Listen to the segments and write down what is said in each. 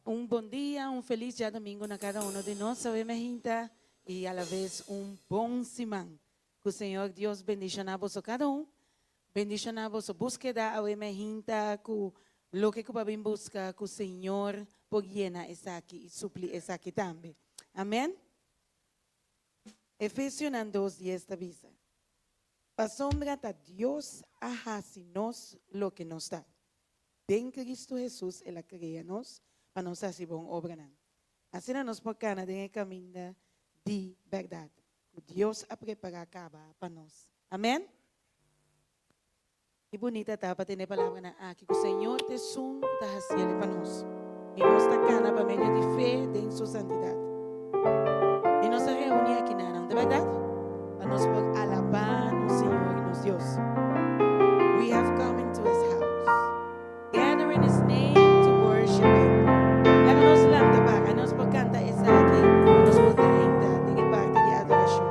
Un bom dia, um feliz dia domingo na cada um de nós, sabemos, gente, e a la vez bom semana. Que o Senhor Deus bendiga a vós cada bendiga a vossa búsqueda, a gente, que lo que vamos buscar, que o Senhor pode llenar essa aqui e suplir essa aqui também. Amém? Efesios 2:10 avisa. Para sombra de Deus, nos lo que nos dá. En Cristo Jesús, Él crea nos, para nos hacer buena obra. Assim nos por cana de caminho de verdade. Deus a preparar para nós. Amém? Que bonita tá para ter palavra na aqui. Que o Senhor te sum da haciendo para nós. E nós está cana para meio de fé de sua santidade. E nós reúne aqui na de verdade. Para nós por alabar no Senhor e nos Deus. We have come into His house. Gather in His name to worship Him. Laga nos lang para nós por cantar essa aqui. Nós por ainda de parte de adoração.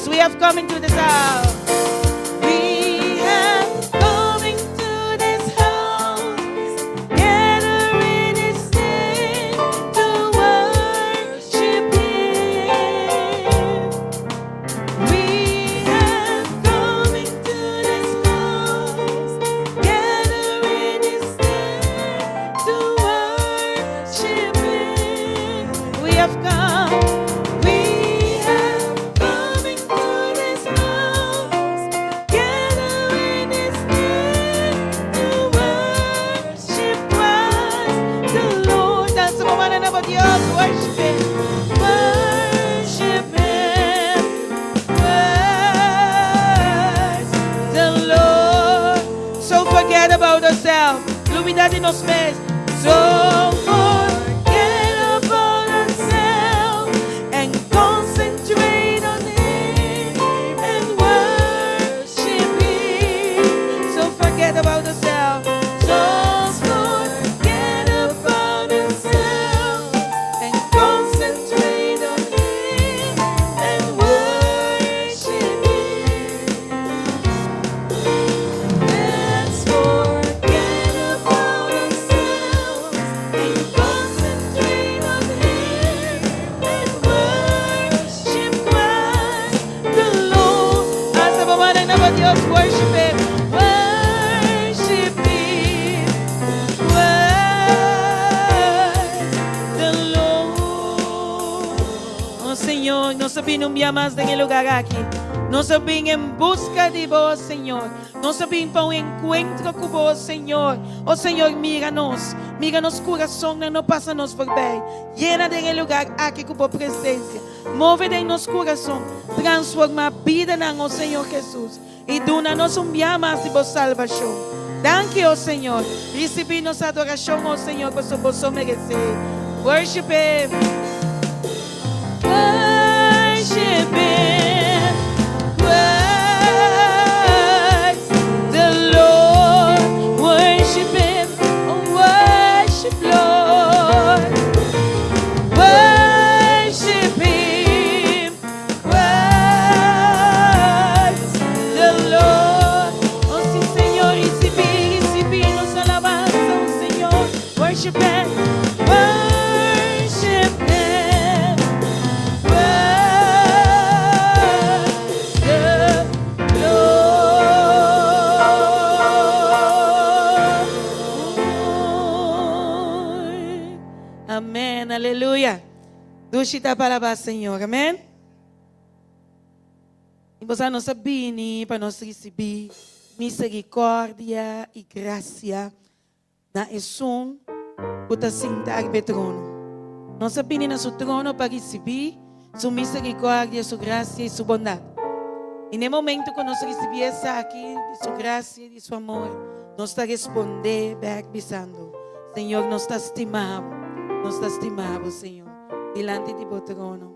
We have come into this house. We have come into this house. Gather in His name to worship Him. We have come into this house. Gather in His name to worship Him. We have come. About ourselves, lumidade nos fez. So forget about ourselves and concentrate on Him and worship Him. So forget about ourselves. So forget about ourselves and concentrate on Him and worship Him. Let's just worship Him, worship Him, worship the Lord. Oh Señor, nos sabemos un día más en el lugar aquí. Nos sabemos en busca de vos, Señor. Nos sabemos para un encuentro con vos, Señor. Oh Señor, míranos corazón, no pásanos por ver. Llena en el lugar aquí con tu presencia. Mueve en nuestro corazón, transforma vida en oh Señor Jesús. Y dona-nos día más de vos salvación. Thank you, oh Señor. Recibimos adoración, oh Señor, por su voz merecer. Worship Him. Worship Him. Worship the Lord. Worship Him. Oh, worship Lord. Worship Him. Worship the Lord. Oh, sí, Señor, recibimos alabanza, oh Señor. Worship Him. Worship Him. Dushita palabra, Senhor. Amém? E você não sabia para nós receber misericórdia e graça na esum que sentar no trono. Nós sabia na seu trono para receber sua misericórdia, sua graça e sua bondade. E no momento que nós recebemos aqui de sua graça e de seu amor, nós está respondendo, pensando, Senhor, nós está estimado, Senhor, diante de seu trono.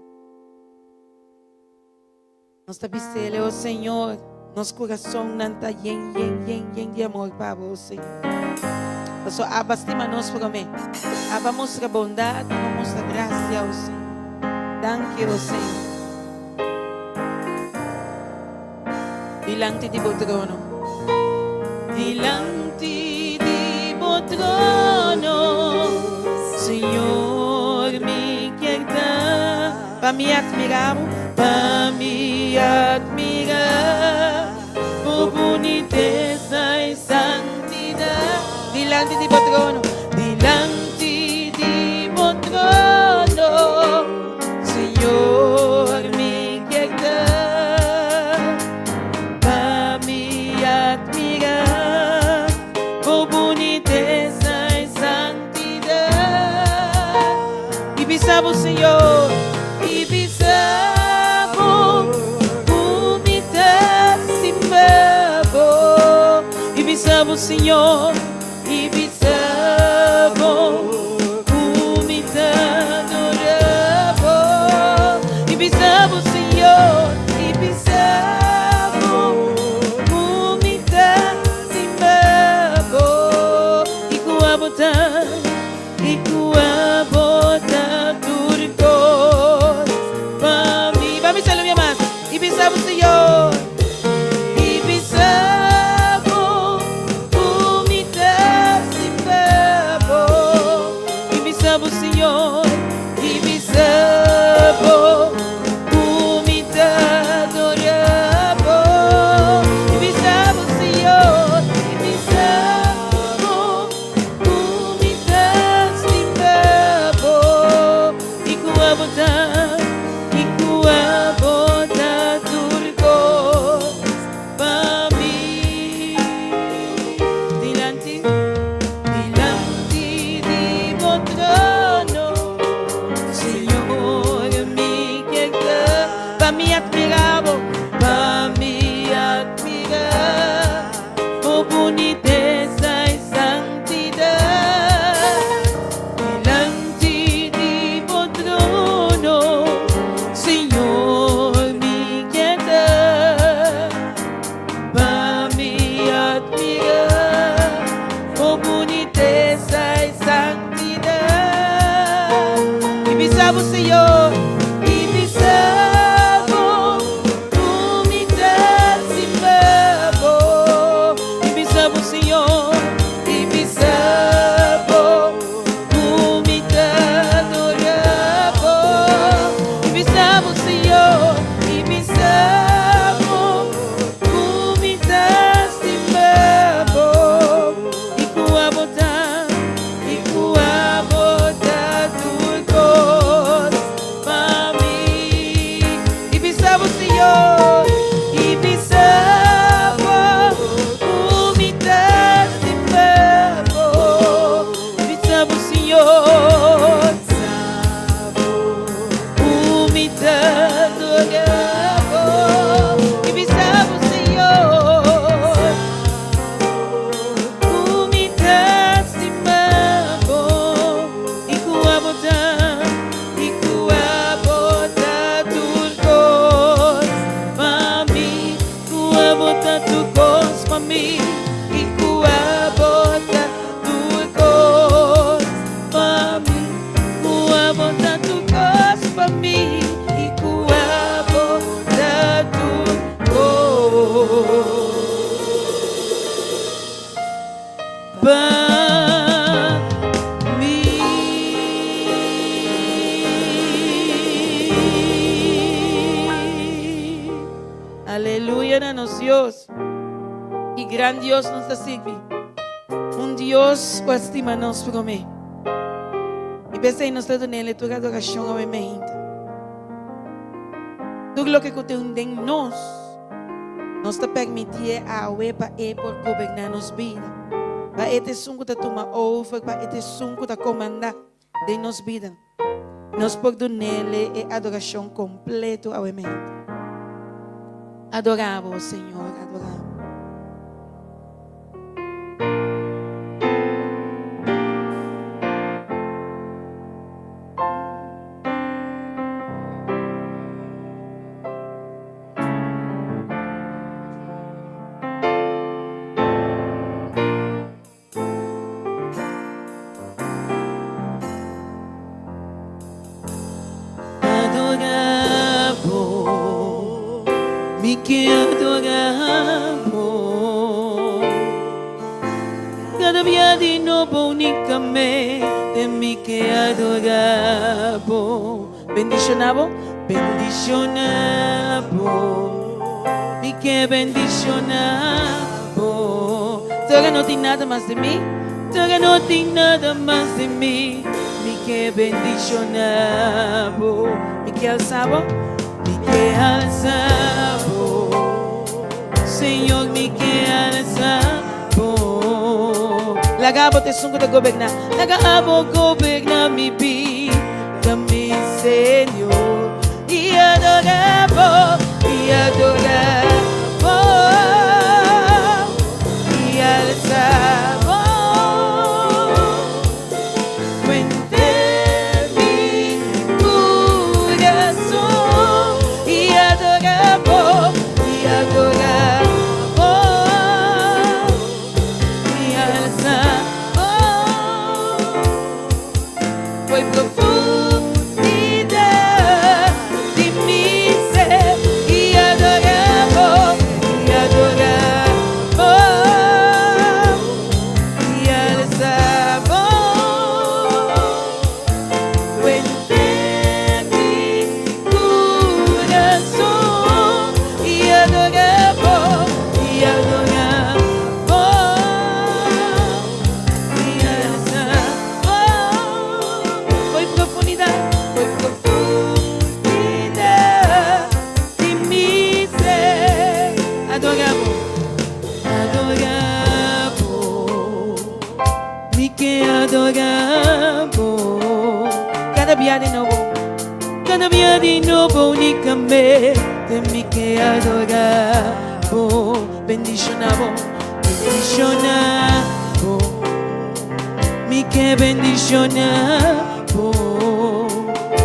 Nós está dizendo, oh Senhor, nosso coração não está yen de amor para você, Senhor. Só abastima nós por mim. Aba mostra bondade, mostra graça ao Senhor. Thank you, Senhor. Diante de seu trono. Diante de seu trono, Senhor, me quer dar para me admirar, por boniteza e santidade. Diante de seu trono, diante de seu trono, Senhor, me quer dar para me admirar por boniteza e santidade. E pensava o Senhor, e pensava humildade se fervor. E pensava o Senhor, e pensava humildade adorável. E pensava o Senhor, e pensava humildade se fervor. E com a bondade, tudo coisa para mim. Vai me salvar, minha mãe. E pensava o Senhor, e pensava humildade se fervor. E pensava o Senhor, e pensava humildade adorável. E pensava o Senhor, e pensava humildade se fervor. E com a bondade, tudo coisa para mim. Diante de seu trono, Senhor, me quer dar para me admirar, por boniteza e santidade. Diante de seu trono, Senhor, me quer dar para me admirar por boniteza e santidade. E pensava o Senhor, e pensava humildade se fervor. E pensava o Senhor, e pensava humildade adorável. E pensava o Senhor, e pensava humildade se fervor. E com a bondade, tudo coisa para mim. E pensava o Senhor, e pensava humildade se fervor. E pensava o Senhor, humildade adorável. E pensava o Senhor, humildade se fervor. E com a bondade, tudo coisa para mim. Com a bondade, tudo coisa para mim. E com a bondade, tudo coisa para mim. Com a bondade, tudo coisa para mim. E com a bondade, tudo coisa para mim. Aleluia, nosso Deus. Que grande Deus nos sirve. Deus que estima nos por mim. E pensei nós estamos nele, tua adoração ao emente. Tudo o que tem nós te permitir a para por governar nos vidas. Para este sungo da tomar over, para este sungo da comandar de nos vidas. Nós perdonele e adoração completo ao emente. Adoramos, Senhor, adoramos. Mi que adoramos, cada día de nuevo únicamente mi que adoramos. Bendicionamos, bendicionamos, mi que bendicionamos. Ahora no tiene nada más de mí, ahora no tiene nada más de mí, mi que bendicionamos, mi que alzamos. Que alzamos, Senhor, me que alzamos. Lagabo te sungo de governar, lagabo governar mi vida, mi Senhor. E adoramos, e adoramos, e alzamos. Cada día de nuevo únicamente mi que adoramos. Bendicionamos, bendicionamos, mi que bendicionamos.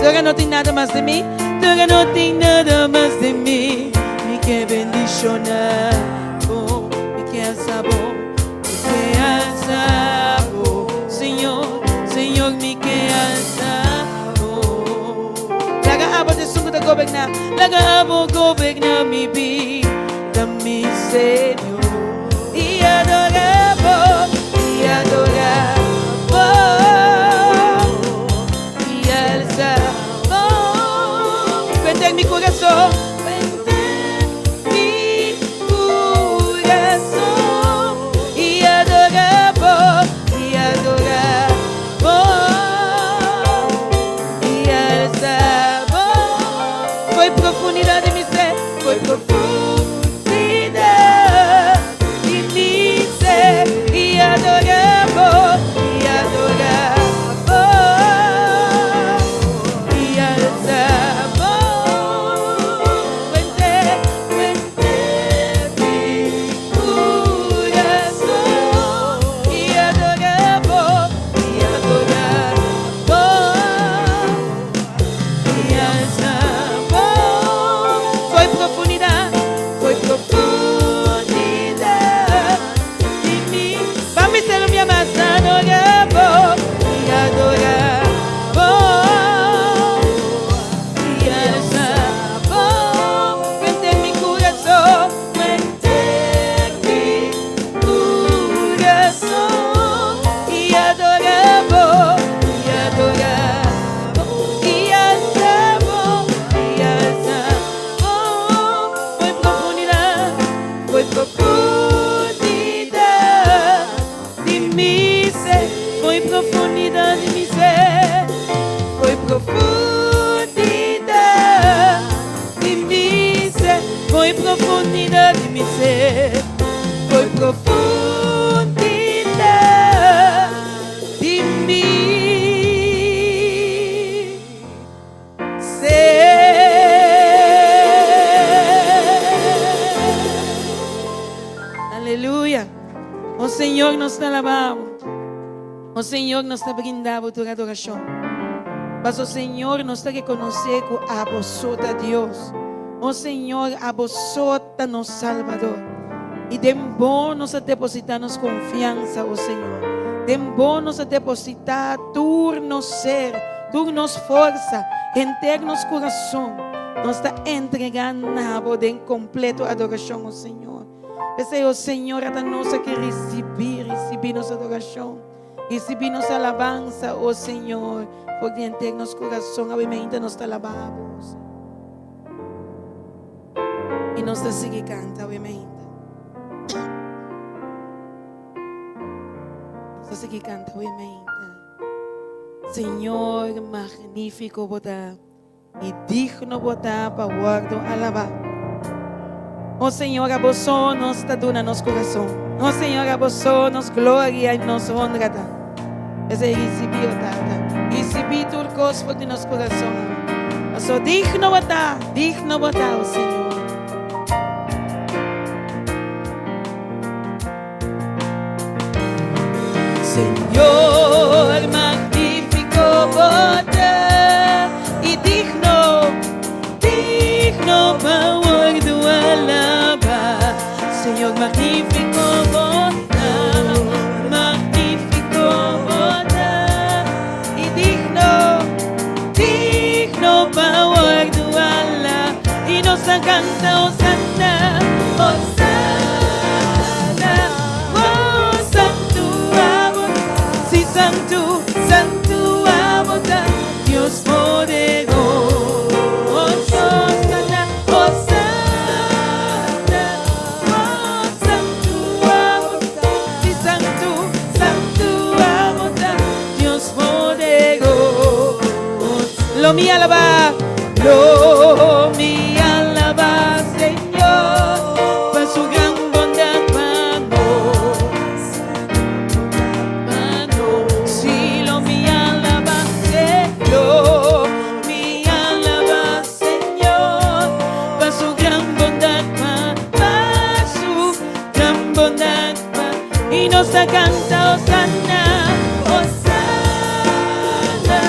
Ahora no tiene nada más de mí, ahora no tiene nada más de mí, mi que bendicionamos, mi que alzamos, Señor, Señor, mi que alzamos. Lagabo te sungo de governar, lagabo governar mi vida, mi Señor. Y adoramos, y adoramos, y alzamos. Vente en mi corazón, vente en mi corazón. Y adoramos, y adoramos, y alzamos. Foi profundidade de mi ser, foi profundidade de mi ser. Y adoramos, y adoramos, y alzamos. Vente, vente mi corazón. Y adoramos, y adoramos, y alzamos. Foi profundidade de mim. Vamos ser minha massa, adoramos, e adoramos, e alzamos. Vente em mi coração, vente em mi coração. E adoramos, e adoramos, e alzamos. Señor, nos te alabamos. Oh Señor, nos te brindamos tu adoración. Mas oh Señor, nos te reconocemos a vosotros, Dios. Oh Señor, a vosotros nos Salvador. Y de bom nos depositamos confianza, oh Señor. De bom nos depositar turno ser, turnos força, internos coração. Nos está entregando de completo adoração, oh Senhor. Esse é o Senhor, a nossa que receber nossa adoração, receber nossa alabança, oh Senhor, por dentro de nosso coração, obviamente nos alabamos. E nos seguir canta, obviamente. Nos seguir canta, obviamente. Senhor, magnífico botar e digno botar para guardo alabar. Oh Senhor, a vós nos está dando nosso coração. Oh Senhor, a vós nos glória e nos honra. Esse é receber, Tata. Receber tudo coisa de nosso coração. Eu sou digno botar, oh Senhor. Senhor, magnífico botar e digno para do alabar. Senhor, magnífico botar e digno para do alabar. E nos canta Osana, Osana. Santo, santo abota, Dios poderoso. Osana, Osana, oh santo abota, sí, santo, santo abota, Dios poderoso. Lo mi alaba, Señor, por su gran bondad, y nos canta Osana, Osana,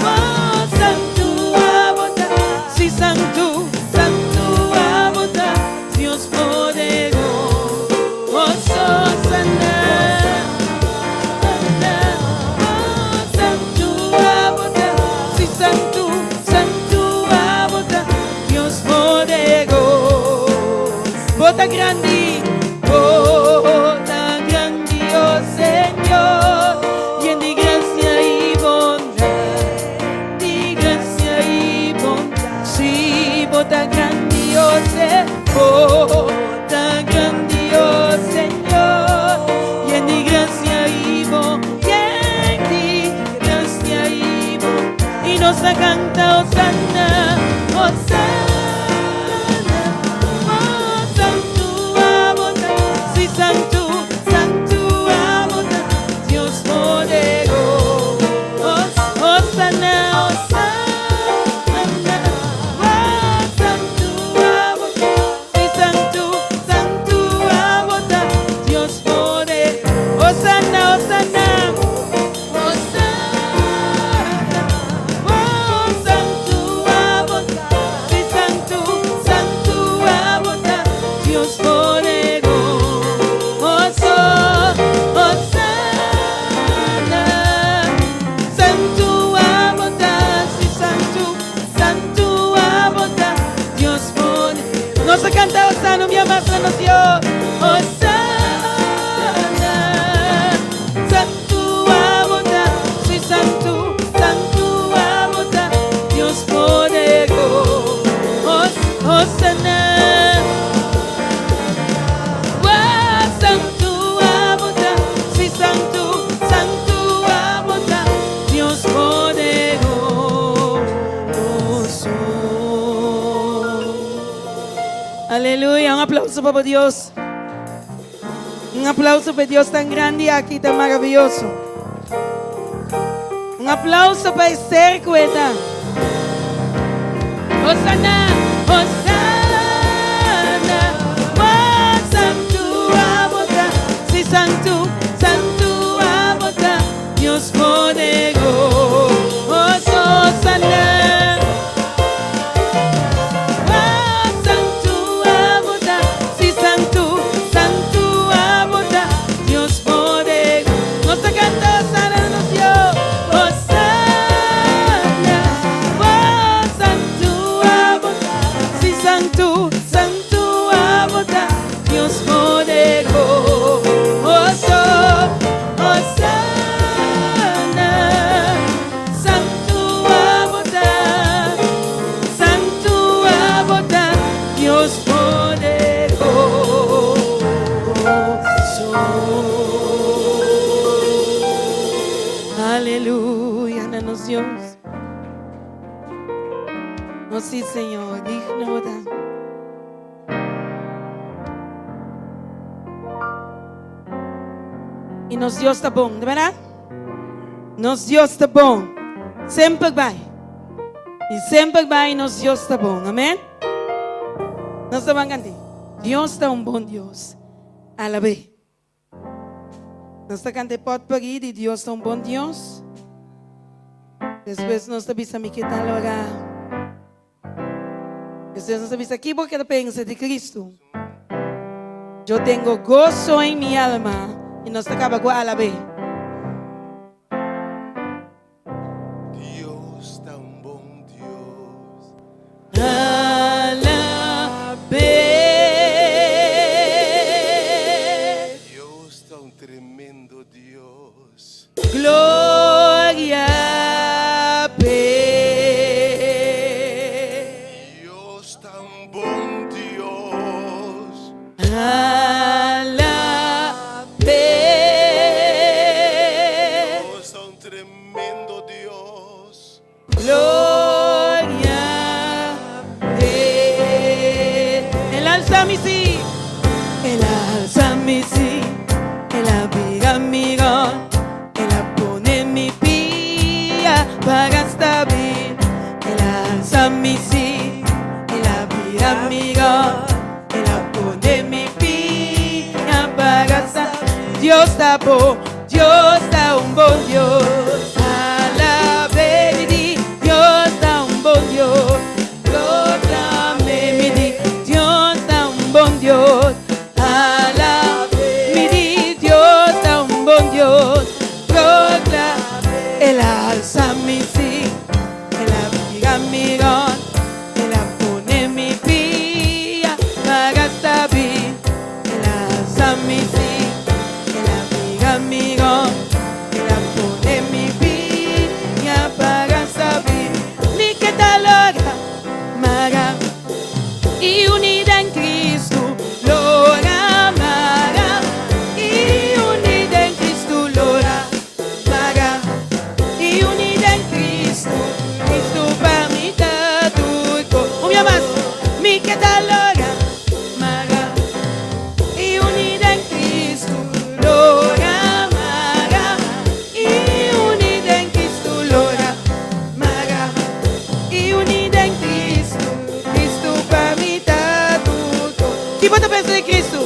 oh santo abota, sí, santo, santo abota, Dios poderoso, Osana, oh santo abota, sí, santo, santo abota, Dios poderoso, bota grande, bota grande, oh Señor, lleno de gracia y bondad, de gracia y bondad. Sí, bota grande, oh Señor, bota grande, oh Señor, lleno de gracia y bondad, lleno de gracia y bondad. Y nos canta Osana, Osana. Santo, santo abota, Dios poderoso. Osana, Osana, oh santo abota, sí, santo, santo abota, Dios poderoso. Osana, Osana, Osana, oh santo abota, sí, santo, santo abota, Dios poderoso. Nos canta Osana, mi amada nación. Osana, santo abota, sí, santo, santo abota, Dios poderoso. Osana, santo abota, sí, santo, santo abota, Dios poderoso. Aleluya, un aplauso para Dios. Un aplauso para Dios tan grande aquí, tan maravilloso. Un aplauso para ser cuenta. Osana, Osana, oh santo abota, sí, santo, santo, santo abota, Dios poderoso. Hosanna, santo abota, Dios poderoso. Aleluya, danos Dios. Oh sí, Señor, digno da. E nos Deus está bom, não é verdade? Nos Deus está bom. Sempre vai. E sempre vai, nos Deus está bom. Amém? Nós estamos cantando. Deus está bom Deus. Alabê. Nós estamos cantando pode pedir e Deus está bom Deus. Depois nós estamos a me quitar lugar. Depois nós estamos aqui porque pensa de Cristo. Eu tenho gozo em minha alma. E nós acaba com alabê. Deus tão bom Deus. Alabê. Deus tão tremendo Deus. Glória Deus tão bom Deus. Para estar bien, Él alza mi sí, Él abrirá mi gol, Él pone mi piña para estar. Dios está bom, Dios está bom Dios. Alabé, Dios está bom Dios. Proclamé, mi di, Dios está bom Dios. Alabé, mi di, Dios está bom Dios. Proclamé, Él alza mi sí, Él abriga mi gol, Él pone mi pía para estar bien. Él alza mi sí, Él abriga mi gol, Él pone mi pía para estar bien. Ni que tal hora, maga, y unida en Cristo, lora, maga, y unida en Cristo, lora, maga. Y unida en Cristo, Cristo para mí está todo. Un día más, mi que tal hora, maga. Y unida en Cristo, lora, maga. Y unida en Cristo, lora, maga. Y unida en Cristo, Cristo para mí está todo. ¿Qué pode pensar de Cristo?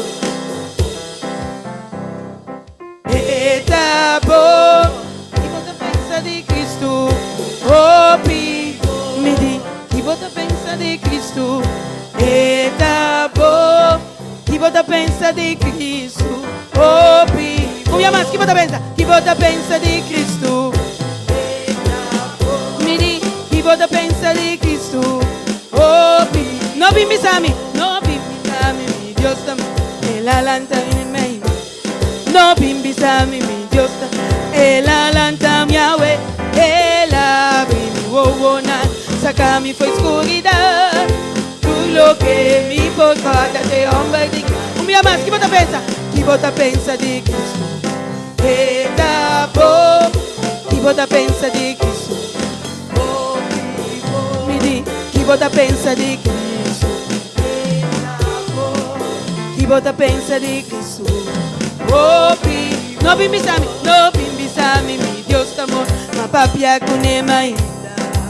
Está bom. De Cristo, oh me di, que você pensa de Cristo, está bom, que você pensa de Cristo, oh como mais, que você pensa de Cristo, me di, que você pensa de Cristo, oh não bimbisame, mi Deus também, Ele alanta em mim, não bimbisame, mi Deus também. El alanta mi Yahweh, el abre mi wowona, saca mi fue oscuridad, tú lo que mi pecado te hombre de un día más, ¿qué vos pensa? ¿Qué vos pensa de Cristo? Está bom, ¿qué vos pensa de Cristo? Me di, ¿qué vos pensa de Cristo? ¿Qué vos pensa de Cristo? Oh, no bimbisami, mi Dios está amor, ma papia kunema ainda.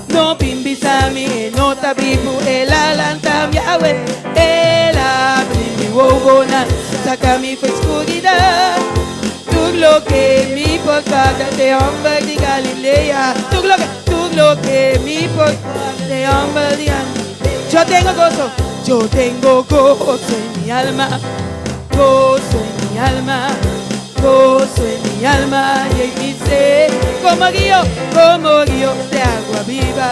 No bimbisami, no está vivo, el alanta Yahweh, el abre mi wogona, saca mi fue oscuridad. Tú lo que mi pecado de hombre de Galilea, tú lo que mi pecado de hombre de Galilea. Yo tengo gozo en mi alma, gozo en mi alma. Gozo en mi alma y en mi ser, como río de agua viva,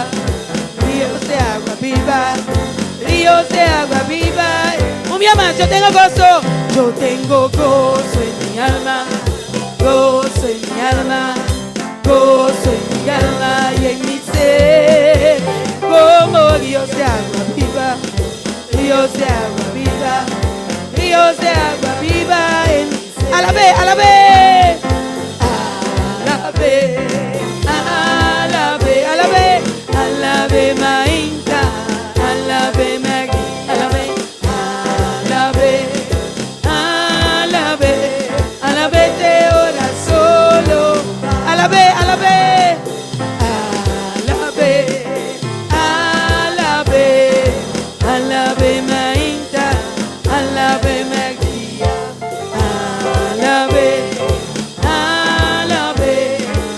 ríos de agua viva, ríos ríos de agua viva. Un día más, yo tengo gozo en mi alma, gozo en mi alma, gozo en mi alma y en mi ser, como ríos de agua viva, ríos de agua viva, ríos de agua viva en mi ser. Alabe, alabe, alabe, alabe, alabe, alabe, mainta, alabe, magui, alabe, alabe, alabe, alabe, te ora solo, alabe, alabe, alabe, alabe, alabe, mainta, alabe, magui, alabe, alabe,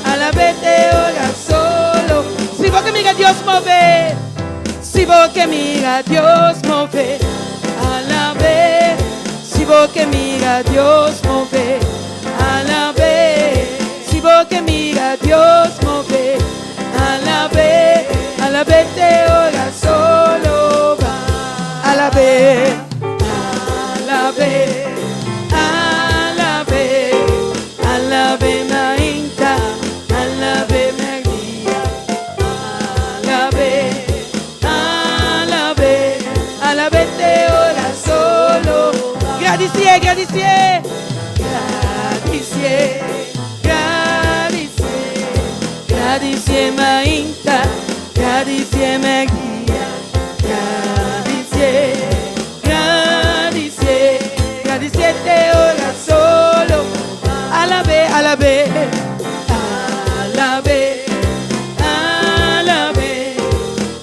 alabe, te ora solo. Si vos que mira Dios move, si vos que mira Dios move, alabe. Si vos que mira Dios move, alabe. Si vos que mira Dios move, alabe, alabe, te ora solo va, alabe, alabe, alabe, alabe, mainta, alabe, magria, alabe, alabe, alabe, te ora solo. Graticie, graticie, graticie, graticie, graticie, mainta, graticie, magria, graticie, graticie, graticie, te ora solo. Alabe, alabe, alabe, alabe,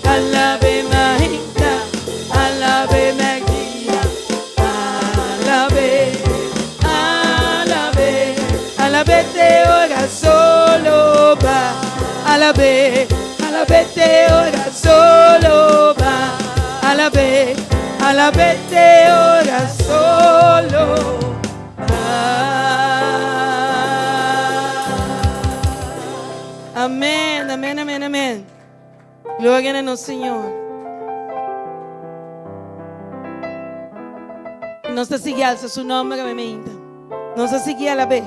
alabe, mainta, alabe, magria, alabe, alabe, alabe, te ora solo va, alabe, alabe, te ora solo va, alabe, alabe, te ora solo va. Amén, amén, amén, amén. Gloria a nuestro Señor. No se sigue alza su nombre, bementa. No se sigue a la vez.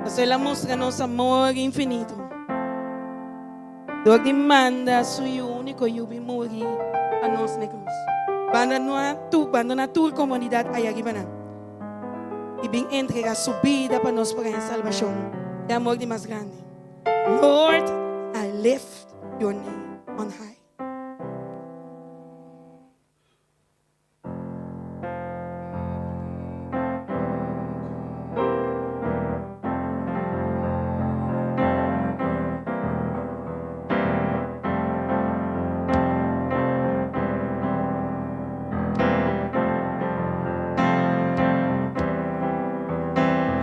Hacer la muestra nuestro amor infinito. Dios demanda su único y ubi morir a nos negros. Banda tu comunidad allá arriba. Y bien entrega su vida para nos para en salvación. De amor de más grande. Lord, I lift your name on high.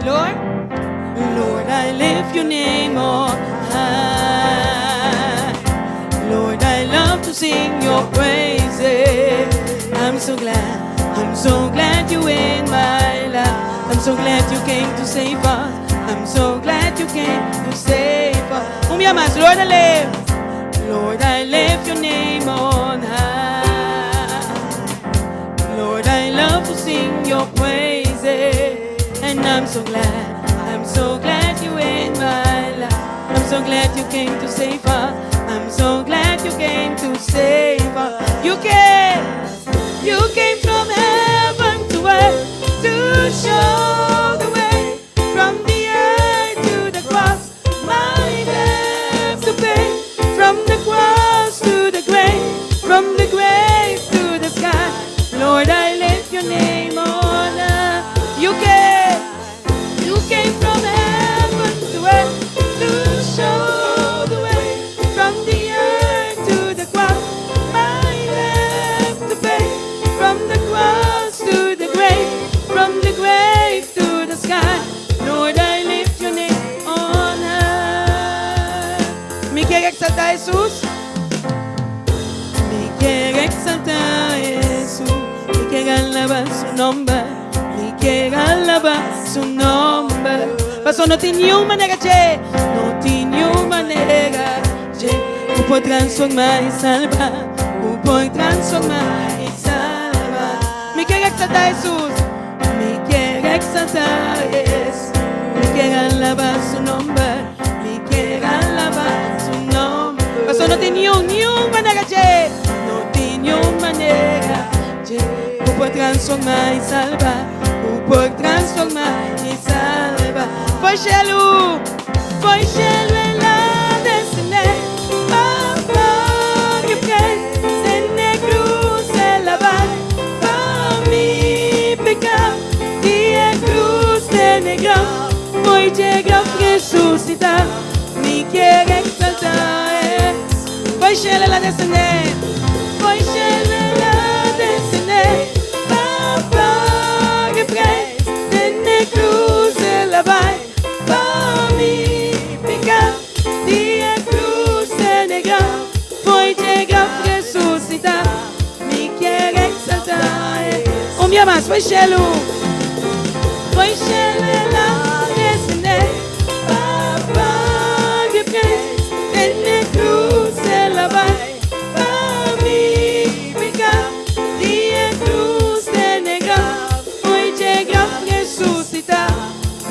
Lord, Lord, I lift your name on high. Lord, I love to sing your praises. I'm so glad you're in my life. I'm so glad you came to save us. I'm so glad you came to save us. Un día más, Lord, I lift your name on high. Lord, I love to sing your praises. And I'm so glad you're in my life. I'm so glad you came to save us. I'm so glad you came to save us. You came from heaven to earth to show the way. From the earth to the cross, my debt to pay. From the cross to the grave, from the grave to the sky. Lord, I lift your name on high. You came from heaven to earth to show the way. From the earth to the cross, my debt to pay. From the cross to the grave to the sky. Lord, I lift your name on high. ¿Me quiere exaltar Jesús? Me quiere exaltar Jesús. Me quiere alabar su nombre. Me quiere alabar su nombre. Pastor, no tiene manera, che. No tiene manera, che. Tú puedes transformar y salvar. Tú puedes transformar quiere exaltar a Jesús. Me quiere exaltar a Jesús. Me quiere alabar su nombre. Me quiere alabar su nombre. Pastor, no tiene ni un manera, che. No tiene un manera, che. Pour transformar y salvar. Pour transformar y salvar. Foi chez lui. Foi chez lui la destinée. Papa, que près. C'est une cruz et là-bas. Par mi pecado. Y es cruz de negro. Foi llegar resucitar. Me quiere exaltar. Foi chez lui la destinée. Foi chez lui la destinée. Papa, que près. C'est une cruz et là-bas. Par mi pecado. Y es cruz de negro. Foi llegar resucitar. Me quiere exaltar. Un día más, foi chez lui. Foi chez lui la destinée. Papa, que près. C'est une cruz et là-bas. Par mi pecado. Y es cruz de negro. Foi llegar resucitar.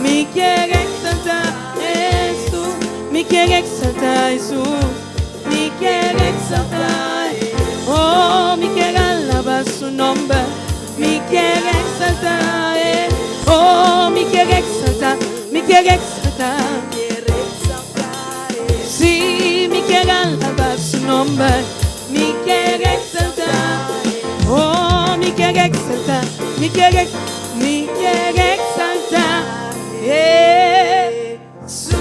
Me quiere exaltar Jesús. Me quiere exaltar Jesús. Me quiere exaltar. Oh, me quiere alabar su nombre. Me quiere exaltar. Oh, me quiere exaltar. Me quiere exaltar. Sí, me quiere alabar su nombre. Me quiere exaltar. Oh, me quiere exaltar. Me quiere exaltar. Jesús.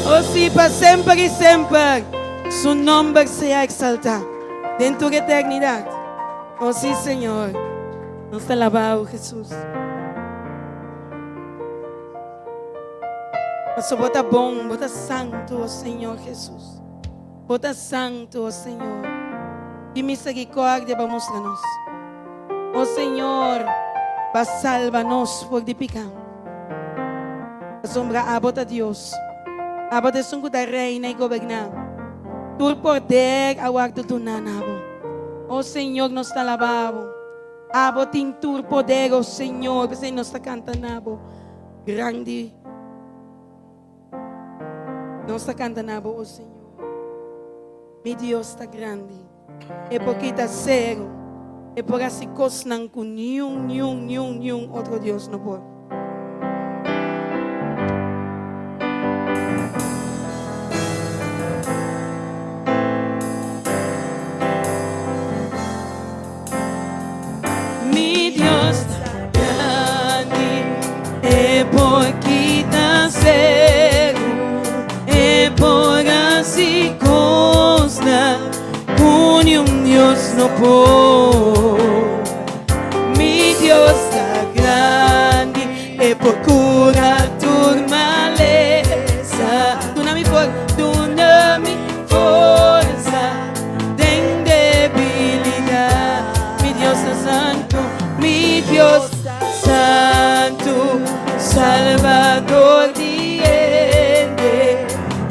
Oh, sí, para siempre y siempre su nombre sea exaltado dentro de eternidad. Oh, sí, Señor. Nos te alabamos, Jesús. Nosso bota bom, bota santo, oh Senhor Jesus. Bota santo, oh Senhor. E misericórdia para mostrar-nos. Oh Senhor, para salvar-nos por de pecado. Asombra a bota Deus. A bota sungo da reina e governar. Tu poder ao acto do nanabo. Oh Senhor, nos te alabamos. A bota em tu poder, oh Senhor, você nos está cantando. Grande. Nos está cantando, oh Senhor. Mi Deus está grande. É porque está cego. É por assim cosnan com nenhum outro Deus não pode. Mi Deus está grande. É porque está cego. É por assim cosnan com nenhum Deus não pode. Mi Deus está grande. É por curar tua maleza. Dona-me força. Tem debilidade. Mi Deus é santo. Mi Deus santo. Salvador de gente.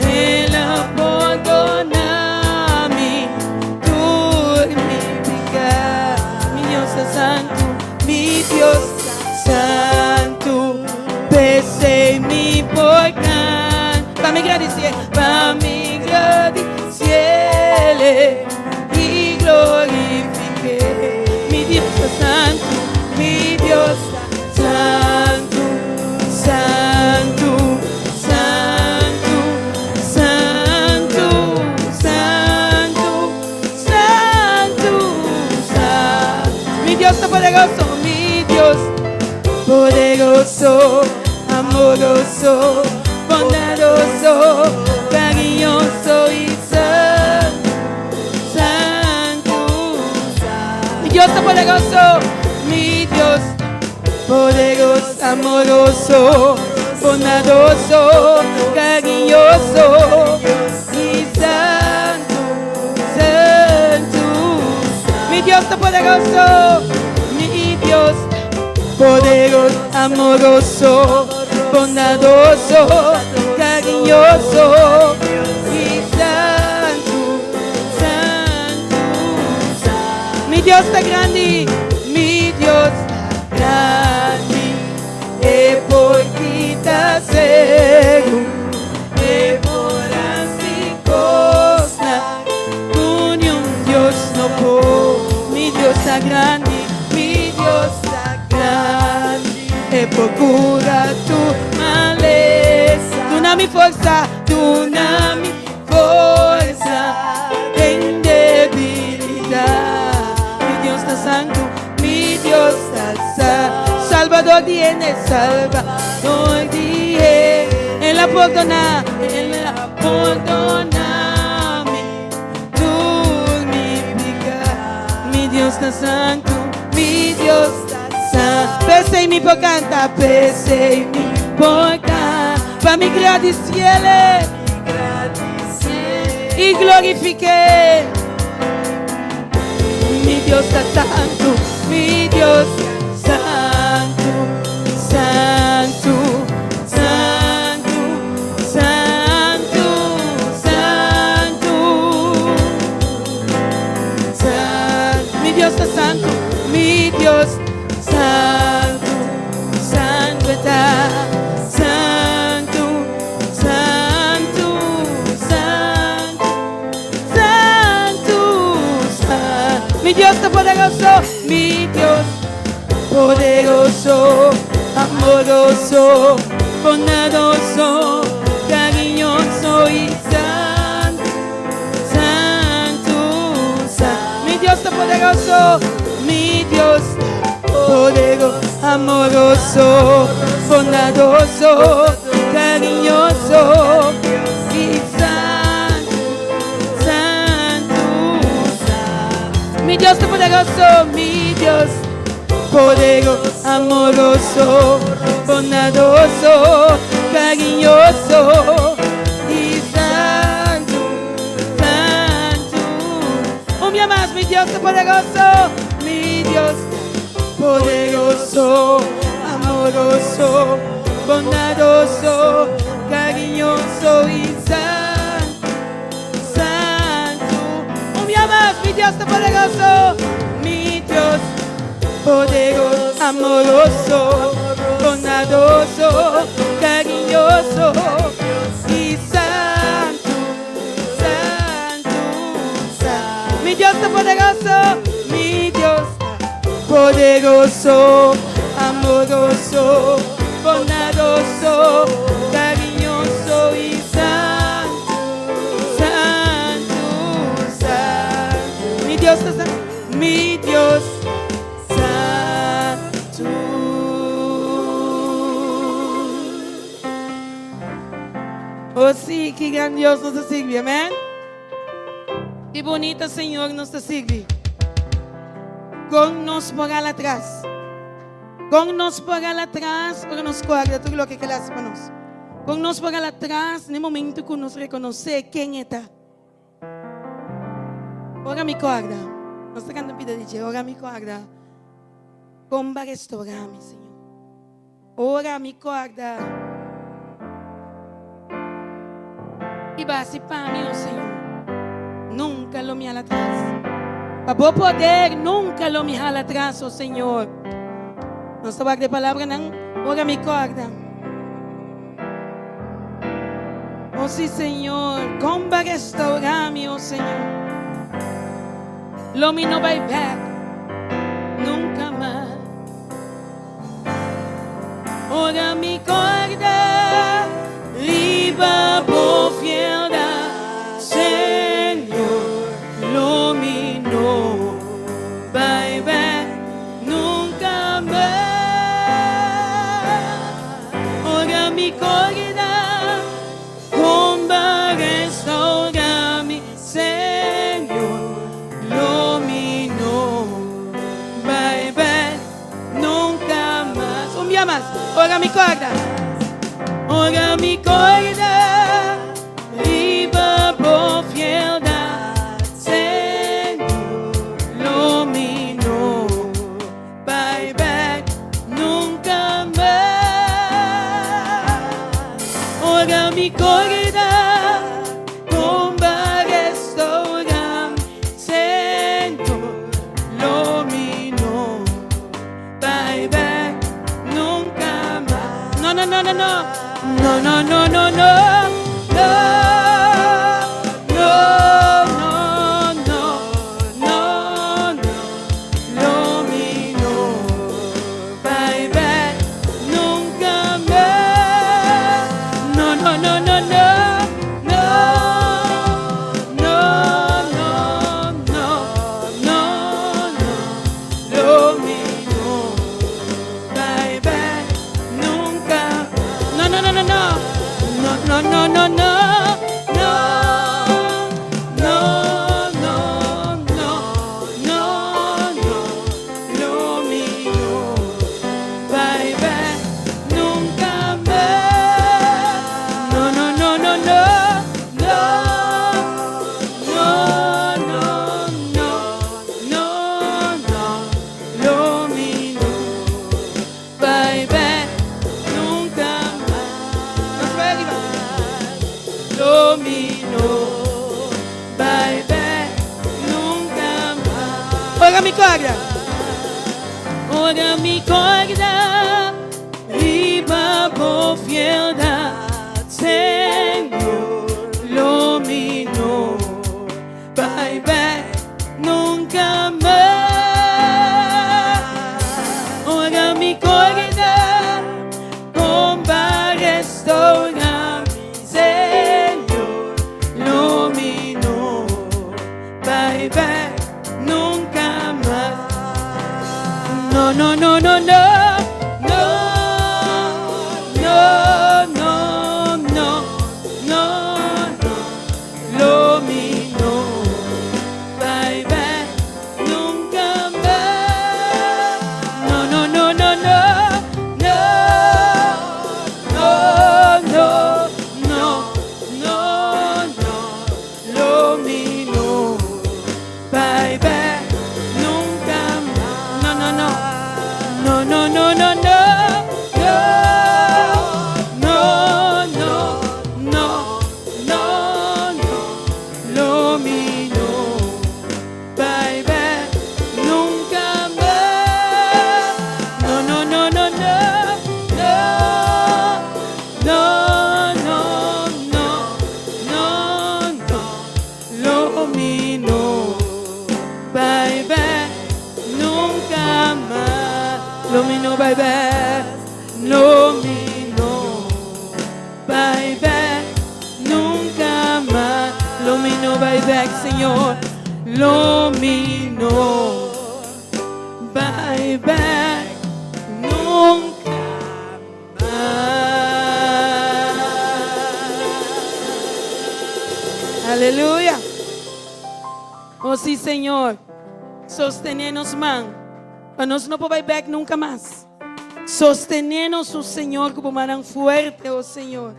Ele abandona-me. Mi Deus é santo, mi Deus santo, pensei-me por canto, para me agradecer e glorifiquei. Mi Deus é santo, mi Deus santo, santo, santo, santo, santo, santo. Mi Dios está poderoso, mi Dios poderoso, amoroso, bondadoso, cariñoso y santo, santo. Mi Dios está poderoso, mi Dios poderoso, amoroso, bondadoso, cariñoso y santo, santo. Mi Dios está poderoso, mi Dios poderoso, amoroso, bondadoso, cariñoso y santo, santo. Dios está grande, mi Dios está grande, e por ti está cego, e por así cosa, con un Dios no puedo. Mi Dios está grande, mi Dios está grande, e procura tu maleza. Tu mi forza, tu mi forza en debilidad. Mi Dios está santo, mi Dios está santo. Salvador viene, Salvador viene. Él perdona, tú mi pecado. Mi Dios está santo, mi Dios está santo. Pese mi por cantar, pese mi por cantar. Para mi agradecerle y glorifique. Mi Dios está santo, mi Dios santo, santo, santo, santo, santo, santo. Mi Dios está santo, mi Dios santo, santo está. Mi Dios está poderoso, mi Dios poderoso, amoroso, bondadoso, cariñoso y santo, santo, santo. Mi Dios está poderoso, mi Dios poderoso, amoroso, bondadoso, cariñoso y santo, santo, santo. Mi Dios está poderoso, mi Dios poderoso, amoroso, bondadoso, cariñoso y santo, santo. Un día más, mi Dios es poderoso, mi Dios poderoso, amoroso, bondadoso, cariñoso y santo, santo. Un día más, mi Dios es poderoso, mi Dios poderoso, amoroso, bondadoso, cariñoso y santo, santo, santo. Mi Dios es poderoso, mi Dios poderoso, amoroso, bondadoso, cariñoso y santo, santo, santo. Mi Dios es santo, mi Dios santo. Oh sí, qué gran Dios nos sirve, amén. Qué bonito Señor nos sirve. Con nos por allá atrás. Con nos por allá atrás, para nos guarda tudo o que Ele faz para nós. Com nos por allá atrás, no momento que nos reconhecer quem está. Ora me guarda. Nós estamos cantando pida de ora me guarda. Comba restaurar-me, Senhor. Ora me guarda. E base para mim, Senhor. Nunca lo me atrás. Para bom poder, nunca lo me jala atrás, oh Senhor. Nossa vaga de palavra não, ora me corda. Oh sim, Senhor, comba restaurar-me, oh Senhor. Lo me não vai ver, nunca mais. Ora me corda, riba por fielda, Senhor, lo me não vai ver, nunca mais. Ora me corda, comba restaurar-me, Senhor, lo me não vai ver, nunca mais. Dia mais, ora me corda, ora me corda, riba por fielda, Senhor, lo me não vai ver, nunca mais. Ora me corda, comba restaurar-me, Senhor, lo glória. Ora mi corda viva por fieldad, Señor, lo mío, vai back, nunca más. Ora mi corda comba restaurar, Señor, lo mío, vai back, nunca más. No, no, no, no, no. Señor, lo mío, bye back, nunca más. Aleluya. Oh sí, Señor, sostenernos, man, para nos no bye back nunca más. Sostenernos, oh Señor, como manan fuerte, oh Señor.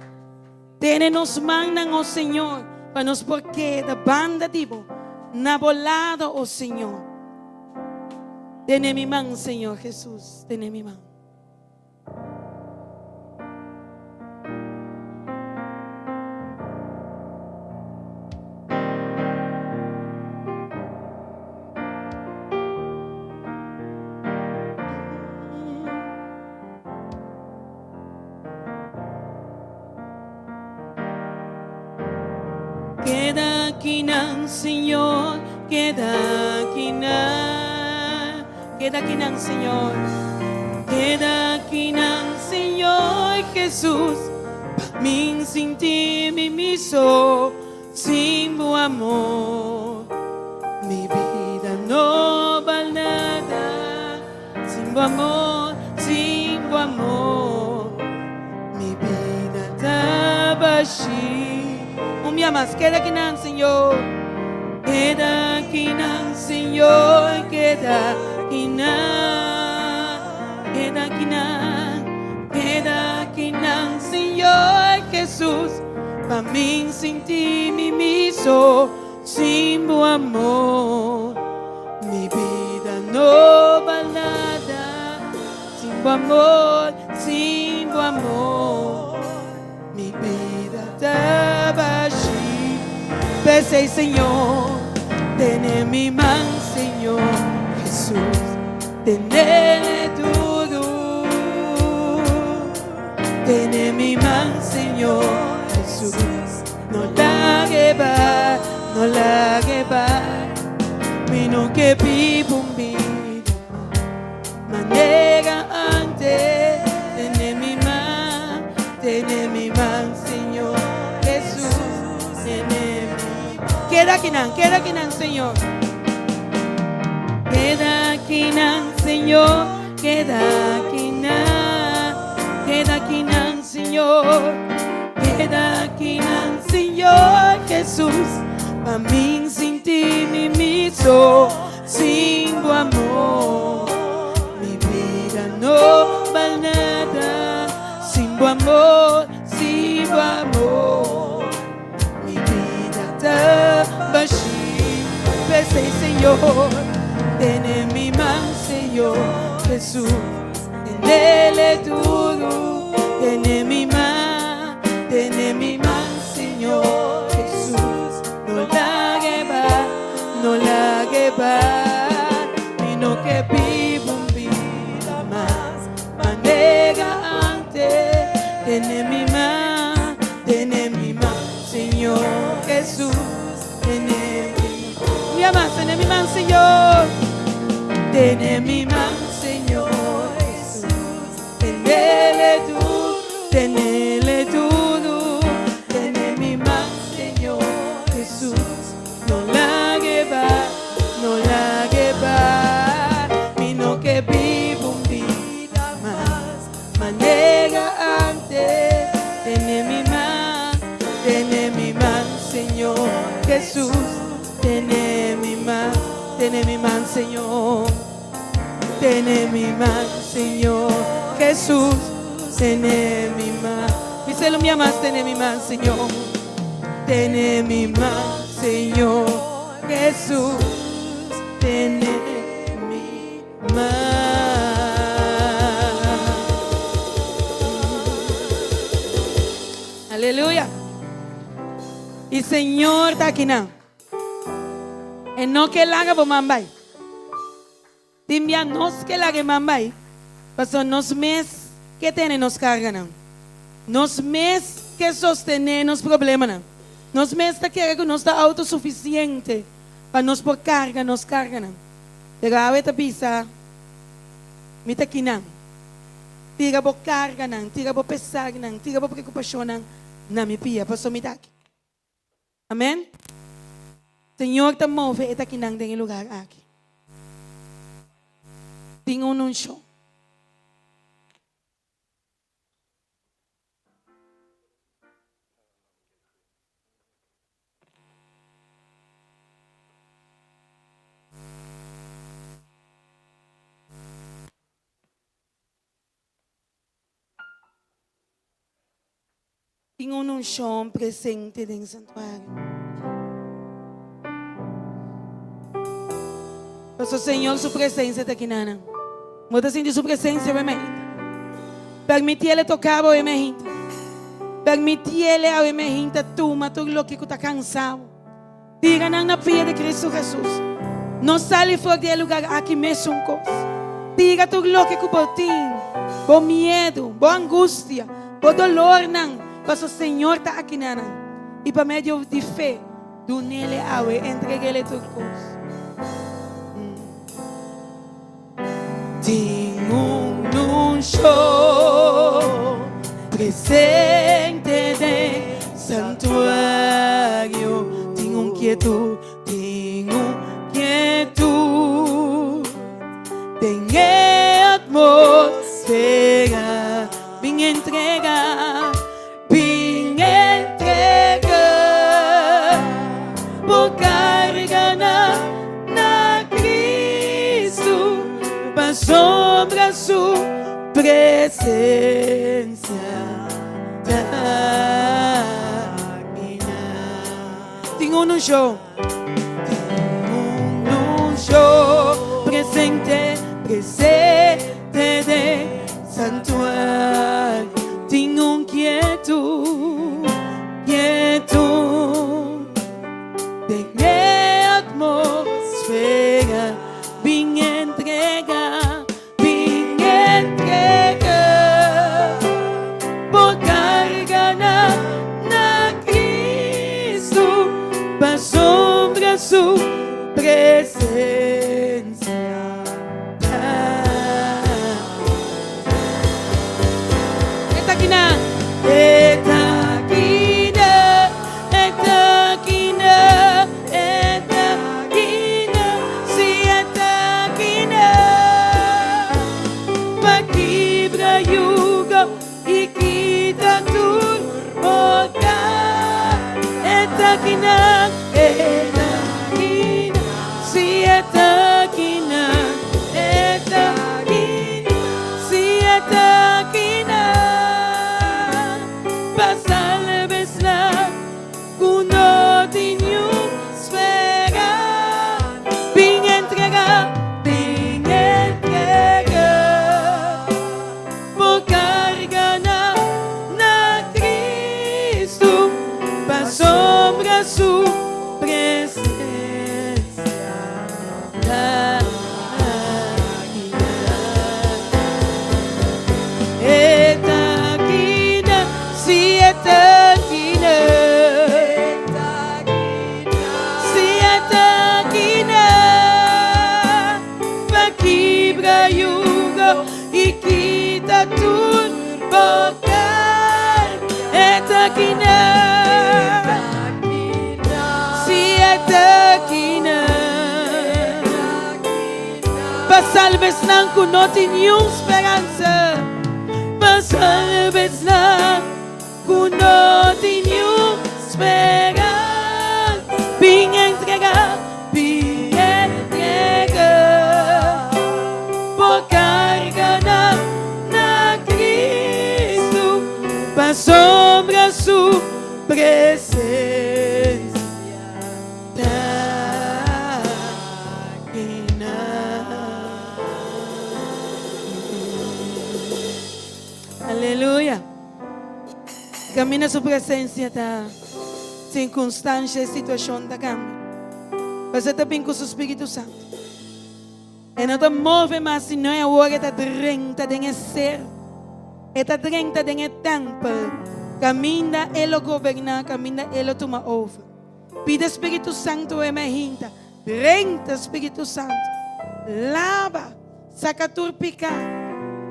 Tenernos mandan, oh Señor, para nos porque da banda divo na volado, oh Señor. Tiene mi mano, Señor Jesús, tiene mi mano. Queda aquí, Señor, queda aquí, Señor, queda aquí, Señor Jesús, para mí sin ti me miso, sin tu amor, mi vida no vale nada, sin tu amor, mi vida está vacía. Me amas, queda aquí, Señor, queda aquí, Señor, queda aquí, queda aquí, Señor Jesús, para mí sin ti me miso, sin tu amor, mi vida no vale nada, sin tu amor, mi vida está vacía. Pese, Señor, tiene mi mano, Señor Jesús, tiene todo. Tiene mi mano, Señor Jesús, no la lleva, mi no que vivo un vida, manera antes, tiene mi mano, Señor Jesús, tiene. Queda aquí, Señor. Queda aquí, Señor. Queda aquí, Señor. Queda aquí, Señor Jesús. Pa' mí sin ti me miso, sin tu amor. Mi vida no vale nada, sin tu amor, mi vida está vacía. Pese, Señor, tiene mi mano, Señor Jesús, en Él es todo. Tiene mi mano, Señor Jesús, no la lleva, mi no Jesús, tiene mi mano, tiene mi mano, Señor. Tiene mi mano, Señor Jesús, tenele todo, tiene mi mano, Señor Jesús, no la llevar, mi no que vivo un vida más, manera antes, tiene mi mano, Señor Jesús, tiene mi mano, Señor. Tiene mi mano, Señor Jesús, tiene mi mano. Díselo, mi amado, tiene mi mano, Señor. Tiene mi mano, Señor Jesús, tiene mi mano. Aleluya. Y Señor está aquí now. En no que la haga por mambay. Timbia nos que la que mambay. Pero nos mes que tienen nos cargan. Nos mes que sostener nos problemas. Nos mes que no está autosuficiente. Para nos por carga, nos cargan. Pero a veces pisa. Mita kinan. Tira por carga, tira por pesar, tira por preocupación. Na mi pia, pasó mi taki. Amén. Señor, te move esta kinang en el lugar aquí. Tengo un show. Tengo un show presente en el santuario. Pero Señor, su presencia está aquí, nana. Muestra sentir su presencia, obviamente. Permite-le tocar, obviamente. Permite-le, obviamente, toma todo lo que está cansado. Diga na pia de Cristo Jesús. No sale fora do lugar aqui mesmo um coisa. Diga todo lo que por ti. Por medo, por angústia, por dolor, não. Mas o Senhor está aqui, nana. E para meio de fé, do nele, entregue-lhe tudo coisa. Tenho um show presente de santuário. Tenho quietud, tenho atmosfera. Vim entregar, por carga na Cristo. Sombra su presencia. Tengo un show presente de santuario. Tengo un quietud, de atmosfera. Vim entregar, por carga na Cristo, para sombra su presencia. Esta quina, su presencia. Esta quina, si esta quina, Ikita turbokan etakina si etakina pasalves ng kunotin yung esperanza pasalves ng kunotin yung esperanza pingentrega por carga na Cristo sombra su presencia aleluya. Camina su presencia ta circunstancia e situação da cambia. Você está bem com o Espírito Santo. E não te move mais se não é a hora de 30 de ser. E 30 de tempo. Caminha ele governar, caminha ele toma over. Pide Espírito Santo e me hinta. 30 Espírito Santo. Lava, saca turpica,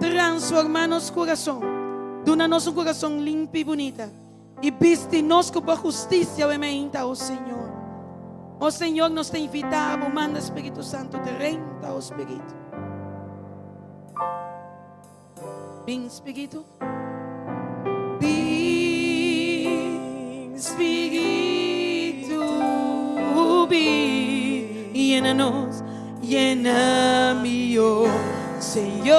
transforma nosso coração. Dona nosso coração limpo e bonita. E viste-nos com a justiça e me hinta, oh Senhor. O Senhor nos tem invitado, manda Espírito Santo, 30 o Espírito. Vem Espírito. Vem Espírito. Vem, llena-nos, llena-me, oh Senhor.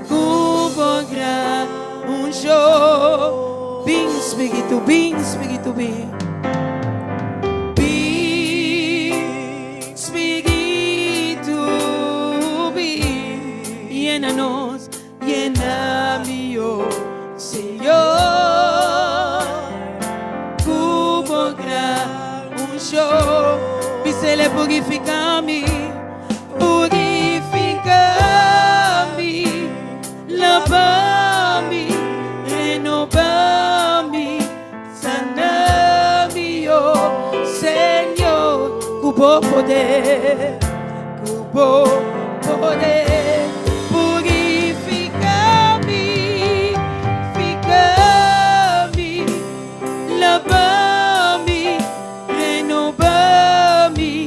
Cubra um show. Vem Espírito, vem Espírito, vem. Llena-nos, llena-me, oh Senhor. Cubra um show. Pisele purifica-me, purifica-me, lava-me, renova-me, sana-me, oh Senhor. Cubo poder, cubo poder. Lava-me, renova-me,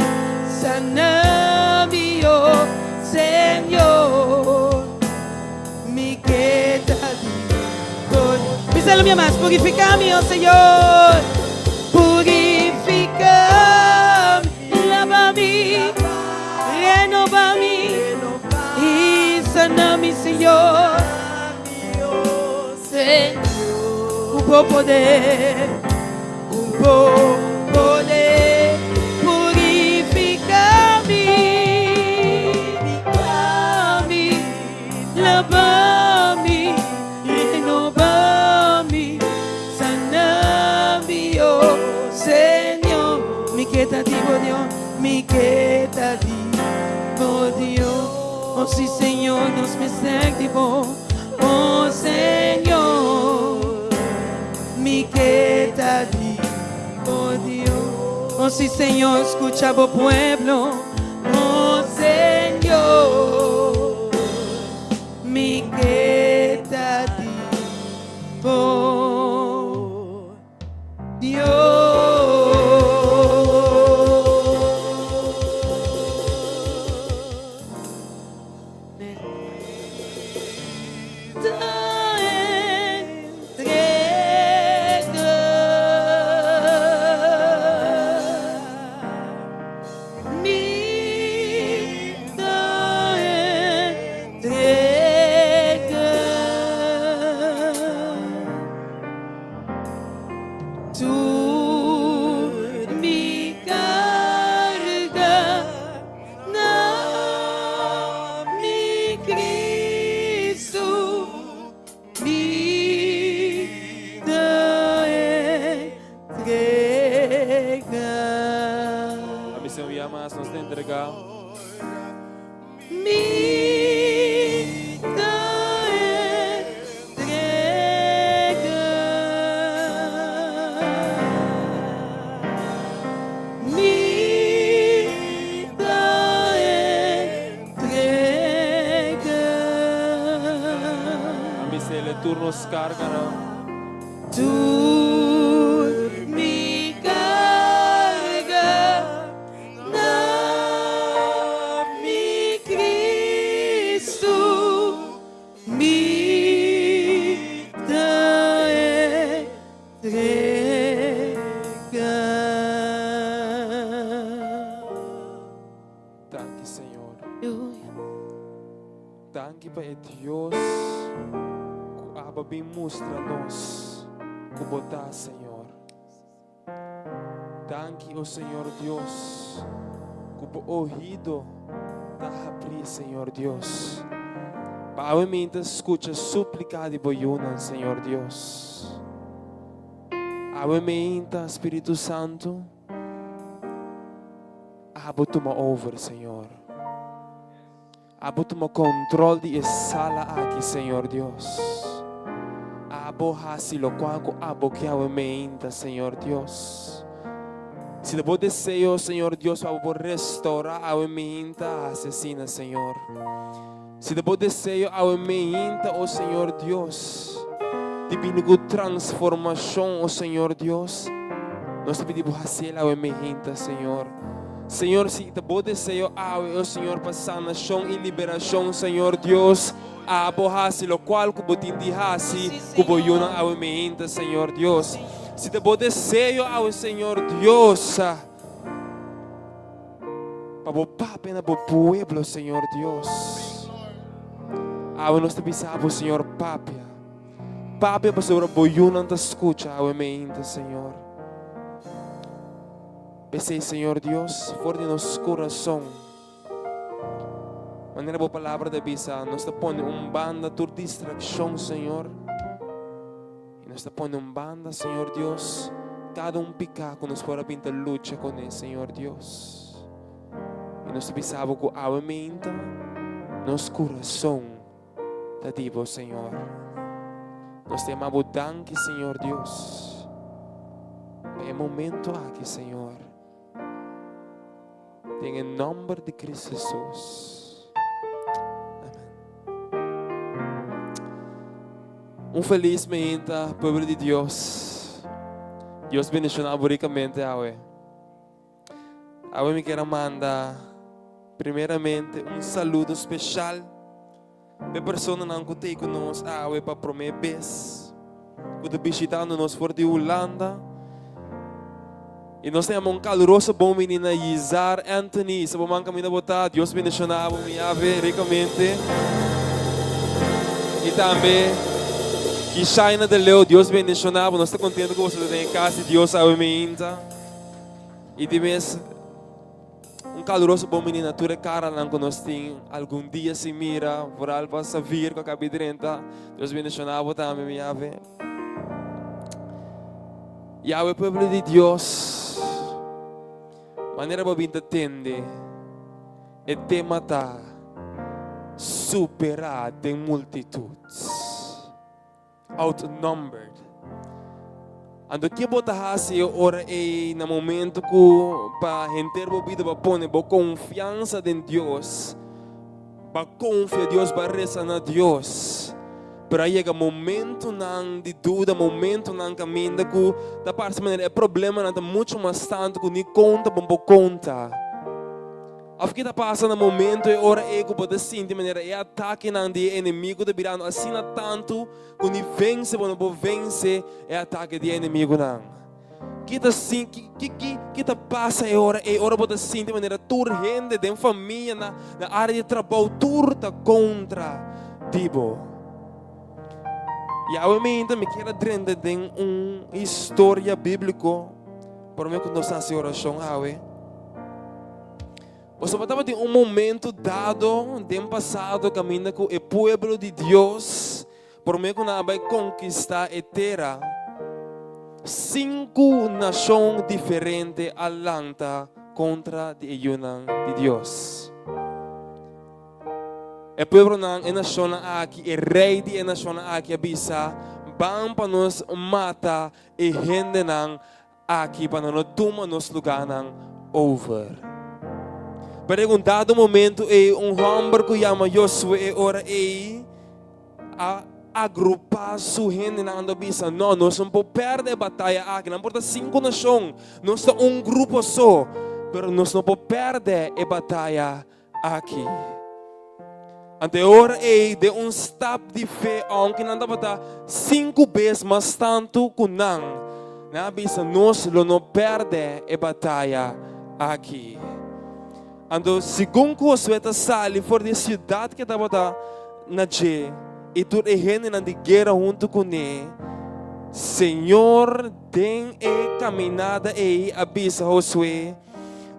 sana-me, oh Senhor. Me queda de dor. Písalo minha mais, purifica-me, oh Senhor. Purifica-me, lava-me, renova-me e sana-me, Senhor. Senhor, o bom poder. Poder purificar-me, lava-me, renova-me, sana-me, oh Senhor. Me queda de Deus, me queda de Deus. Oh sim, Senhor, nos me segue bom, oh Senhor. Me queda de oh Dios, oh sí Señor, escucha vos pueblo, oh Señor, mi queda a ti, oh Dios. Tú nos cargarás. Tú me carga na mi Cristo, me dá entrega. Thank you, Senhor. Aleluia. Thank you, Pai Deus. Que aba bem mostra-nos que botar, Senhor. Thank you, Senhor Deus. Que o ouvido da abrir, Senhor Deus. Para a mente escuta súplica de boiuna, Senhor Deus. A mente, Espírito Santo, aba toma over, Senhor. Abo toma controle de sala aqui, Senhor Deus. Abo hasilo quanto abo que a mente, Senhor Deus. Se debo desejo, Senhor Deus, para restaurar a mente assassina, Senhor. Se debo desejo a mente, oh Senhor Deus, de vir transformação, oh Senhor Deus, nós pedimos fazer a mente, Senhor. Senhor, se te bom desejo, oh Senhor, para sanação e liberação, Senhor Deus, a borrasi, lo qual que botin di hasi, que boiuna a mente, Senhor Deus. Se te bom desejo, oh Senhor Deus, para o papo na pueblo, Senhor Deus. Nós te pisamos, Senhor, papia. Papia para sobre boiuna te escuta, a mente, Senhor. Pensei, Senhor Deus, for de nosso coração. Maneira boa palavra de bisa, nós te põe banda por distração, Senhor. E nós te põe banda, Senhor Deus, cada pica que nos fora pinta luta com ele, Senhor Deus. E nós te pisamos com a mente, nosso coração, te digo, Senhor. Nós te amamos tanto, Senhor Deus. É momento aqui, Senhor. Em nome de Cristo Jesus. Amém. Feliz momento, povo de Deus. Deus bendicionar ricamente a você. A me quero mandar, primeiramente, saludo especial para pessoas que estão conosco para a primeira vez. Que estão visitando-nos fora de Holanda. E nós temos caloroso bom menina Yizar Anthony. Sa bumang kami na botar, Deus bendicionava mi ave ricamente. E também que Shaina de Leo, Deus bendicionava. Nós estamos contentes com você em casa, Deus sabe minta. E também caloroso bom menina, tu cara lang que nós temos algum dia se mira, por algo sa vir com a cabidrenta. Deus bendicionava também mi ave. Yahweh, pueblo de Deus. Maneira para entender é te matar, superar de multitudes, outnumbered. Ando que botar assim ora é no momento que para render a vida para pôr boa confiança em Deus, para confiar em Deus, para rezar a Deus. Pero chega momento não de dúvida, momento não caminho que da parte maneira é problema não muito mais tanto que nem conta bom conta. Af que tá passando momento e hora ego pode sentir maneira é ataque não de inimigo de virando assim tanto que nem vence bom vence é ataque de inimigo não. Que tá passa é hora pode sentir maneira turgente de família na área de trabalho turta contra tipo. E a mente me quer drender de história bíblica para mim quando nós fazemos oração você estava em momento dado de passado caminhando com o povo de Deus para mim quando vai conquistar a terra 5 nações diferentes alanta contra a união de Deus. O povo é nação aqui, o rei de nação aqui avisa, vão para nos matar e gente aqui para nos tomar nos lugar over. Perguntado momento é homem que chama Josué e ora a agrupar su gente na ando bisa. No, nós não podemos perder a batalha aqui. Não importa 5 nações, nós somos grupo só. Pero nós não podemos perder a batalha aqui. Ante ora de step de fé, aunque não dá 5 vezes mais tanto que não. Na bisa nós não perder a batalha aqui. Ando segundo que você está sali for de cidade que estava na G. E tu é gente na de guerra junto com ele. Senhor, tem a caminhada e avisa Josué.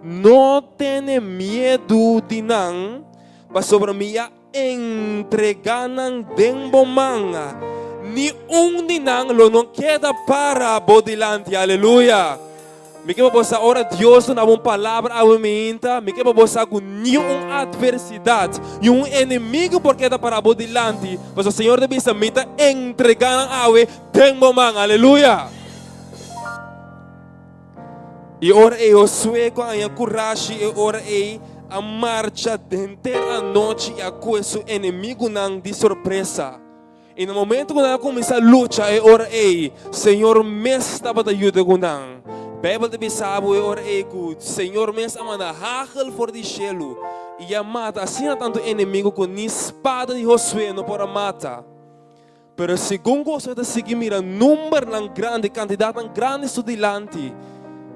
Não tenha medo de não. Mas sobre mim entregar não dembo manga. Ni de não queda para bodilante. Aleluia. Me quer você ora Deus na uma palavra a minha, me quer você com nenhuma adversidade e inimigo porque da para bodilante, mas o Senhor deve se meta entregar a we tempo man, aleluia. E ora eu sou com a coragem e ora a marcha dentro a noite e a coisa inimigo não de surpresa. E no momento que nós começamos a luta e ora Senhor me estava te ajudando com não. Bijbel te bisabu e ora que Senhor mes amanda hagel for di cielo e a mata assim a tanto inimigo com ni espada de Josué não para mata. Pero segundo Josué te seguir mira número lang grande, quantidade lang grande estudante.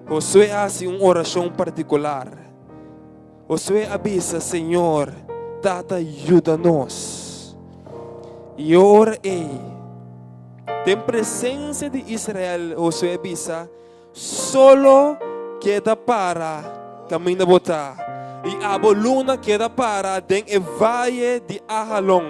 Josué hace uma oração particular. Josué avisa, Senhor, tata ajuda-nos. E ora tem presença de Israel, Josué avisa, solo queda para caminho botar e a luna queda para den e valle de Ajalon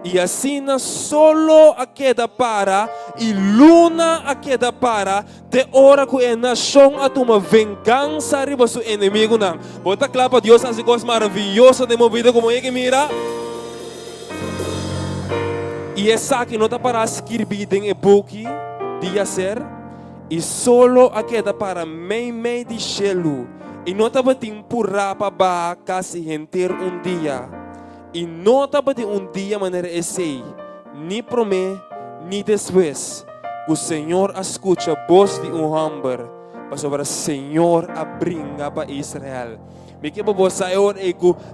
e assim solo a queda para e luna a queda para te ora que a nação a tomar vengança riba su inimigo não bota clapa Deus as coisas maravilhosas de movida como é que mira e essa que não está para escrever den e book de ser e solo a queda para meio de cielo. E não estava te empurrar para baixo, casi inteiro dia. E não estava te dia maneira esse. Ni promê, ni depois. O Senhor escuta a voz de homem. Para sobre o Senhor abringa para Israel. Me que você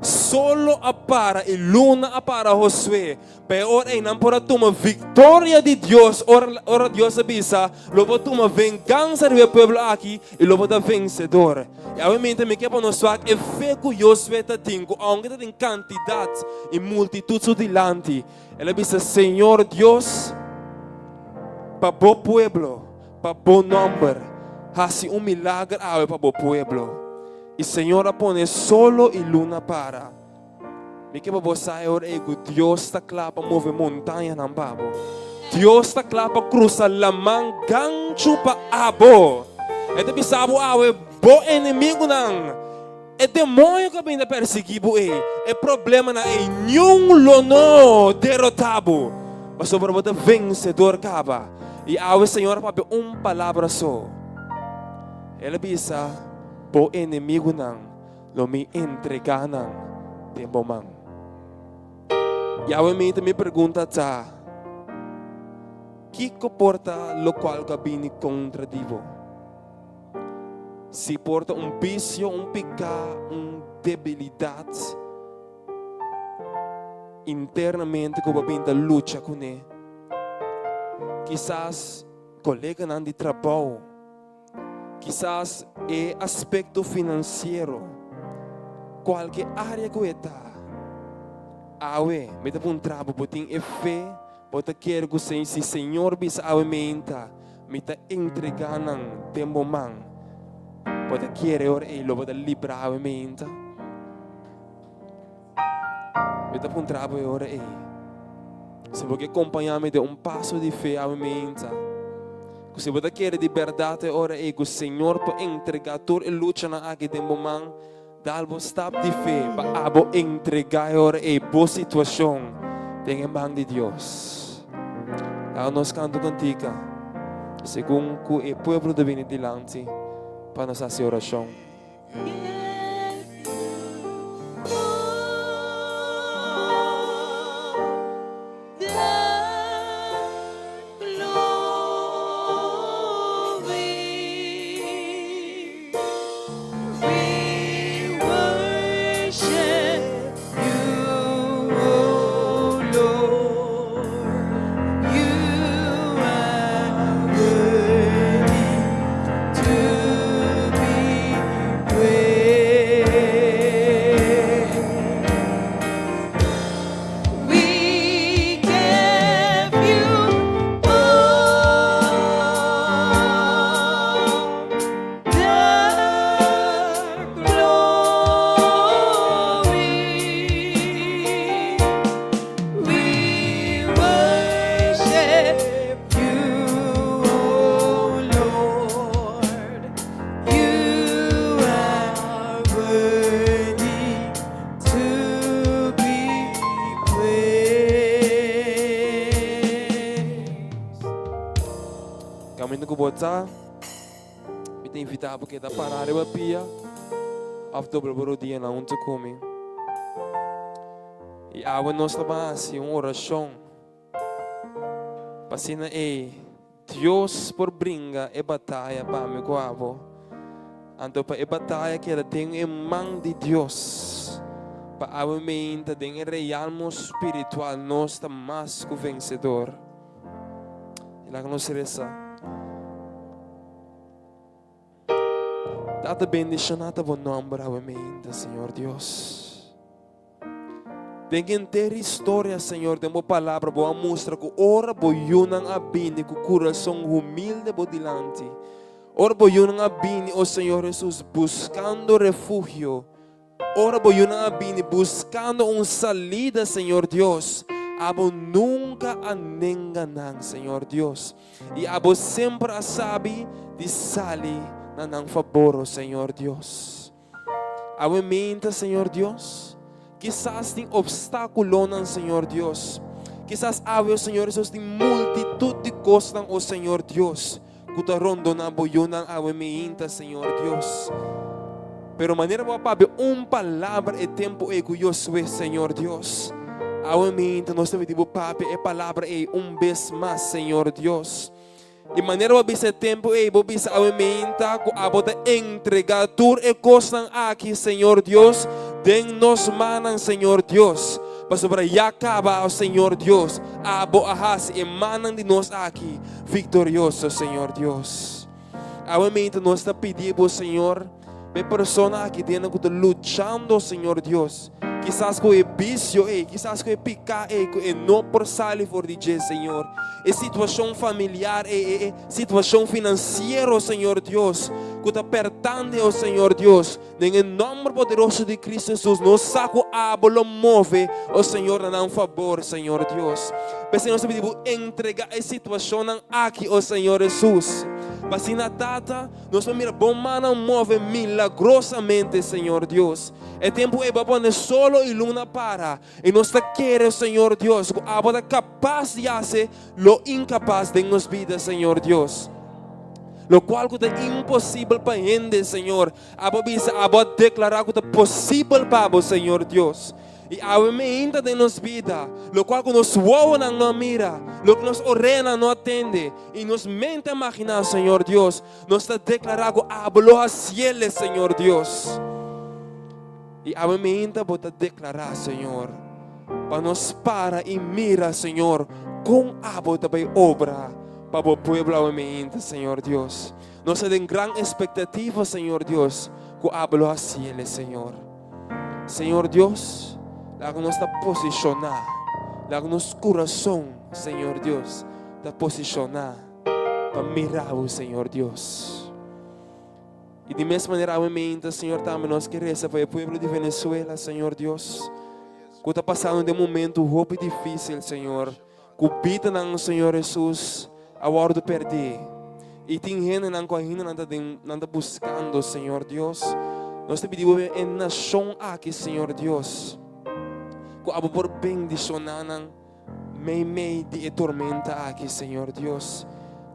solo a para e luna a para Josué. Pero não para tomar vitória de Deus. Ora Deus avisa, lobo toma vengança do povo aqui e lobo da vencedor. E obviamente me que para nós é fé que Josué está tendo, aunque tem quantidade e multitude delante. Ele avisa, Senhor Deus, para o povo, para o nome, hace milagre para o povo. E Senhor põe solo e luna para. Me que você Deus está claro para mover montanha na babo. Deus está claro para cruzar a mão gancho para abo. É de bisabo bo inimigo não. É demônio que vem perseguir é problema na nenhum lono derrotado. Mas sobre o vencedor acaba. E o Senhor para palavra só. Ele bisa po inimigo não, lo me entregar não, tempo man. E obviamente me pergunta tá, que comporta lo qual cabine contra divo? Se porta vício, pecado, debilidade internamente que babinda luta com ele. Quizás colega não de trabalho. Quizás é aspecto financeiro, qualquer área que está. Me dá um trabalho, botem fé, bota quero que se Senhor bisa menta, me está entregando tempo man, bota quero ora ele, bota livrar menta. Me dá um trabalho ora ele. Se você acompanhar me de passo de fé menta. Se você quer de verdade, ora o Senhor pode entregar toda a luta na aqui de momento, dá o step de fé para entregar ora boa situação em mão de Deus. Então nós canto cantica, segundo o povo de vir delante para nossa oração. bota. Me tem invitar porque tá parar a pia. Af double boro dia na onde come. E a nós também assim uma oração. Pasina Deus por brinca e batalha para me guavo. Anto pa e batalha que ela tem em mão de Deus. Para a mente tem realmo espiritual nós está mais que vencedor. E lá que nós reza. Data bendicionata bom nome para a mente, Senhor Deus. Tem que ter história, Senhor, de uma palavra, boa mostra que ora boiunang abini, com coração humilde por dilante. Ora boiunang abini, oh Senhor Jesus, buscando refúgio. Ora boiunang abini, buscando uma salida, Senhor Deus. Abo nunca a enganar, Senhor Deus. E abo sempre a sabe de salir na nang favor, Senhor Deus. Abo mente, Senhor Deus. Quizás tem obstáculo não, Senhor Deus. Quizás há, Senhor Jesus, tem multitud de coisas, oh Senhor Deus. Que está rondando na boiuna, há mente, Senhor Deus. Pero maneira boa para palavra e tempo é que eu sou, Senhor Deus. Há mente, nós temos de papi e palavra é vez mais, Senhor Deus. E maneira boa esse tempo é boa essa mente, que a boa entregar tudo e coisas aqui, Senhor Deus. Den nos manan, Senhor Deus, para sobre acaba, Senhor Deus, a boas e manan de nós aqui, vitorioso, Senhor Deus. Obviamente nós está pedindo, Senhor, para pessoa que tem que lutando, Senhor Deus, quizás com o vício, quizás com o picar, que não por sair for DJ, Senhor, e situação familiar, situação financeira, Senhor Deus, que está apertando, oh Senhor Deus, em nome poderoso de Cristo Jesus, nos saco a lo move, oh Senhor, a favor, Senhor Deus. Mas nós pedimos entregar a situação aqui, oh Senhor Jesus. Mas na data, nós vamos mirar, bom mano, move milagrosamente, Senhor Deus. É tempo é para solo e luna para. E nós queremos, Senhor Deus, que a capaz de fazer lo incapaz de nossas vidas, Senhor Deus. Lo cual que é impossível para gente, Senhor. Abo declarar que é possível para você, Senhor Deus. E a mente de nossa vida, lo cual que nos voa não mira, lo que nos ordena não atende, e nos mente imaginar, Senhor Deus, nos está declarando que hablo a cielo, Senhor Deus. E a mente pode declarar, Senhor, para nos para e mira, Senhor, com abo também obra. Para o pueblo obviamente, Senhor Deus. Nós temos grande expectativa, Senhor Deus, que hablo a cielo, Senhor. Senhor Deus, lá que nós está posicionar, lá que nosso coração, Senhor Deus, está posicionar para mirar o Senhor Deus. E de mesma maneira, obviamente, Senhor, também nós queremos para o pueblo de Venezuela, Senhor Deus, que está passando de um momento muito difícil, Senhor, que vida não, Senhor Jesus, a hora de perder. E tem gente que não está buscando, Senhor Deus. Nós te pedimos em nação aqui, Senhor Deus, que a por bendicionar meio de tormenta aqui, Senhor Deus.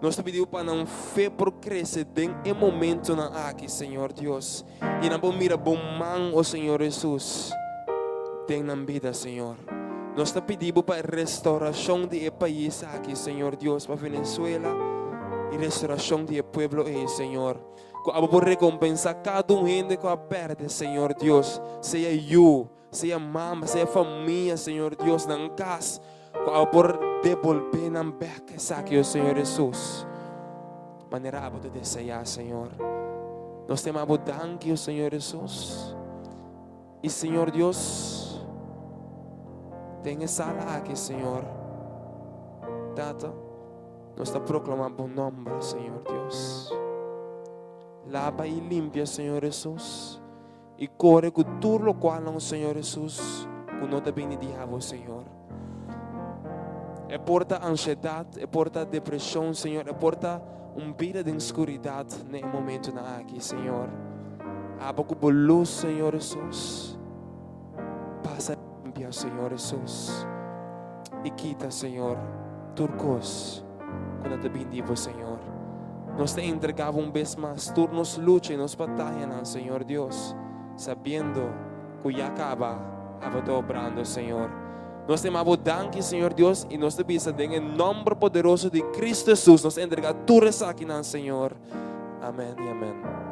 Nós te pedimos para não fé por crescer em momento aqui, Senhor Deus. E não mira bom man, oh Senhor Jesus, tem na vida, Senhor. Nós te pedimos para restauração de país aqui, Senhor Deus, para Venezuela e restauração de pueblo, Senhor. Que a por recompensar cada gente que a perde, Senhor Deus, seja eu, seja mama, seja família, Senhor Deus, na casa, que a por devolver na beca, aqui, Senhor Jesus. Maneira a de desejar, Senhor. Nós temos a danke, Senhor Jesus. E, Senhor Deus, tem sala aqui, Senhor. Tata, nós está proclamando o nome, Senhor Deus. Lava e limpia, Senhor Jesus. E corre com tudo o qual não, Senhor Jesus, que não te benediabo, Senhor. É porta ansiedade, é porta depressão, Senhor. É porta vida de escuridade nesse momento aqui, Senhor. Abra com luz, Senhor Jesus. Passa limpia, Senhor Jesus. E quita, Senhor, turcos, quando te bendigo, Senhor. nos te entregaba un vez más turnos lucha y nos batallan al Señor Dios, sabiendo que ya acaba todo obrando, Señor. Nos te amamos, danke, Señor Dios, y nos te pisa en el nombre poderoso de Cristo Jesús, nos entrega tu resaquina al Señor. Amén y amén.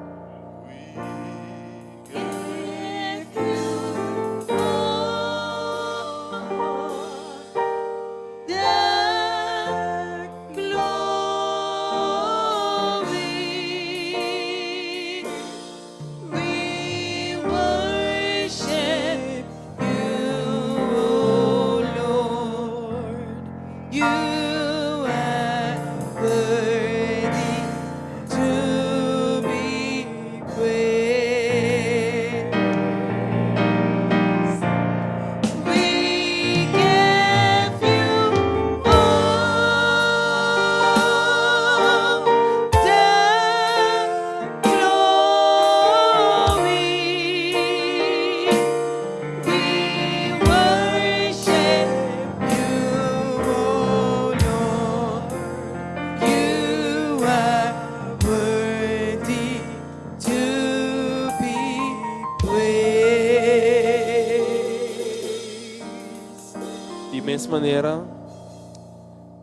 De manera,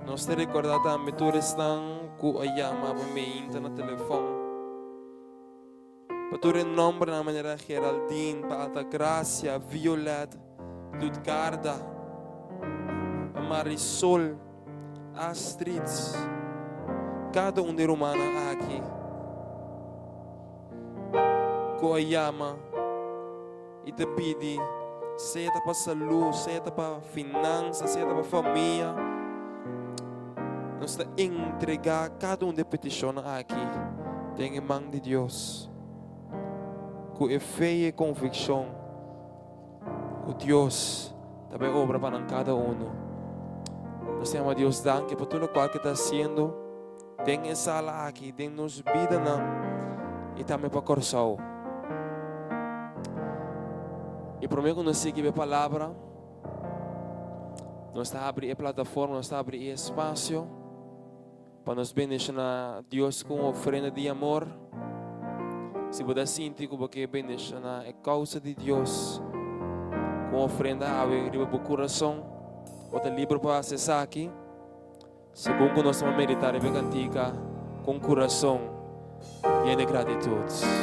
nos te recorda também tu estão com a llama para me na telefone. Para tu renombre na maneira Geraldine, para alta graça, Violeta, Ludgarda, Marisol, Astrid, cada de romana aqui, com a llama e te pedi. Seja para saúde, seja para finanças, seja para família, nós te entregar cada de petição aqui, tem em mão de Deus, com fé e convicção, que Deus também obra para cada Nós te amamos, Deus, danke por tudo o que está fazendo, tem essa sala aqui, tem nos vida e também para o coração. E por meio que nós seguimos a palavra, nós está abrindo a plataforma, nós está abrindo espaço para nos bendicionar a Deus com oferenda de amor. Se você sentir que você bendicionar a causa de Deus com oferenda a abrir o coração, você é livre para acessar aqui. Segundo que nós vamos meditar a cantiga com coração e de gratitude.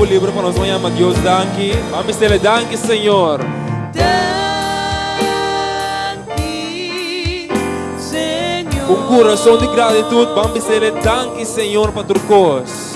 Livre para nós amanhã, Deus, danke. Vamos dizer danke, Senhor. Danke, Senhor. Com coração de gratitude, vamos dizer danke, Senhor, para tua coisa.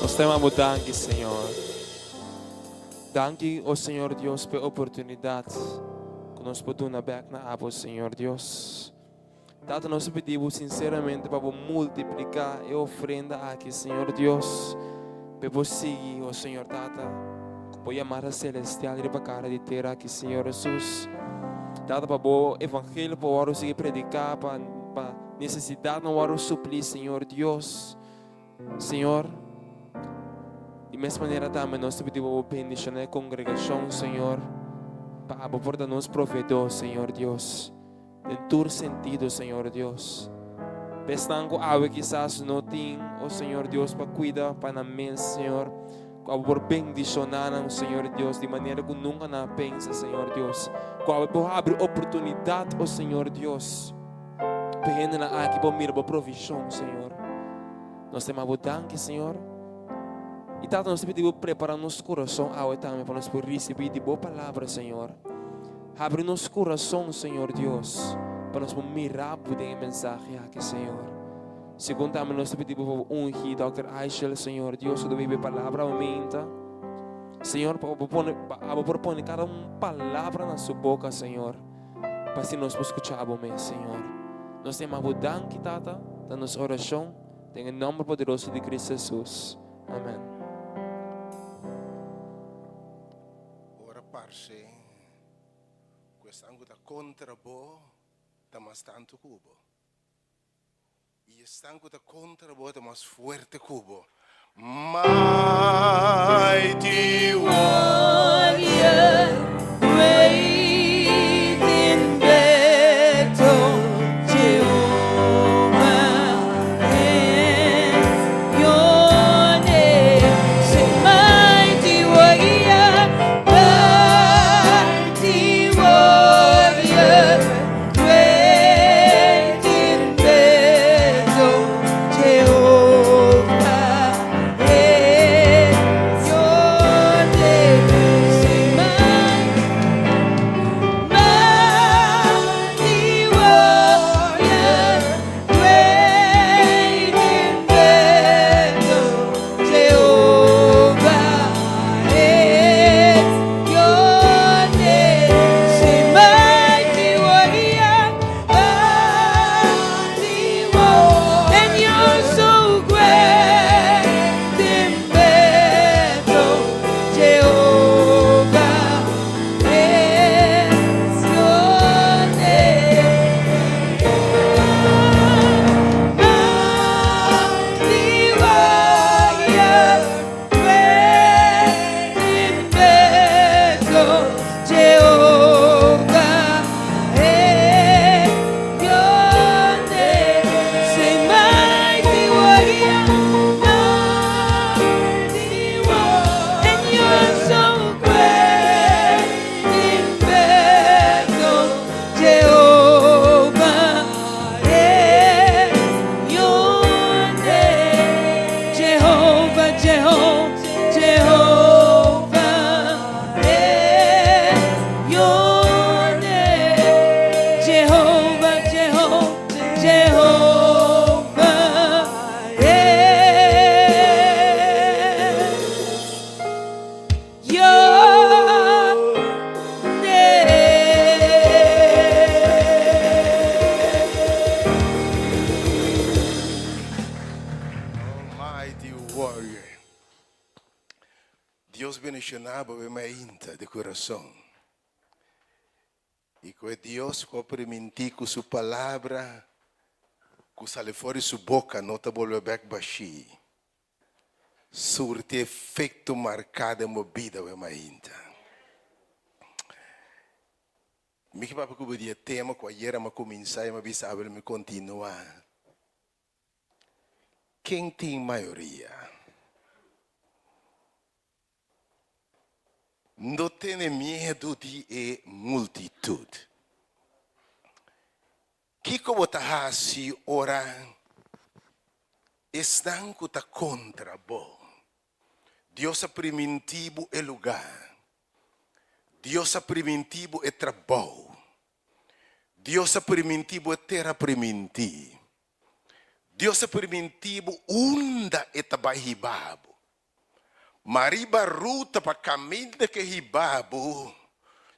Nós temos danke, Senhor. Danke, oh Senhor Deus, pela oportunidade que nós podemos back na abo, Senhor Deus. Tata, nós pedimos sinceramente para multiplicar a oferenda aqui, Senhor Deus. Para você seguir, oh Senhor Tata, para chamar a celestial e para a cara de terra aqui, Senhor Jesus. Tata, para o evangelho, para o seguir predicar, para necessidade, não o suplir, Senhor Deus. Senhor, de mesma maneira também nós pedimos bendição na congregação, Senhor, para por nos provedor, Senhor Deus. Em todo sentido, Senhor Deus. Pensando que quizás não tem, oh Senhor Deus, para cuidar para mim, Senhor. Por bendicionar, Senhor Deus, de maneira que nunca não pensa, Senhor Deus. Por abrir oportunidade, oh Senhor Deus. Para aqui para mirar a provisão, Senhor. Nós temos danke, Senhor. E tanto nós pedimos preparar nosso coração também para nós receber de boa palavra, Senhor. Abre nosso coração, Senhor Deus, para nós mirar a mensagem aqui, Senhor. Segundo também nós pedimos ungir Dr. Aichel, Senhor Deus, que vive a palavra aumenta. Senhor, para propor cada palavra na sua boca, Senhor, para se nós escutarmos, Senhor. Nós temos danke, Tata, da nossa oração, em nome poderoso de Cristo Jesus. Amém. Ora parce, quest'ango da contrabo, tamas tanto cubo. Y estango da contrabo, tamas fuerte cubo. Mighty warrior, great in battle, Jehovah is your name. Say, mighty warrior, great in battle, Jehovah is your name. Say, mighty warrior, great in battle, Jehovah is your name. Say, mighty warrior, and you're so great in battle, Jehovah is your name. Mighty warrior, great in battle, Jehovah is your name. Say, mighty warrior, and you're so great in battle, Jehovah is your name. Jehovah, Jehovah, Jehovah is your name. Jehovah, Jehovah, Jehovah is your Almighty warrior. Dios bendicionaba a mainta de coração. E que Deus que permitir que sua palavra, que sale fora de sua boca, não te volve back baixi. Surte efeito marcado em minha vida, a mainta. Me que papo que eu podia tema, que ayer eu comecei, eu me sabe, me continuar. Quem tem maioria? Não tem medo de multitude. Que como está assim, ora, estão que está contra bo. Deus é primitivo é lugar. Deus é primitivo é trabalho. Deus é primitivo é terra primitivo. Deus é primitivo unda é tabahibabo. Mariba ruta para caminho que hibabo,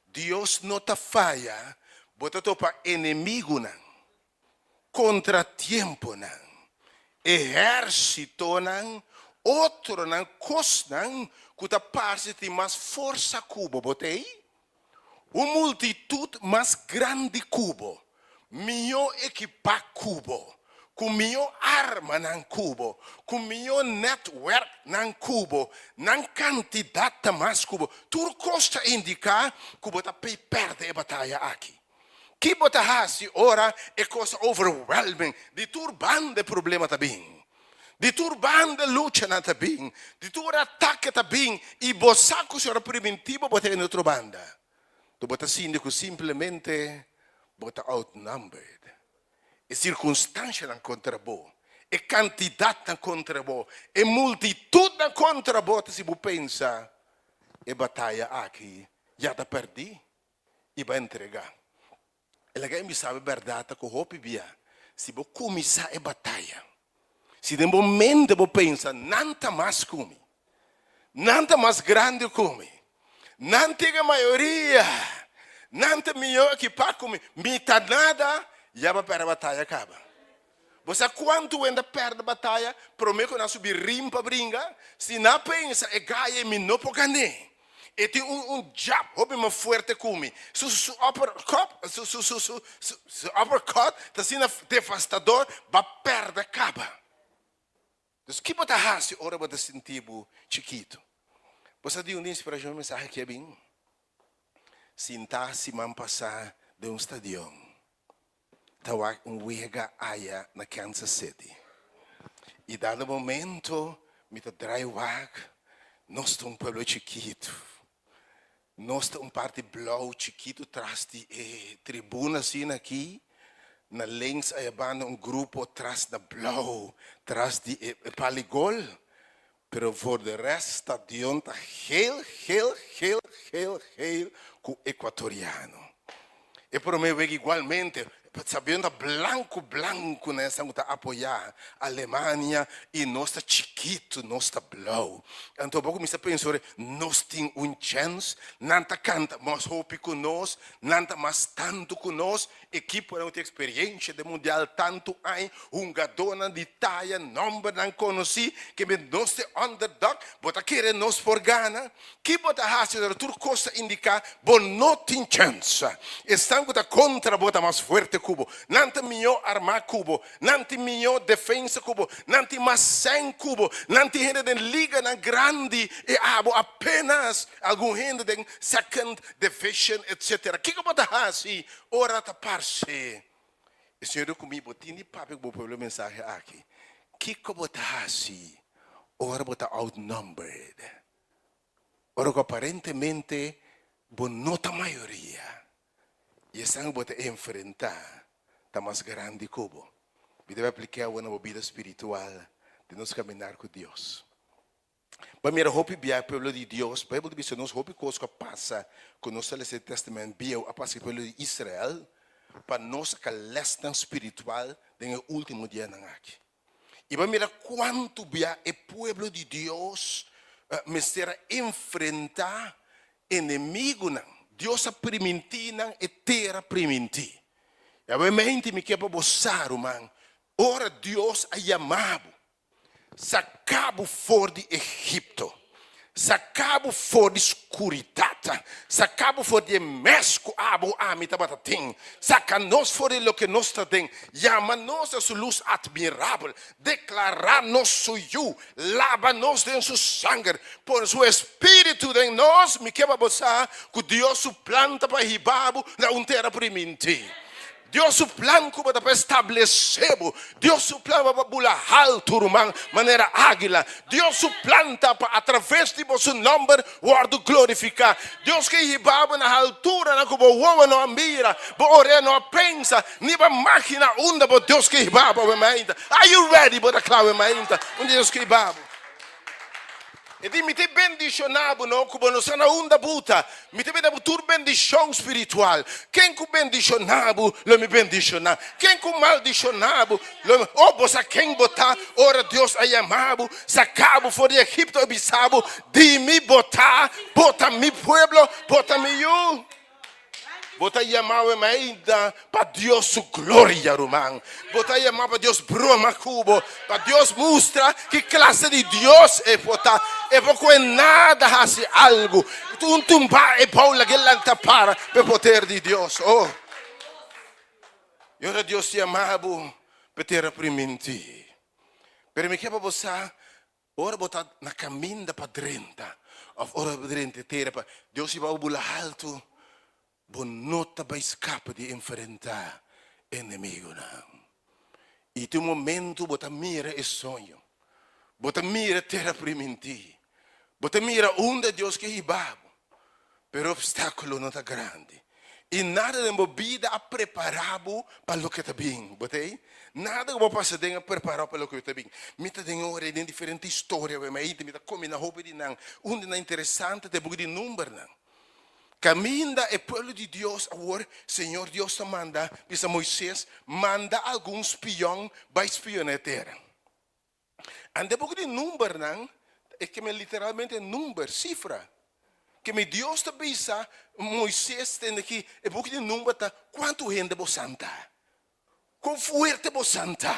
Deus não te falha, bota to para inimigo não, contratempo não, exército não, outro não, cos não, que ta parte de mais força cubo, botei? Uma multitude mais grande cubo, melhor equipa cubo, com melhor arma nan cubo, com melhor network nan cubo, nan quantidade mais cubo. Tudo costa indicar que você perde a batalha aqui. Que você faz ora é coisa overwhelming, de turban de problema também. De turban de luta também, de tur ataque também, e você que será primitivo você é outra banda. Tu bota síndico simplesmente bota outnumbered. E circunstância não contra bo. E quantidade não contra bo. E multitude não contra bo. Se você pensa, e batalha aqui, já está perdi e vai entregar. E alguém me sabe a verdade que eu via. Se você começar a batalha, se de momento você pensa, nada mais come, nada mais grande come, não tem a maioria, não tem melhor que para comer, metade nada, já vai perder a batalha acaba. Você quanto ainda perde a batalha, promete que não subir rimpa brinca, se não pensa, é ganha me não pode ganhar. E tem jab, houve uma forte come, su uppercut, está sendo devastador, vai perder acaba. Então, o que você faz ora você sentir chiquito? Você deu uma inspiração, uma mensagem que é bem. Sentar-se man passar de um estadião. Tawag wega aya na Kansas City. E dado momento, me te drai wag, nós estamos um pueblo chiquito. Nós estamos parte blau chiquito atrás de tribuna assim aqui. Na links aí banda grupo atrás da blau, atrás de paligol. Pero voor de rest stadion está heel com equatoriano. E por mim igualmente, sabendo branco nessa luta apoiar a Alemanha e nós está chiquito, nós está blau. Então pouco me está pensando, nós temos chance, não tá canta, mas hope conosco, não tá mais tanto conosco, equipe não tem experiência de mundial tanto aí, gadona de taia, nome não conheci, que me nós é underdog, bota querer nós por gana, que bota raça, tudo costa indicar, bom não tem chance. Estão contra bota mais forte cubo, não tem melhor arma cubo, não tem melhor defesa cubo, não tem mais 100 cubo, não tem gente de liga na grande e apenas algum gente de second division, etc. Que você faz? Ora tá parce. O Senhor comigo, tem papo que vou mensagem aqui. Que você faz? Ora você outnumbered. Ora que aparentemente você não tem maioria. E estão bota enfrentar tá mais grande cubo. Me deve aplicar uma vida espiritual de nos caminhar com Deus. Mas mira, hope bia pelo de Deus, a Bíblia diz que nós hope coisa passa com nosso testamento bio a passar pelo de Israel para nós que lesão espiritual no último dia na aqui. E mas mira quanto bia é povo de Deus me será enfrentar inimigo não. Deus a primiti não é terra primiti. E obviamente me quer boçar man. Ora Deus a chamado, sacabo fora de Egito, sacabo fora de escuridade, sacabo fora de mesco abo amita batatim, saca nós fora de lo que nós tem, chama nós a sua luz admirável, declarar nosso eu, lava nós de seu sangue, por seu espírito em nós, me quer boçar que Deus suplanta para ribabo na terra primitiva. Deus o plano para estabelecer, Deus o plano para bular alto, maneira águila. Deus o planta para através de seu nome, guardo glorificar. Deus que ribaba na altura, na como o homem não mira, ora não pensa, nem para máquina onda, Deus que ribaba. Are you ready para declarar ainda? Deus que ribaba. E di mi te bendicionabo, no? Como no sana onda buta. Mi te bendicionabo tur bendição espiritual. Quem ku bendicionabo, lo mi bendicionar. Quem ku maldicionabo, lo mi... Oh, bosa quem botar, ora Deus a chamabo, sacabo for de Egipto abisabo, di mi botar, bota mi pueblo, bota mi eu. Bota chamava ainda para Deus sua glória, irmão. Bota chamava para Deus broma cubo, para Deus mostrar que classe de Deus é botar. É pouco é nada hace algo. Tu tumba e Paula que lanta para o poder de Deus. Oh, e ora Deus chamava para ter aprimenti. Per me que para você, ora botar na caminho para dentro. Ora para dentro ter para Deus vai bula alto. Bonota vai escapar de enfrentar inimigo não. E tu momento bota mira e sonho, bota mira terra primenti, bota mira onde Deus que ibabo, pero obstáculo não tá grande. E nada de vida a preparado para o que está bem, botei? Nada que vou passar a preparar para o que está bem. Me está dando hora de diferente história, mas me está comendo a roupa de não, onde não é interessante, tem pouco de número não. Caminha o povo de Deus agora, Senhor Deus te manda, diz a Moisés, manda algum espião para espionar a terra. Ande pouco de número, não? É que me literalmente número, cifra. Que me Deus te bisa, Moisés tem aqui, é pouco de número, quanto gente você santa? Quão forte você santa?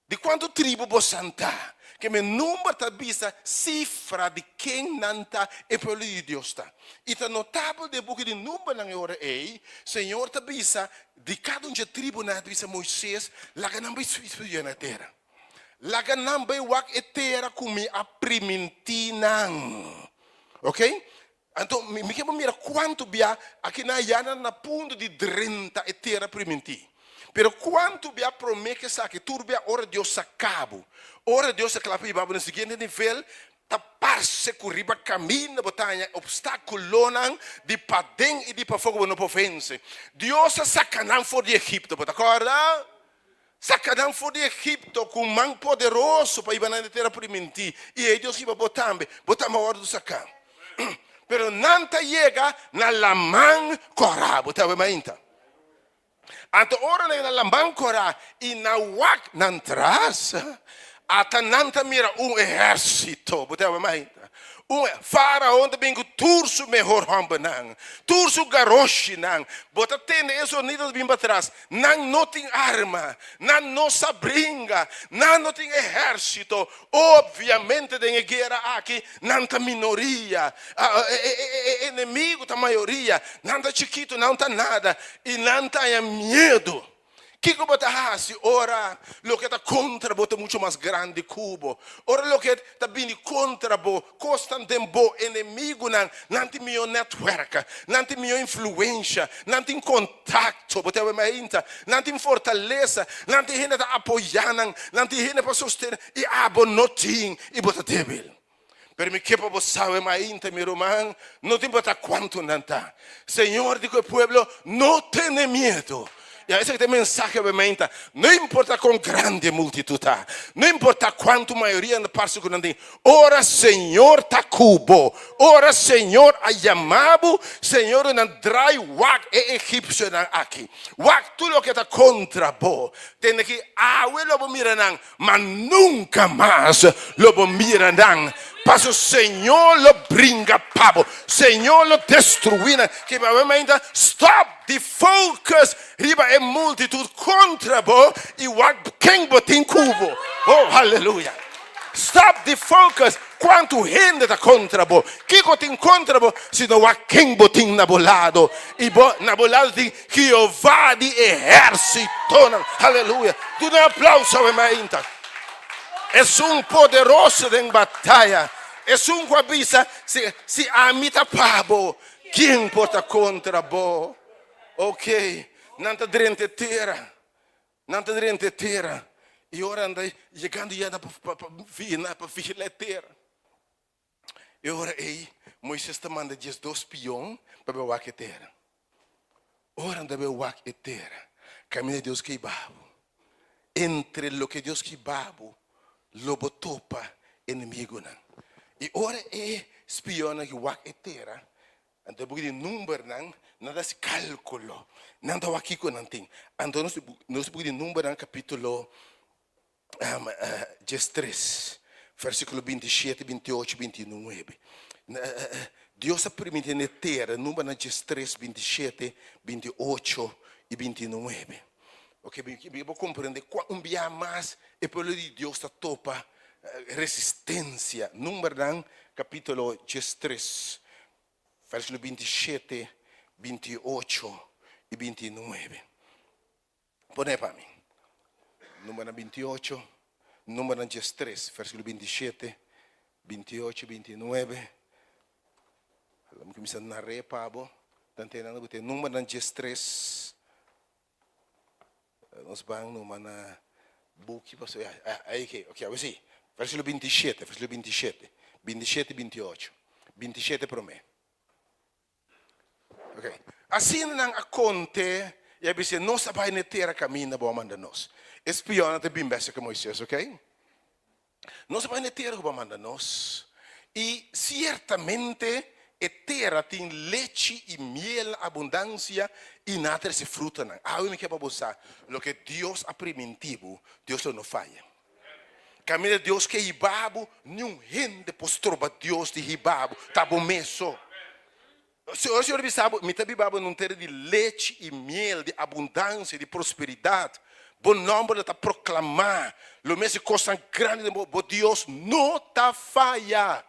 De quanto tribo você santa? Que me número ta bisa cifra de quem nanta e pelo de Deus ta. E ta notável de book de número na hora ei, Senhor ta bisa de cada um de tribo na bisa Moisés, laga namba espírito na terra. Laga namba wak e terra kumi a primintinang. Ok? Então, me quero mirar quanto bia aqui na yana na ponto de 30 e terra primiti. Pero quanto bia promete que turbia ora Deus sacabo. Ora Deus aclapa e babo no seguinte nível, tapar-se corriba caminho, botanha obstáculo não de padem e de para fogo no pofense. Deus sacanam for de Egipto, bota acorda? Sacanam for de Egipto com mão poderoso para ir na terra primiti. E Deus que vai botar a hora do sacan. Pero nanta chega na lamang corá, bota a mainta. Anto ora na lamang corá e na wak nan tras. Ata nanta mira exército, botava mais. Faraó também que turso melhor hamba nang, turso garoshi nang, bota tende eso unidos bem para trás, nang não tem arma, nang não sabringa, nang não tem exército, obviamente tem guerra aqui, nanta minoria, inimigo da maioria, nanta chiquito, não tá nada, e nanta é medo. Que bota hasi ora lo que está contra bota muito mais grande cubo ora lo que está vindo contra bo constante bo inimigo não tem meu network não tem minha influência não tem contato bota não tem fortaleza não tem gente para apoiar não tem gente para sustentar e abo não tem e bota débil. Per me que para você mais meu irmão não tem bota quanto não tá Senhor digo o pueblo não tenha medo. E esse é o mensagem obviamente. Não importa com grande multidão, não importa quanto maioria na parte que não tem. Ora Senhor tá cubo, ora Senhor a chamado, Senhor não trai wak e egípcio aqui. Wak tudo o que está contra bo, tem que lobo mira não, mas nunca mais lobo mira não. Mas o Senhor lo brinca pabo, Senhor lo destruína, que ainda stop the focus, riba é multitude contra bo e wak quem botin cubo. Oh, aleluia. Stop the focus, quanto gente está contra bo. Que botin contra bo, se não wak quem botin na bolado. E bo na bolado tem Jeová de exército. Aleluia. Tu dá aplauso ainda. É poderoso em batalha. É que avisa se amita pabo. Quem pode contra bo? Ok. Não está dentro de terra. Não está dentro de terra. E ora anda chegando já para vigiar a terra. E ora aí, Moisés te manda 12 peões para beber a terra. Ora anda beber a terra. Caminho de Deus que babo. Entre lo que Deus que babo. Lobo topa inimigo não. E ora é spiona que wak etera. Então, porque o número não dá se cálculo. Não dá aqui com nanting. Então, nós porque o número no capítulo 3, versículo 27, 28, 29. Deus permite na terra, número 3, 27, 28 e 29. Ok, eu vou compreender quanto dia mais é pelo de Deus está topa resistência. Número capítulo 3, versículo 27, 28 e 29. Põe para mim. Número 28, número 3, versículo 27, 28 e 29. Vamos começar a narrar, Pablo. Número 3. Nós vamos numa book. Aí, ok, assim. Versículo 27, 27 e 28. 27 para mim. Ok. Assim não acontece, e aí você não sabe na terra caminho para mandar nós. Espiona te bem bem como Moisés, ok? Não sabe na terra para mandar nós. E certamente a terra tem leite e miel, abundância, e nada se fruta. Eu me quero pensar, o que Deus é primitivo, Deus não falha. Caminho de Deus que é ibabo, nenhum gente postroba Deus de ibabo, tá bom mesmo. Se o senhor sabe, me tá ibabo não ter de leite e miel, de abundância, de prosperidade. Bom nome está proclamar, o mesmo coisa grande, Deus não tá falha.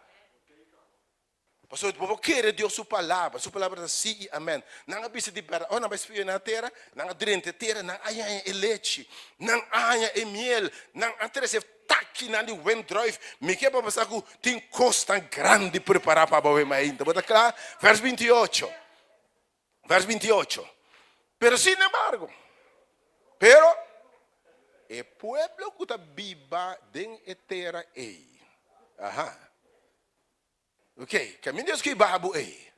Pastor, vou querer Deus sua palavra é sim e amém. Não há de barra, não há espinho na terra, não há drente terra, não há leite, não há miel, não há interesse taqui na wind drive. Me quer para passar que tem costa grande preparar para o mais ainda. Bota claro, verso 28. Verso 28. Pero sin embargo, o pueblo que está viva den terra ei. Aha. Ok, caminho Deus que babo aí.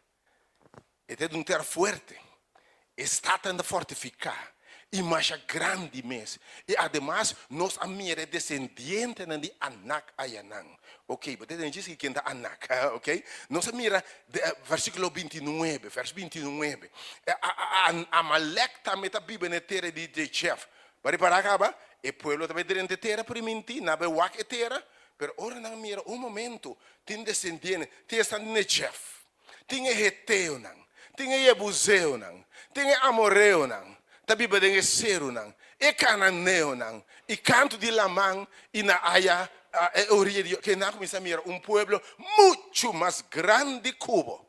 É de terra forte. Está tentando fortificar. E mais grande mesmo. E además, nós amir é descendente de Anak Ayanang. Ok, você tem diz que é Anak. Ok? Nós amira, versículo 29, verso 29. Amalek também está vivo na terra de Chef. Para acabar, o povo também dentro da terra primiti, na bewak terra. Pero ora não mira momento, tem descendente, tem esta nechef, tem heteu não, tem ebuseu não, tem amoreu não, tabi badeng seru não, e cananeu não, e canto de lamang e na aya origem que na começa a mirar pueblo muito mais grande cubo.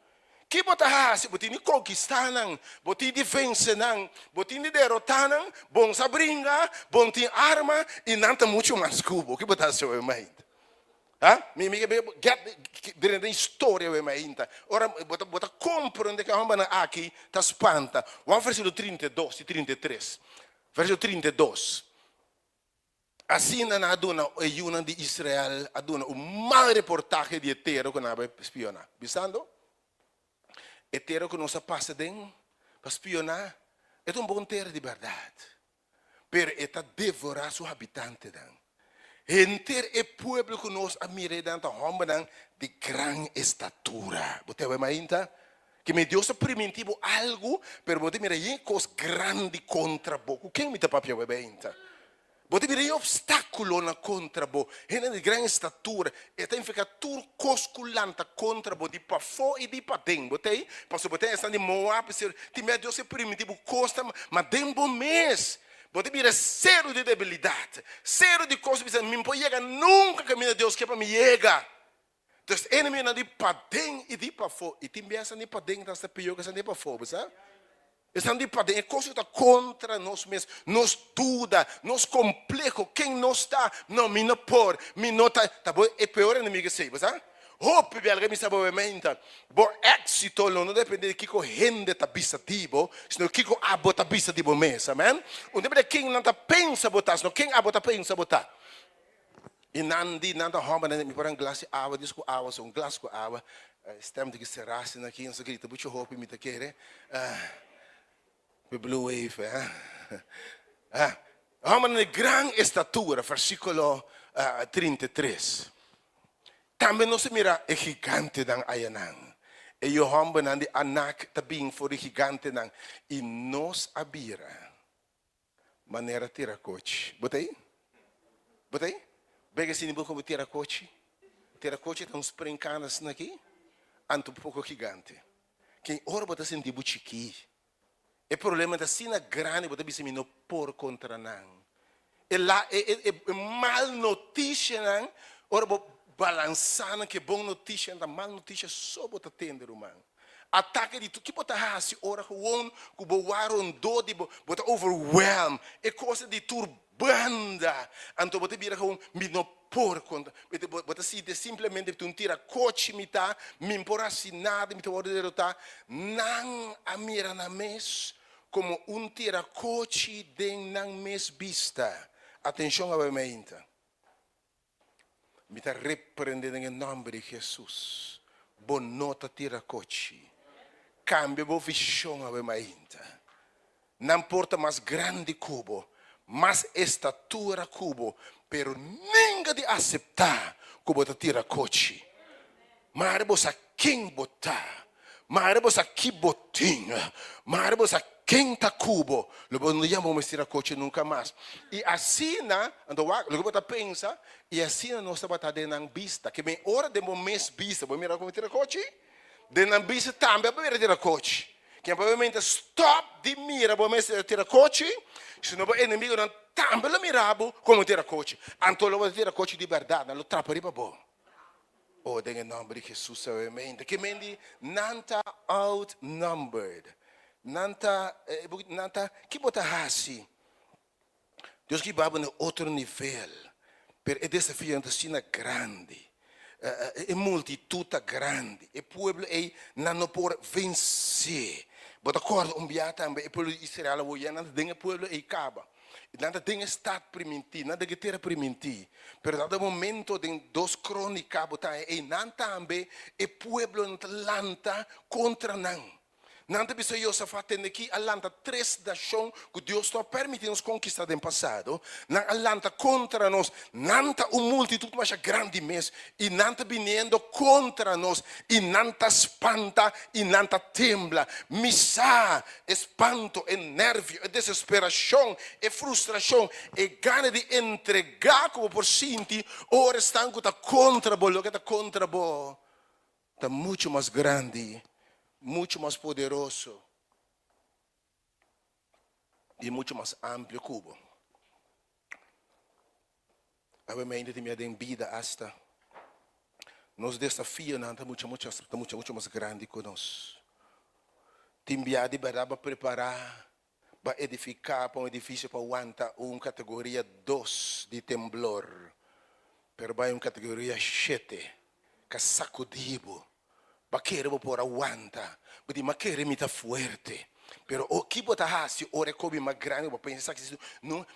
Que bota se botini conquistar não, botini defensa não, botini derrotar não, bom sabringa, bom tem arma e não tá muito mais cubo. Que bota se o mais me dentro da história eu ainda. Ora, bota compreender que a gente aqui está espanta. Vamos versículo 32 e 33. Versículo 32. Assim na aduna e una de Israel aduna o mal reportagem de Etero que nada espionar. Visando? Etero que não se passa dentro para espionar é bom terra de verdade. Pero está devorar seus habitantes dentro. Enter e pueblo que nós admiramos de grande estatura. Você vai mais ainda? Que me Deus é primitivo algo, pero você mira aí coisa grande contra boco. Quem me dá papel vai ainda? Você mira aí obstáculo na contra boco. Ele de grande estatura. E tem ficar tudo cosculanta contra boco de para fora e de para dentro. Você aí? Pastor, você está de Moab, tem Deus é primitivo costa, mas dentro mês. Você mira zero de debilidade, zero de coisa que me pode chegar nunca caminho de Deus que é para me chegar. Então, ele me de para dentro e de para fora. E tem essa de para dentro, essa pior que essa de para fora, sabe? Essa de para dentro, é coisa que está contra nós mesmos, nos dúvida, nos complexo, quem não está, não, me não pode, me não está, tá bom? É pior inimigo sei, sabe? Hope belga mi sabo mementa. Bo éxito não depende de que gente tá bisativo, senão que abo tá bisativo mesmo, amém? O depende de quem não tá pensa botar, senão quem abo tá pensa botar. E nandi nada homa me para glass de água, disco água, um glass com água. Stem de que será-se aqui, não sei grita, muito hope me tá querer. Blue wave, homa de grande estatura, versículo 33. Também não se mira é gigante ng ayanang. E eu hamba nan de anak tabing for de gigante nang. E nos abira. Maneira tira coche. Botei? Botei? Bega sini buko mo tira coche. Tira coche tão sprincanas naqui. Anto pouco gigante. Quem ora bota senti buchiqui. E problema da sina grande bota bisemi no por contra nang. E lá é mal notícia nang. Ora balançando que bom notícia, da mal notícia só bota tender humano. Ataque de tudo que bota hasi, ora gewoon, que boaram do de bota overwhelm, é coisa de turbanda. Então bota vira gewoon me no por conta, bota se simplesmente tu tira coche me tá, me impor nada, me tô derrotar, não a mira na mes como tira coche den nang mes vista. Atenção a minha. Me está repreendendo em nome de Jesus. Bonota tira coche. Cambia a visão a mainta. Não importa mais grande cubo, mais estatura cubo, pero ninguém de aceitar cubo tira coche. Mas você quem botar, mas você que botinha, mas você quem tá cubo, logo não vamos tirar coche nunca mais. E assim, então logo você pensa, e assim nós estamos tendo vista, que bem hora de mês vista, vamos mirar como tirar coche, de na vista também para tirar coche. Que provavelmente stop de mira, vamos tirar coche, se não o inimigo não também lo mirabo como tirar coche. Então logo tirar coche de verdade, não trapa riba bom. Oh, em nome de Jesus, amém. Que mendi nanta outnumbered. Nanta que bota hasi. Deus que baba no outro nível. Per é desafio antasina grande. É multitude grande. E povo é não por vencer. Bota acordo biata também. E povo Israel o ia nada denga povo é caba. Nada denga estado primitivo, nada que terra primitivo. Pero dado momento de 2 crônicas bota é não também é povo lanta contra não. Nanta bisa Yosafat aqui alanta 3 nações que Deus está permitindo nos conquistar no passado. Não alanta contra nós, nanta multitud mais grande mesmo e nanta vindo contra nós e nanta espanta e nanta tembla. Misa, espanto, e nervio, e desesperação, e frustração, e gana de entregar como por sinti, ora estão contra bo, lo que está contra bo, está muito mais grande. Muito mais poderoso e muito mais amplo cubo. A ainda tem minha vida hasta nos desafia não está muito mais grande que nós. Tem de para preparar para edificar para edifício para aguentar categoria 2 de temblor, pero vai categoria 7 que sacudido. Para querer por aguanta, porque mas querer me tá forte. Pero o que botar hasi ora como mais grande para pensar que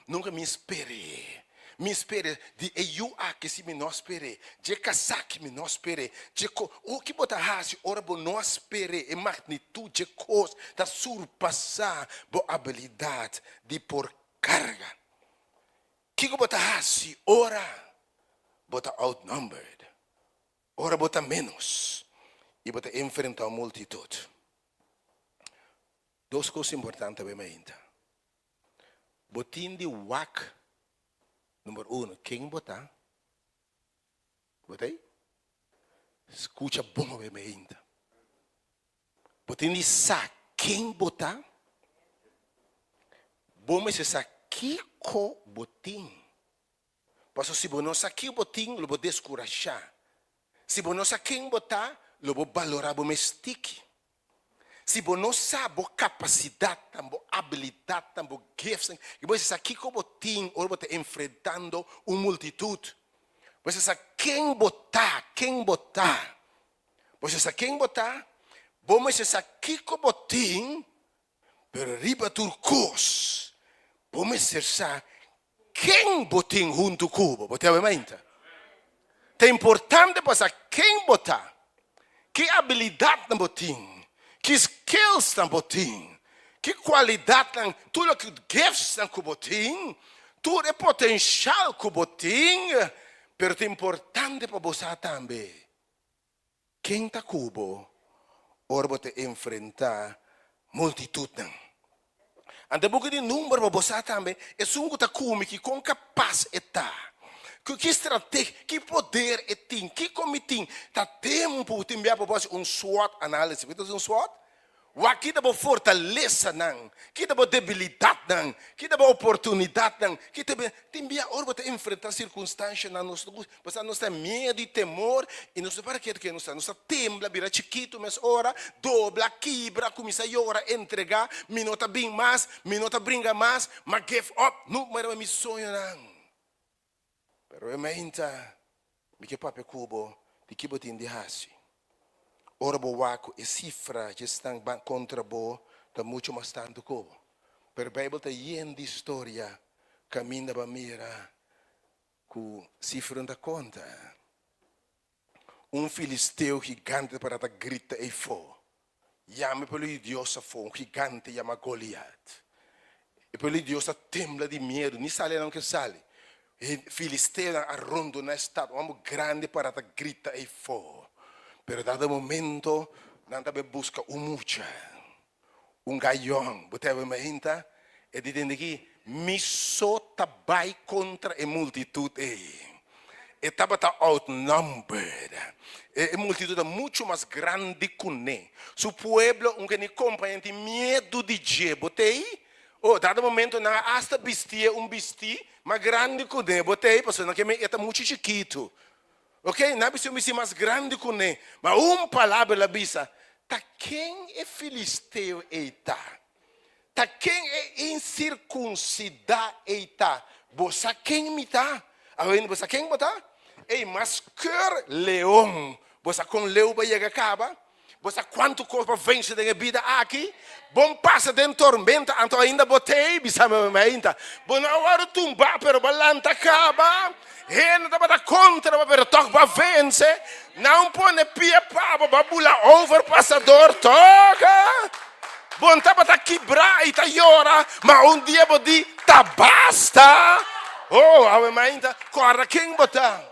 nunca me espere. Me espere de eu que se me não espere, de casar que me não espere, de o que botar hasi ora por não espere e magnitude de coisa da surpassar a habilidade de por carga. Que botar hasi ora botar outnumbered, ora botar menos. E você enfrentar a multitud. 2 coisas importantes para mim. Botin de WAC, número 1, quem botar? Botei? Escuta bom para mim. Botin de sa, quem botar? Bom é sa, kiko botin. Porque se você não sa, que botin, você vai descurajar. Se você não sa, quem botar, lobo valorar o mestique. Se você não sabe a capacidade, a habilidade, a gifts, e você sabe que como tem, ou você enfrentando uma multitude. Você sabe quem botar. Você sabe quem botar. Você sabe que como tem, pero riba turcos. Você sabe quem botar junto com você. Você mente? É importante para saber quem botar. Que habilidade não tem, que skills não tem, que qualidade não, tudo que gifts não tem, tudo é potencial que tem, Pero é importante para você também. Quem está cubo, ora você enfrentar multitud. Ante boca de número para você também, é um que está cubo que com capaz está. Que estratégia, que poder é tem, que comitim, tá tempo tem para você SWOT análise. Você tem SWOT? Aqui dá fortaleza não, que dá debilidade não, que dá oportunidade não, que tem hora para enfrentar circunstâncias na nossa, você não tem medo e temor e não sei para que não está tembla, vira chiquito, mas ora dobra, quebra, começa a chorar, entregar, minuta bem mais, minuta brinca mais, mas give up, não era meu sonho não. Pero eu me inta, me que papo cubo, de que botin de hasi. Ora boaco e cifra que estão contra bo, tá muito mais tanto como. Pero a Bíblia tá yen de história, caminha para mira, com cifra da conta. Filisteu gigante para dar grita e fo. Chama pelo Deus a fo, gigante chama Goliat. E pelo Deus a tembla de medo, nem sale não que sale. E Filisteu arrondo na estado, grande para dar grita e fo. Pero dado momento, nada me busca mucha, gaião, botava me hinta, e dizendo que me sota vai contra a multitud e estava outnumbered. A multitud é muito mais grande que nem. Su pueblo, que nem compreende medo de je, botei. Dado momento, na hasta vestia vestir, mas grande que nem, botei, porque não que me é muito chiquito. Ok? Não precisa ser mais grande que nem. Mas palavra lá bisa. Tá quem é filisteu eita? Tá quem é incircuncidado eita? Você quem me tá? Agora você quem me tá? Ei, mas quer leão. Você com leão vai chegar acaba? Você quanto corpo vence da vida aqui? Bom passa dentro tormenta, então ainda botei, bisa me ainda. Bom agora tumba, pero balanta acaba. Ele estava contra, pero toca para vencer. Não põe pia para babula over passador, toca. Bom estava a quebrar e tá llora, mas dia pode tá basta. A mãe ainda corre quem botar.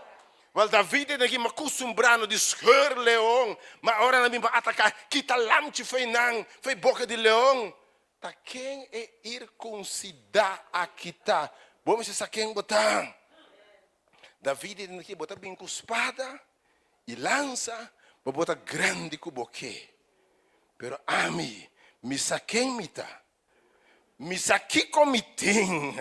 Weil David é que me acostumbrado de escolher leão, mas agora não me atacar, que tá lamte foi não, foi boca de leão. Tá quem é ir considerar aqui tá? Vamos se quem botar. David tem que botar bem com espada e lança, para botar grande com boque. Pero a mim, me saquei mita, me saquei com mitim,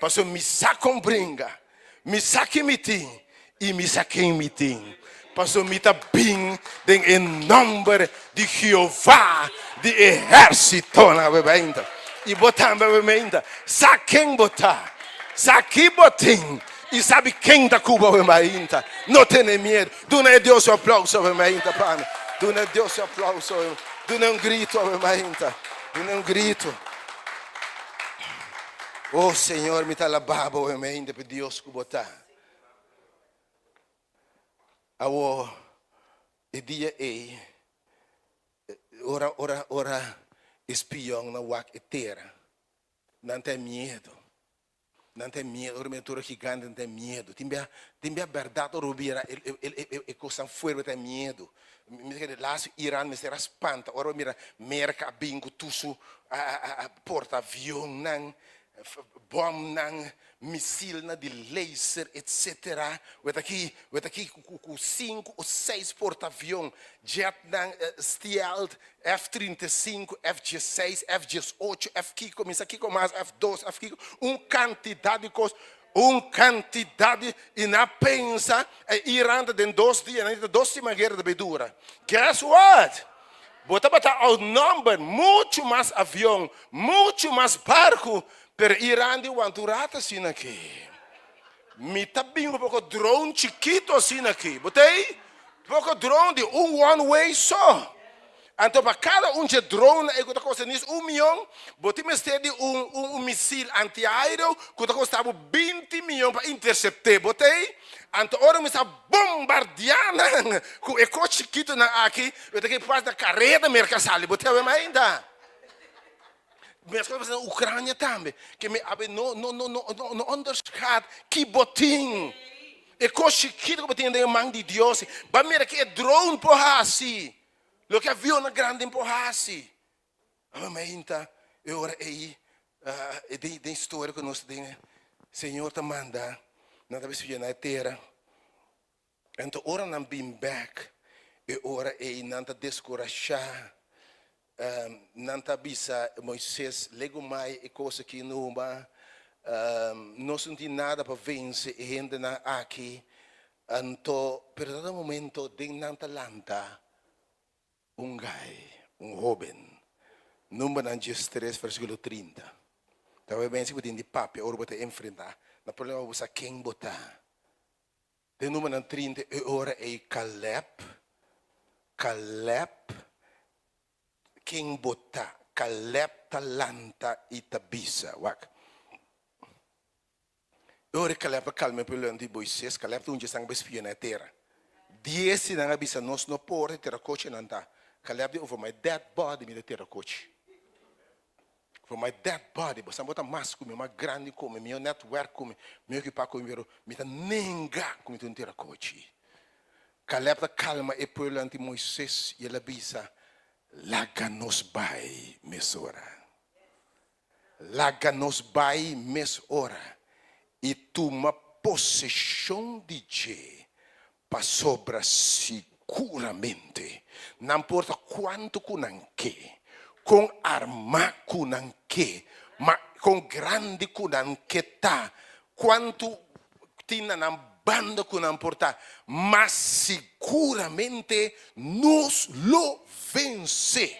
passou me sacou bringa, me saquei mitim e me saquei mitim. Passou mita bem, em nome de Jeová, de exército na bebenda. E botar na bebenda, saquei botar, saquei botim. E sabe quem da Cuba ainda? Não tem medo. Dona Deus o aplauso ainda, pai. Dona Deus o aplauso. Dona grito ainda. Dona grito. Oh Senhor, me tá lababo ainda para Deus que botar. Awo, e dia ora espião na wak etera. Não tem medo. Não tem medo, o mentor gigante não tem medo. Tem a verdade, o rubira, é coisa forte, tem medo. Lá, Irã, me será espanta. Ora, mira, merca, bingo, tusso, porta-avião, bom, missil, de laser, etc. Vou aqui com 5 ou 6 porta-avião, jet, stealth, F-35, F-16, F-18, F-15, começa aqui com mais, F-12, F-15, quantidade de coisas. Quantidade e na pensa, Irã tem 2 dias, ainda 2 guerra de bedura. Guess what? Bota outnumber, muito mais avião, muito mais barco, per Irã de wanturata assim aqui. Me tá bem um pouco drone chiquito assim aqui. Botei? Um pouco drone de one way só. Então, para cada de drone, eu estou custando $1 milhão. Botei de missil antiaéreo, que está custando $20 milhões para interceptar. Botei? Então, agora me está bombardeando com o eco chiquito aqui. Eu tenho que passar da carreira mercassal. Botei ainda. Mas na Ucrânia também. Que me não underschat que botim. E coisa chiquita que tem mão de Deus. Ba mira que é drone por assim. Lo que avião grande por assim. Mas então, eu ora aí, tem história que nós temos. Senhor te manda, nada a ver na terra. Então, ora não bem back. E ora aí, não te descorachar. Não te avisa Moisés, lego mais e coisa que não vai. Não senti nada para vencer e gente aqui. Então, per todo momento, tem nanta lanta, jovem, número 3, versículo 30. Talvez bem se você tem papi, ora você enfrentar. O problema é você quem botar. De número 30, ora é Caleb, quem botar, Caleb talanta e tabisa, wak. Ora Caleb calma pelo de Moisés, Caleb tu sang bespia na terra. 10 nang abisa nos no porta terra coche nanta. Caleb over my dead body mi terra coche. For my dead body, but sambota mas come ma grande come mio network come mio que pa come vero mi ta nenga come tu terra coche. Caleb calma e pelo de Moisés e ela bisa laga nos bai mesora. Laga nos bai mesora. E toma possessão de Deus para sobra seguramente. Não importa quanto que, com arma que, mas com grande que tá, quanto tinha na banda que não importa, mas seguramente nos lo vence.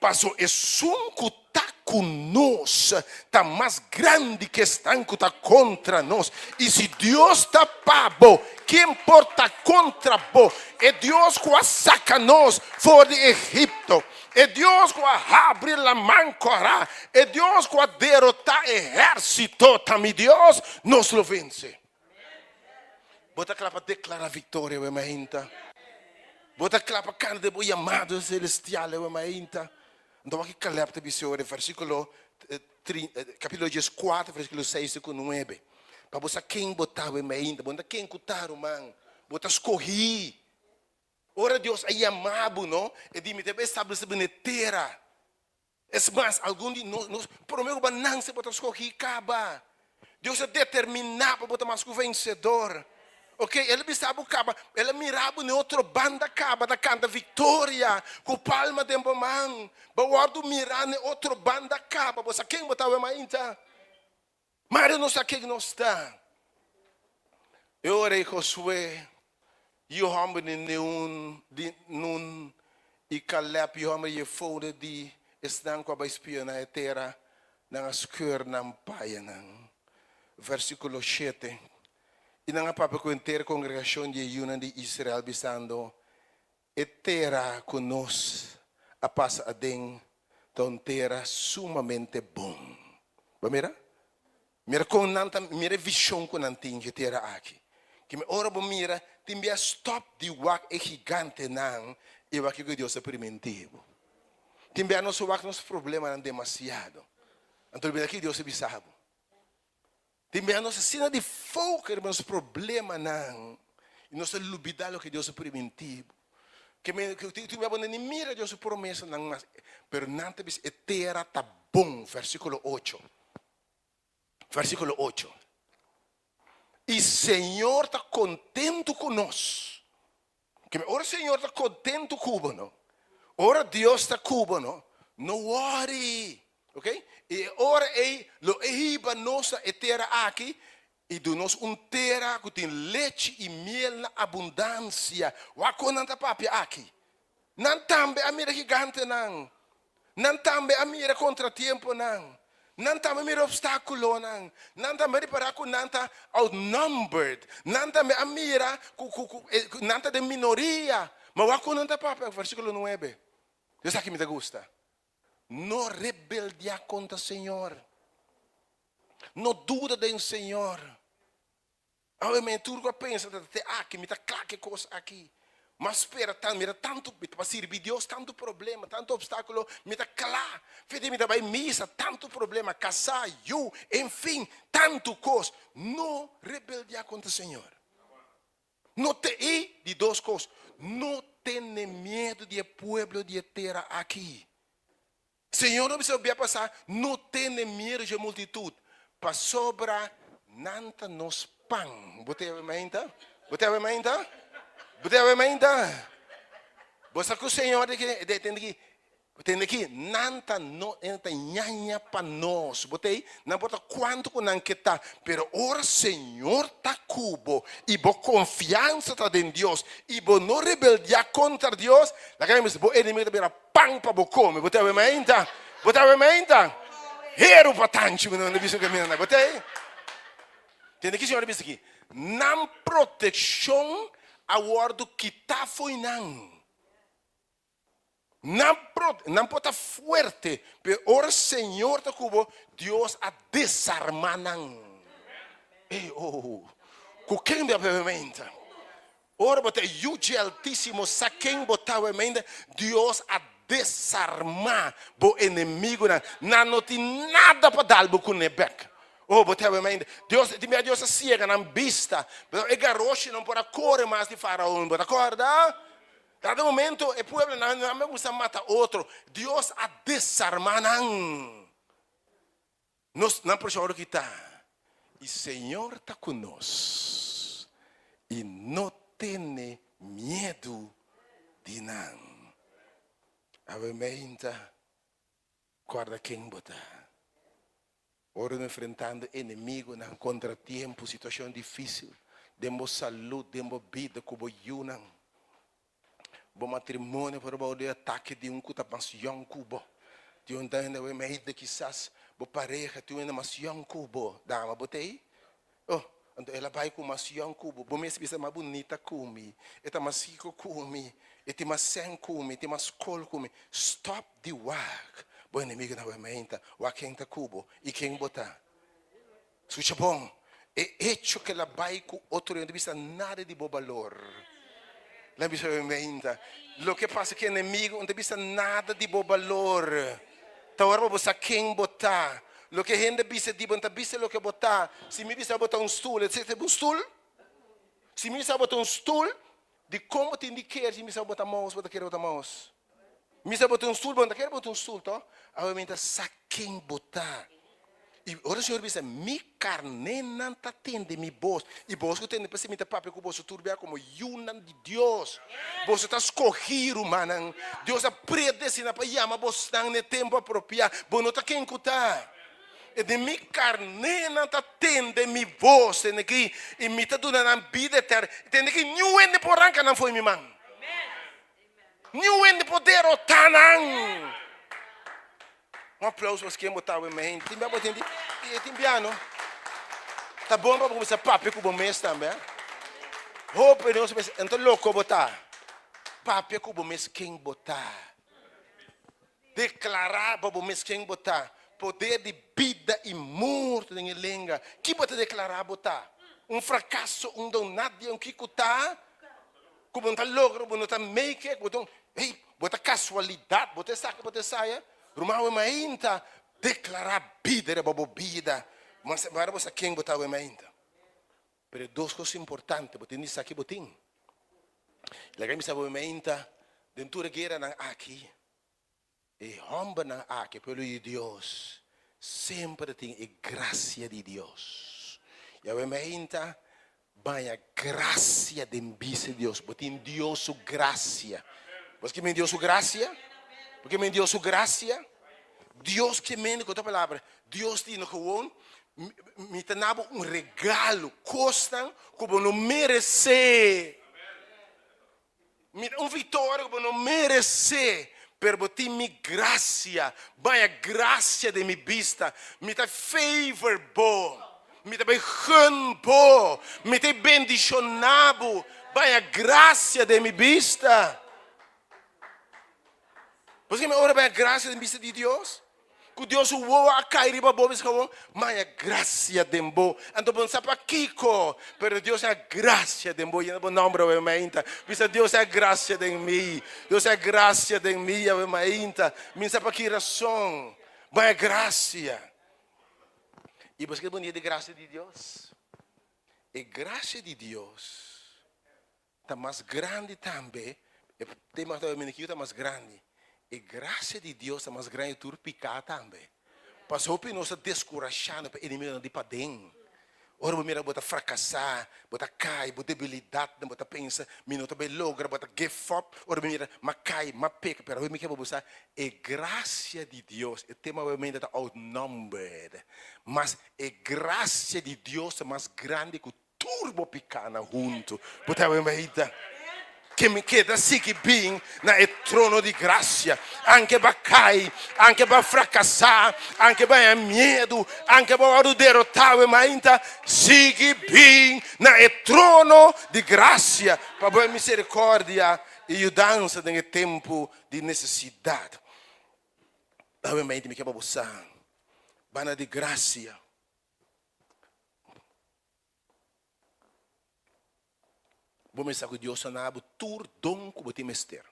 Passou é que está conosco, está mais grande que está que está contra nós. E se Deus está pabo, que importa contra bo? É Deus que saca nós fora do Egito. É Deus que abre a mancora. É Deus que derrota o exército. Também Deus nos lo vence. Bota clapa declara vitória, o emainta. Bota clapa canta de chamado celestial, o emainta. Então aqui Caleb te visou versículo capítulo 4, versículo 6 e 9. Para você quem botava ainda, bota quem cutaram man, bota escorri. Ora Deus aí amado, não? E dime deve estabelecer na terra. É mais algum de nós promete que não se bota escorri caba. Deus é determinado para botar mais que vencedor. Ok, ele pensava o caba, ele mirava em outra banda caba da canta vitória, com palma de mão, baguardo mirar em outra banda caba, você quem botava mais então? Mas eu não sei quem não está. Eu orei com Josué, e o homem de nun e Caleb, e o homem de fora de estão com a espia na terra, na escura na paia, versículo 7. E não há para contar a congregação de Yuna de Israel bisando e terra conosco a passa a den então terra sumamente bom. Vamos mira com nanta mira visão com nantinha terra aqui. Que me ora mira timbia stop de wak e gigante não e wak que Deus é primitivo. Timbia nosso wak nosso problema não demasiado. Então bem aqui Deus é bisabo. Timbia nossa cena de foco nos problemas não. E nossa lubidalo que Deus é primitivo. Que tu me abandone mira Deus promessa não mas pero nanta bis etera tá bom versículo 8. Versículo 8. E Senhor está contento conosco. Que ora Senhor está contento conosco. Ora Deus está conosco. Não worry. Ok? E ora ei lo eiba nossa etera aqui e do nos terra que tem leite e miel na abundância. Wa konanta papi aqui. Não tambe a mira gigante não. Não tambe a mira contratempo não. Não tambe a mira obstáculo não. Não tambe para que não tá outnumbered. Não tambe a mira não tá de minoria. Mas wa konanta papi versículo 9. Isso aqui me gusta. No rebeldia contra o Senhor. No duda do Senhor. Obviamente, tudo que eu penso, aqui, me está claro que coisa aqui. Mas espera, mira tanto, para servir Deus, tanto problema, tanto obstáculo, me está claro. Fede me vai missa, tanto problema, casar, enfim, tanto coisa. No rebeldia contra o Senhor. No te, e de duas coisas. Não tenha medo do povo de terra aqui. Senhor, não precisa passar. Não tenha medo da multidão. Para sobrar, nanta nos pão. Botei a menta? Botei a menta? Botei a menta? Você que o Senhor tem aqui, nanta no entra nhanha para nós. Botei, não importa quanto que não que tá, pero ora Senhor tá cubo e bo confiança tá em Deus e bo não rebeldia contra Deus. La cara me diz, bo inimigo tá pão para bo come. Botei a menta? Botei a menta? Hero para tanto, não é isso que me anda. Botei? Tem aqui Senhor diz aqui, não proteção a ordo que tá foi não. Não pode forte, pero ora Senhor te cubo, Deus a desarmar não. Quem me avementa? Ora bote yuji altíssimo, sa quem botava emenda, Deus a desarmar bo inimigo não tem nada para dar bo com nebec. Botava emenda, Deus a cega na vista, e garoche não pode correr mais de faraó, pode acordar? Cada momento, o povo não gusta matar outro. Deus a desarmar não. Nós não podemos que está. E o Senhor está conosco. E não tem medo de não. Amém. Guarda quem botar. Ora enfrentando inimigo, contratempo, situação difícil. Demos saúde, demos vida, como não. Bom matrimônio para o ataque de cuta passion cubo. De dano é meio de quizás bo pareja de uma passion cubo. Dama botei? Então ela vai com passion cubo. Bom mês bisa mais bonita comi. Eta masico comi. Eta masen comi. Eta mascol comi. Stop the work. Bom inimigo na menta. O quem tá cubo e quem botar. Sucha bom. É hecho que ela vai com outro não vista nada de bom valor. La bisogna lo che passa che nemico non vista nada di buon valore. Tawar mo sa quem botar. Lo che gente bisa di bonta bisa lo che botar. Se mi bisa botar stool, se un stool? Se mi bisa botar stool, di como te indicar se mi bisa botar mouse, botar querer botar mouse. Mi bisa botar stool, bonta querer botar stool, to? Obviamente sa quem botar. E ora o Senhor diz, mi carne não está tendo mi voz. E vos que tem para se meter papel com vos turbia como yunan de Deus. Vos está escolhido, mano. Deus a predestina para chamar vos no tempo apropriado. Vos não está quem cutar. E de mi carne não está tendo mi voz. Tem aqui e me está dando a vida eterna. Tem aqui nenhum ende por arranca não foi mi mano. Nenhum ende poder otar não. Um aplauso para quem botava em mente. Tem piano. Tá bom para começar papo com o mês também. Então louco botar. Papo com o mês quem botar. Declarar para o mês quem botar. Poder de vida e morte em língua. Que pode declarar botar? Fracasso, donado, que cutar. Como não tá logro, não tá make it, botar casualidade, botar saca, botar saia. Rumah mainta declarar vida para a vida. Mas agora você quem botar o mainta. Pero duas coisas importantes, botin isso aqui botin. Lagay mi sa o mainta dentro da guerra na aqui. E homem na aqui pelo de Deus. Sempre tem a graça de Deus. E o mainta vai a graça de Deus. Botin Deus sua graça. Você que me deu sua graça? Porque me deu sua graça. Deus que me deu a palavra. Deus tem gewoon me dá regalo. Costa como não merece. Vitória como não merece. Per botar mi graça. Vai a graça de mi vista. Me dá favor bo. Me dá gun bo. Me dá bendicionado. Vai a graça de mi vista. Porque me ora bem a graça de vista de Deus. Que Deus o voa a cair para bobis como, mas a graça de Deus. Então bom sapa Kiko, pero Deus é a graça de Deus. E não nome o meinta. Visa Deus é a graça de mim. Deus é a graça de mim, o meinta. Min sapa que razão. Vai a graça. E você bonito de graça de Deus. E graça de Deus está mais grande também. O tema está mais grande. E graça de Deus está mais grande do que picar também. Passou por nós descorajando para o inimigo de padem. Ora, você bota fracassar, bota cair, bota debilidade, bota pensar, minuto bem logra, bota give up. Ora, você mas cai, mas peca, pero você quer buscar a graça de Deus. O tema realmente está outnumbered, mas a graça de Deus é mais grande que o turbo picana junto. Bota realmente che mi chieda sì che bin na il trono di grazia anche per cai anche per fracassare anche per miedo anche per derrotare ma inta sì che bin na il trono di grazia per poi misericordia e aiutanza nel tempo di necessità ovviamente mi chiama bussare bana di grazia. Vou pensar que Deus sanava tur dom que você mester.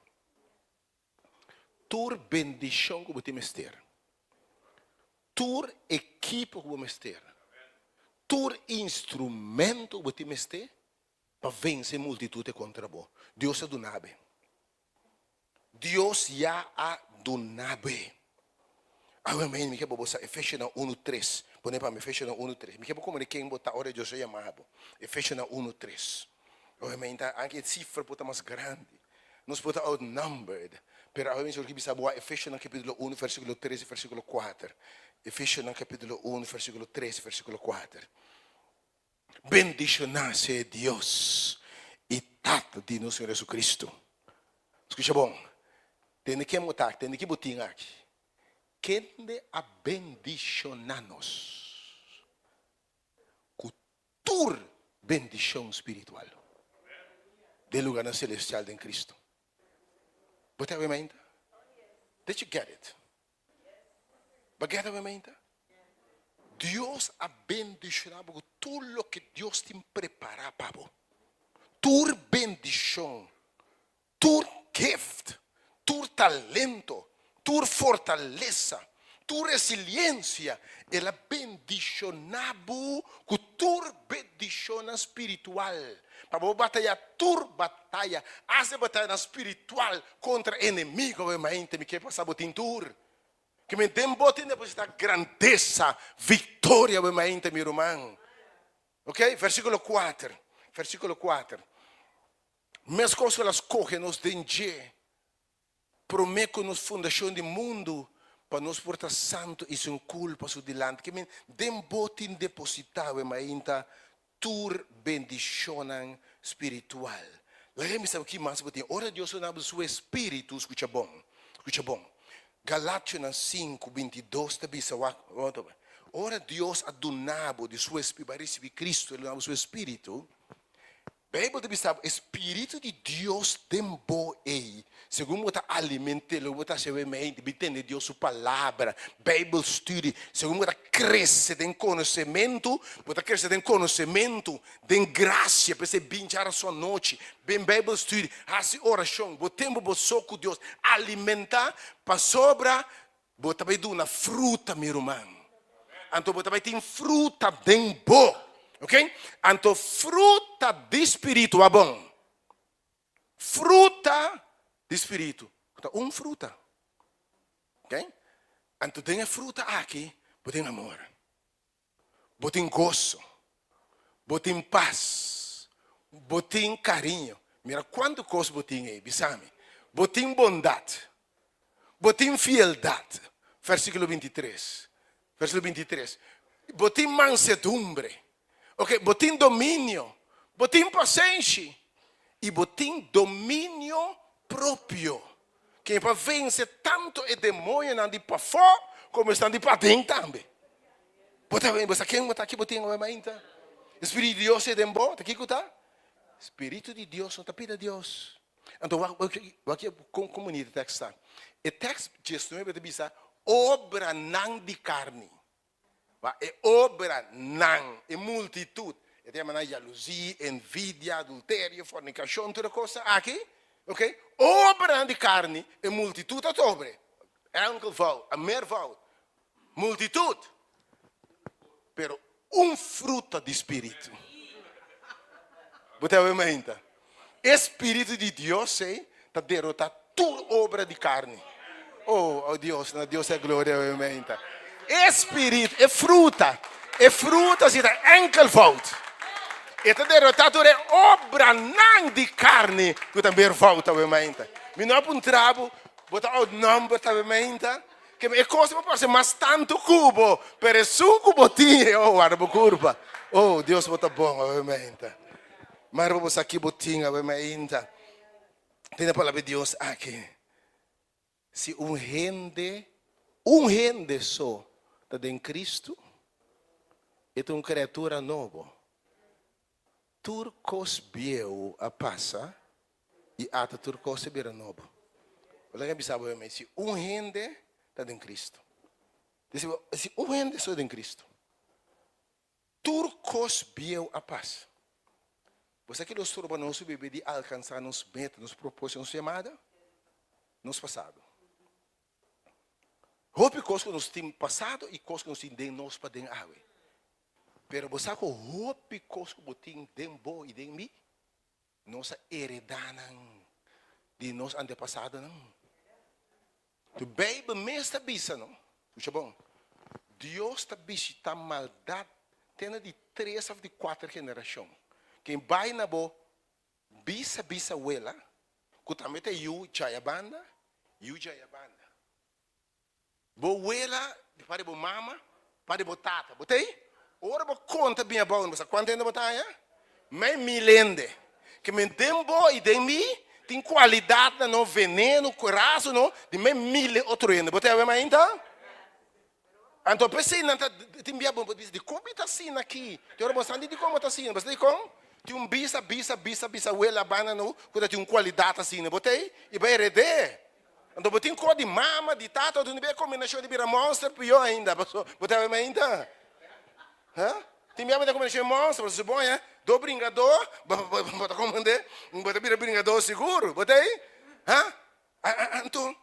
Tur bendição que você mester. Tur equipe que você mester. Tur instrumento que você mester para vencer multitude contra você. Deus é do nabe. Deus já é do nabe. Amém. Me quer botar Efésios 1:3. Põe para mim Efésios 1:3. Me quer como quem botar hora Deus já amava. Efésios 1:3. Ovviamente anche il cifra può mais grande, non si può outnumbered, però ovviamente perché bisogna Efesios capitolo 1 versículo 13 versículo 4. Efesios capitolo 1 versículo 13 versículo 4. Bendicionar sea Dios e tato di nosso Senhor Jesus Cristo. Escucha bom, tem que botar aqui. Quem a bendicionar-nos com tua bendição espiritual. Del lugar celestial de Cristo. Você have in Did you get it? But get it in Deus ha bendicionado com tudo o que Deus te prepara para você. Tua bendição, tua gift, tua talento, tua fortaleza, tua resiliência, ela bendicionado com tua bendição espiritual. Para você batalhar tua batalha, essa batalha espiritual contra o inimigo, obviamente, me quer passar por tur. Que me tem botin depois da grandeza, vitória, obviamente, meu irmão. Ok? Versículo 4. Versículo 4. Mas coisas elas correm nos dentro. Prometo nos fundação do mundo para nos portar santo e sem culpa su dilante. Que me tem botin depositado, obviamente, tur bendicionan espiritual. La gente sabe que mais botin. Ora Deus na seu espírito, escucha bom. Escucha bom. Galatians 5:22 te bisa ora Deus adunabo de seu espírito, para receber Cristo, ele dá o seu espírito. Bíblia te bisa espírito de Deus tembo ei. Segundo você alimenta, você se vê mente, entende Deus sua palavra, Bible study, segundo você cresce em conhecimento, você cresce em conhecimento, em graça, para você binchar a sua noite, bem Bible study, assim oração, o tempo você com Deus, alimenta, para sobra, você vai dar uma fruta, meu irmão. Então você vai ter fruta bem boa. Ok? Então, fruta de espírito é bom. Fruta de espírito. Então, fruta. Ok? Então, tem fruta aqui. Tem amor. Tem gozo. Tem paz. Tem carinho. Mira quanto coisa tem aí, bisame. Tem bondade. Tem fieldade. Versículo 23. Versículo 23. Tem mansedumbre. Ok, botem domínio, botem paciência e botem domínio próprio. Que é para vencer tanto o demônio não de para fora como estão de para dentro também. Você quem está aqui botem uma mainta? Espírito de Deus é de bom, está aqui que está? Espírito de Deus, não está pedindo a Deus. Então, aqui com comunidade o texto está. O texto Jesus não é para dizer obra não de carne. É obra não, é multitude. É tema na jalousia, envidia, adultério, fornicação, toda coisa aqui, ok? Obra de carne é multitude a sobre. É enkelvoud, a meervoud. Multitude. Pero fruto de espírito. Você vai mentir. Espírito de Deus, está derrotar toda obra de carne. Oh Deus, na Deus é glória, amém. Espírito, é fruta se está enkelvoud. E está derrotar toda obra não de carne, que também volta, amém. Me não é um trabo, botar o nome, amém. Que é coisa para fazer, mas tanto cubo, per um cubo tinha, oh, guarda, curva. Oh, Deus, bota bom, amém. Mas vamos aqui, botinha, amém. Tem a palavra de Deus aqui. Se um rende só está em Cristo, é uma criatura nova. Turcos bieu a passa e ata turcos bira novo. Olha que sabe, se um rende está em Cristo. Se um rende só em Cristo, turcos bieu a passa. Você que nós turba nosso bebê de alcançar nos metas, nos propósitos, nos chamadas, nos passado. Houve coisas que nós temos passado e coisas que nós temos nós para dentro água. Pero você que houve coisas que nós temos dentro bom e dentro mim, nós heredamos de nós antepassados não. Tu bebe mesmo bisa não. Puxa bom. Deus está visitando maldade tendo de 3 ou de 4 gerações. Quem vai na boa bisa uela, que também tem yu jayabanda. Boela, para bo mama, para bo tata. Botei? Ora bo conta bem bom, mas quanto ainda botaia? Me milende. Que me tempo e de mim tem qualidade no veneno, coração no de me mil outro ainda. Botei a mais então? Então pensei não tem bem bom de como está assim aqui. Tem hora bastante de como está assim, mas de como? Tem um bisa uela bana no, quando tem uma qualidade assim, botei? E vai hereder. Então, botem cor de mama, de tata, de uma combinação de vira monster, pior ainda. Botem ainda. Tem minha combinação de monster, você bom, é? Do bringador, bota comandante, bota vira bringador seguro, botei? Então,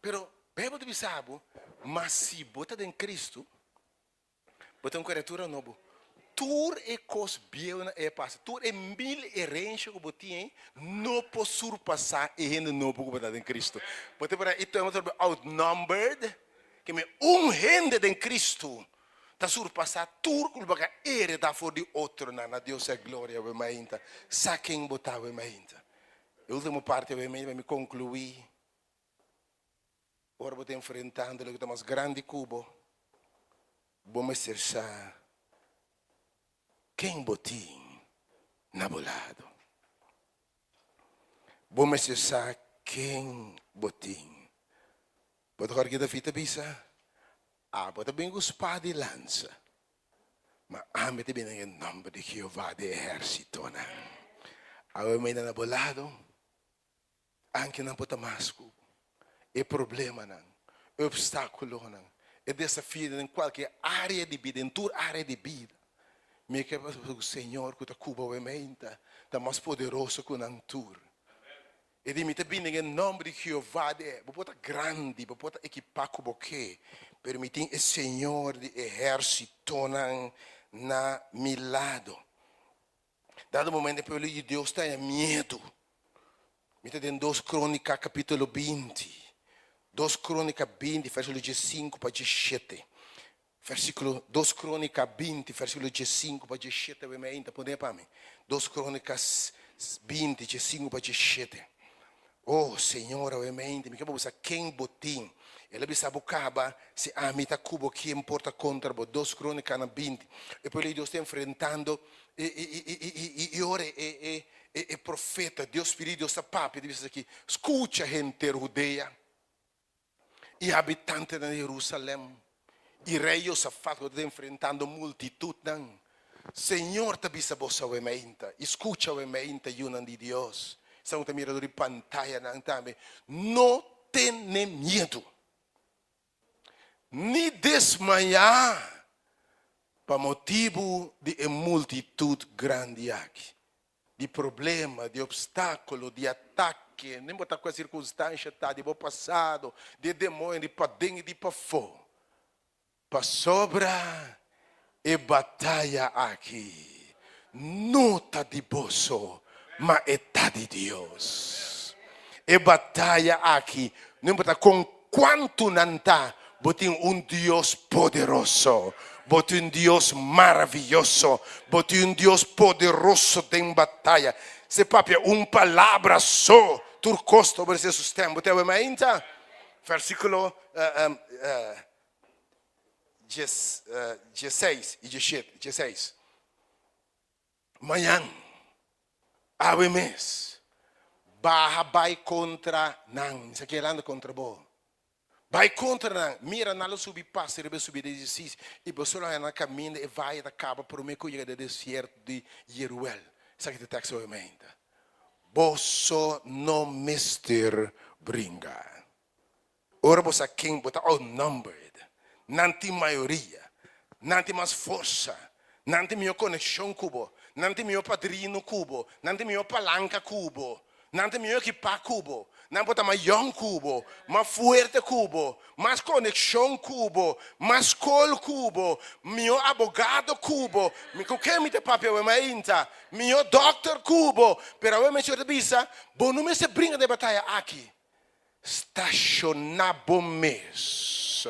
pero, bebo de bisabo, mas se bota em Cristo, bota uma criatura nova. Tur e cos biena e passa. Tur e 1000 herança que botinha não pode surpassar e ainda não pode botar em Cristo. Porque para isso é muito outnumbered, que me rende em Cristo, está surpassar tur que vai heredar for de outro na Deus é glória o mainta. Saquem botar o mainta. A última parte vai me concluir. Agora vou te enfrentando o que mais grande cubo. Vamos ser quem botim nabulado. Vamos acessar quem botim. Pode agora que da fita bisa. Pode bem espada e lança. Mas ame bem em nome de Jeová de exército. A mãe nabulado. Anche não pode mais. É problema não. É obstáculo não. É desafio em qualquer área de vida, em toda área de vida. Me que o Senhor que está cuba o ementa, está mais poderoso que o Nantur. E de mim está vindo em nome de Jeová, vou estar grande, vou estar equipado com o que, permitir o Senhor de exército na meu lado. Dado momento pelo de Deus está em medo. Me está em 2 Crônicas capítulo 20, 2 Crônicas 20, versículo 5 para 17. Versículo 2 Crônicas 20, versículo 5 para 17, ainda pode para mim. 2 Crônicas 20, 5 para 17. Oh, Senhor, obviamente, me quero usar quem botim. Ele bisa bucaba se a mim tá cubo que importa contra bo 2 Crônicas 20. E poi Deus está enfrentando e ora e profeta, Deus Espírito, Deus está papo, diz aqui, escuta gente judeia e habitante de Jerusalém. E rei Josafat que está enfrentando multitud. Senhor, te bisa vossa obviamente. Escucha obviamente yunan de Deus. São te mirador de pantalla também. Não tenha medo. Ni desmaiar. Para motivo de multitud grande aqui. De problema, de obstáculo, de ataque. Nem botar com a circunstância, tá? De bom passado, de demônio, de para dentro e de para fora. Para sobra e batalha aqui. Nota de bolso, mas está de Deus. E batalha aqui, não importa com quanto não está, botem Deus poderoso, botem Deus maravilhoso, botem Deus poderoso em batalha. Se papi, palavra só, turcos sobre esse sistema, botem a ainda, versículo 16 e 16. Manhã, ave mês, barra vai contra não, isso aqui é contra bo. Vai contra não, mira nada subir passa, rebe subir 16 e você lá na caminho e vai da cabo por meio que do deserto de Jeruel. Isso aqui é o texto obviamente. Bosso no mister bringa. Ora você quem bota outnumbered, não tem maioria, não tem mais força, não tem minha conexão cubo. Não tem meu padrino cubo, não tem meu palanca cubo, não tem meu equipa cubo, não pode mais young cubo, mais forte cubo, mais conexão cubo, mais col cubo, meu abogado cubo, o que me tem papel é ainda, meu doctor cubo, pero eu me chamo de bisa, bom não me se brinca de batalha aqui, estacionado mês,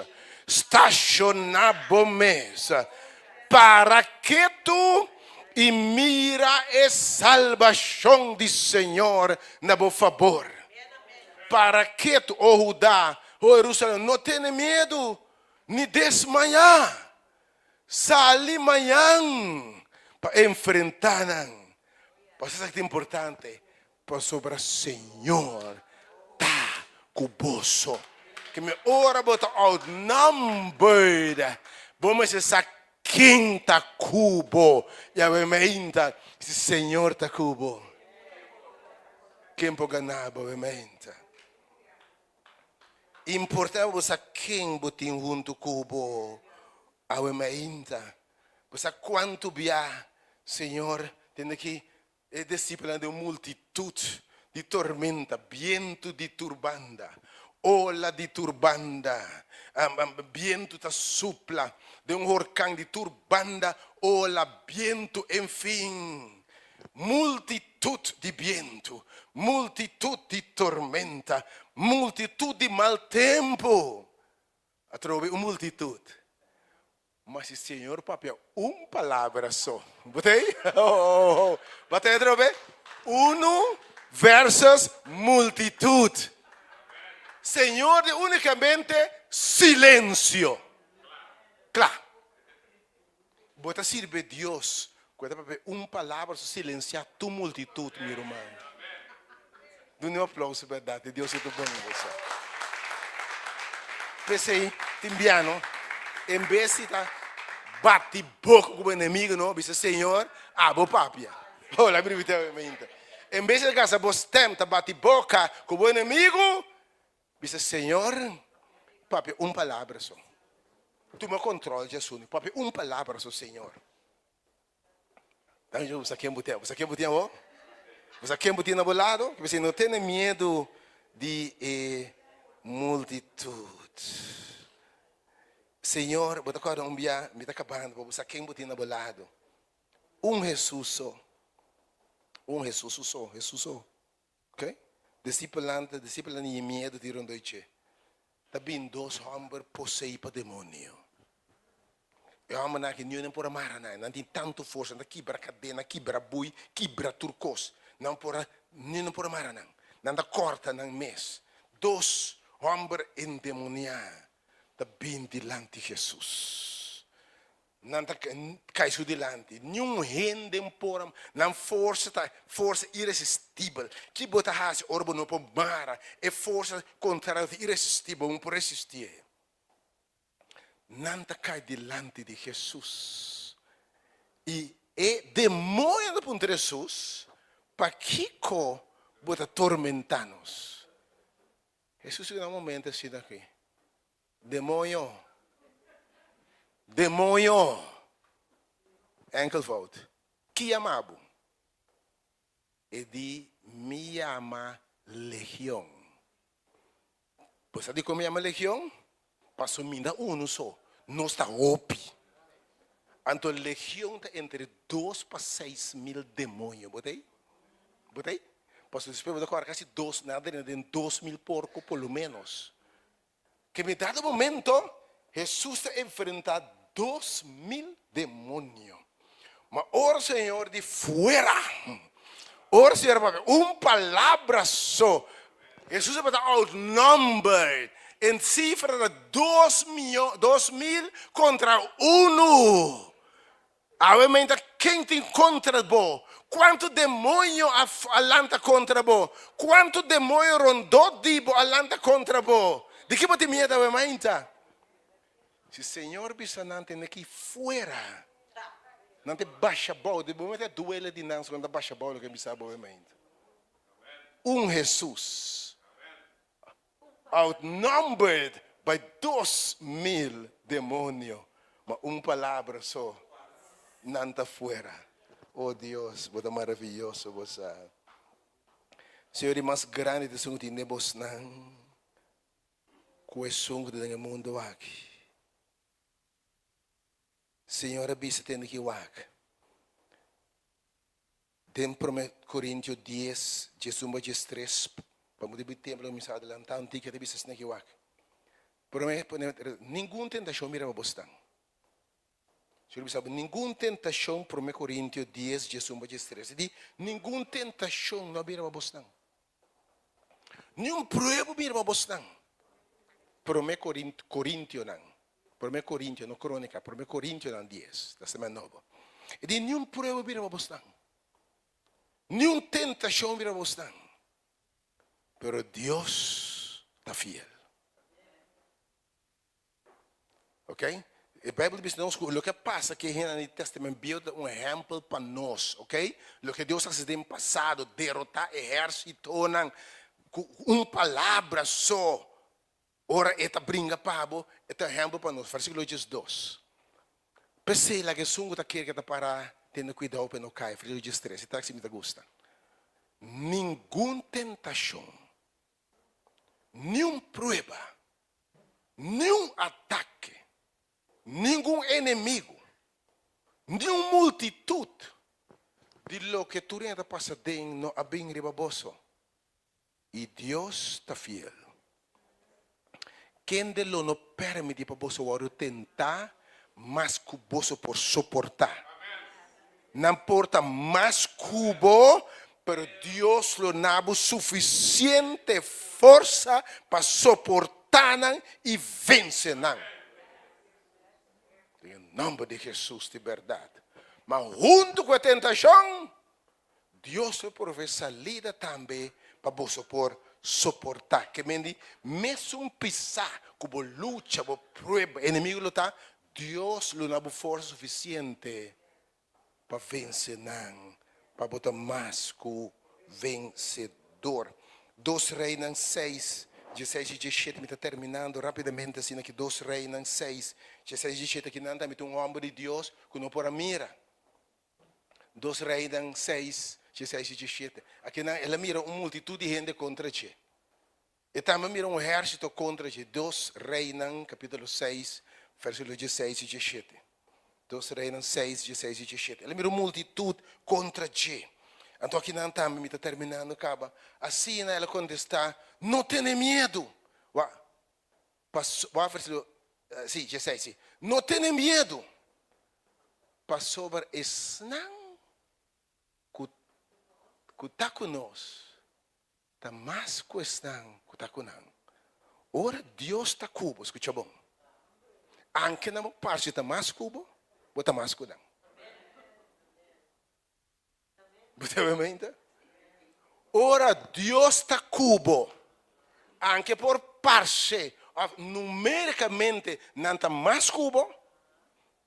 para que tu e mira a salvação do Senhor na bo favor. Para que tu, oh Judá, oh Jerusalém, não tenha medo, nem desmanhar. Sali amanhã para enfrentar. Mas isso é importante, para sobre o Senhor tá cuboso. Que me ora bota outnumbered. Vamos ser quinta cubo. E a mementa, esse Senhor tá cubo. Quem pode ganhar, obviamente. Importante você quem botin junto cubo. A mementa. Você quanto bia, Senhor, tem aqui é disciplina de multitud de tormenta, viento de turbanda. Ola de turbanda, viento ta supla, de huracán de turbanda, ola, viento, enfim, multitud de viento, multitud de tormenta, multitud de mal tempo, atrove multitud. Mas o Senhor, papel, palavra só, botei? Botei, atrove? Uno versus multitud. Senhor, unicamente silêncio. Claro. Bota sirve Deus. Uma palavra silenciar tu multitud, meu irmão. Dê um aplauso, verdade. Deus é do bom. Pensei, timbiano, em vez de bate boca com o inimigo, não? Disse, Senhor, abo papia. Olha, em vez de casa, você tenta bate boca com o inimigo, disse, Senhor, papi, palavra só. Tu me controla, Jesus. Papi, palavra só, Senhor. Então, você quer botar? Você quer botar, ó? Você quer botar no lado? Você não tem medo de multitud. Senhor, bota agora dia, me está acabando, você quer botar no lado? Jesus só. Jesus só. Ok? Discipulante e medo de rondoiche. Também dois homens possuídos por demônio. E o homem que não pode amar, não tem tanto força, não quebra cadena, quebra bui, quebra turcos. Não pode amar, não corta, não mês. Dois homens endemoniados. Também diante de Jesus. Não cai su dilante, nenhum rende por não força irresistível. Que bota hasi orbo no pomara é força contrária irresistível, não por resistir. Não cai dilante de Jesus. E demônio do ponto de Jesus, para que bota tormentar-nos. Jesus em um momento assim daqui. Demônio, enkelvoud, que amabo? E di me ama legião. Pois sabe como me ama legião? Passou minda só, não está opi. Então legião está entre 2 para 6 mil demônios, botei? Botei? Pastor, después de agora casi nada de 2,000 porcos por lo menos. Que me dado momento, Jesús está enfrentando 2,000 demonios. Mas ora, Senhor, de fuera. Ora, Senhor, palabra só. Jesus está outnumbered. Em cifra de 2,000 contra 1. Obviamente, quem tem contra você? Quanto demônio alanta contra você? Quanto demônio rondou de você alanta contra você? De que você medo, obviamente? Se o Senhor bisanante aqui fora, não te baixa a bola, de momento é duelo de nós quando baixa a bola que me sabe, obviamente. Jesus, outnumbered by 2,000 demônios, mas palavra só, não está fora. Oh Deus, você é maravilhoso, você. Senhor, é mais grande do que o que nós não. Coesung do mundo aqui. Senhor, abisa tendo que wak. Dem 1 Coríntios 10, Jesus mais 3, para mudar o tempo, eu me sa adelantar, um ticket abisa tendo que wak. Nenhuma tentação mira para você. Senhor, sabe, nenhuma tentação, 1 Coríntios 10, Jesus mais 3. Diz, nenhuma tentação não mira para você. Nenhum prova mira para você. 1 Coríntios não. 1 Coríntios, não crônica, 1 Coríntios não 10, da semana nova. E diz, nenhum prova mira para você. Nenhuma tentação mira para você. Pero Deus está fiel. Ok? A Bíblia diz nos o que passa que no Testamento builda exemplo para nós, ok? O que Deus fez no passado, derrotar exército, com palavra só. Ora, esta brinca para este exemplo para nós. Versículo 2. Pensei lá que sungo está querendo que parar, tendo cuidado para não cair. Versículo 3. Está que me gusta. Nenhuma tentação, nenhuma prova, nenhum ataque, nenhum inimigo, nenhuma multitud de lo que tu renta passa dentro não abem ribaboso. E Deus está fiel. Quem de lo não permite para você tentar, mas que você por suportar. Não importa mais cubo, pero Deus lo dá suficiente força para suportar e vencer. Em nome de Jesus, de verdade. Mas junto com a tentação, Deus te provê salida também para você por suportar. Que mendi, mesmo pisar, como luta, como prueba, inimigo lutar, Deus lhe dá força suficiente para vencer, para botar mais que vencedor. 2 Reis 6, 16 e 17, me está terminando rapidamente assim aqui, 2 Reis 6, 16 e 17, aqui não está homem de Deus que não pode mirar. 2 Reis 6, 16 e 17, aqui não, ela mira uma multitud de gente contra ti. E também mira exército contra ti. 2 Reis capítulo 6, versículo 16 e 17. 2 Reis 6, 16 e 17. Ela mira uma multitud contra ti. Então aqui não está, me está terminando, acaba. Assim ela contesta, não tenha medo. Versículo 16. Não tenha medo. Passou para esse que está conosco. Está mais questão que está conosco. Ora, Deus está cubo, escuta bom. Anche na parte está mais cubo, bota mais cuidado. Ora, Deus está cubo. Anche por parte, numericamente, não está mais cubo,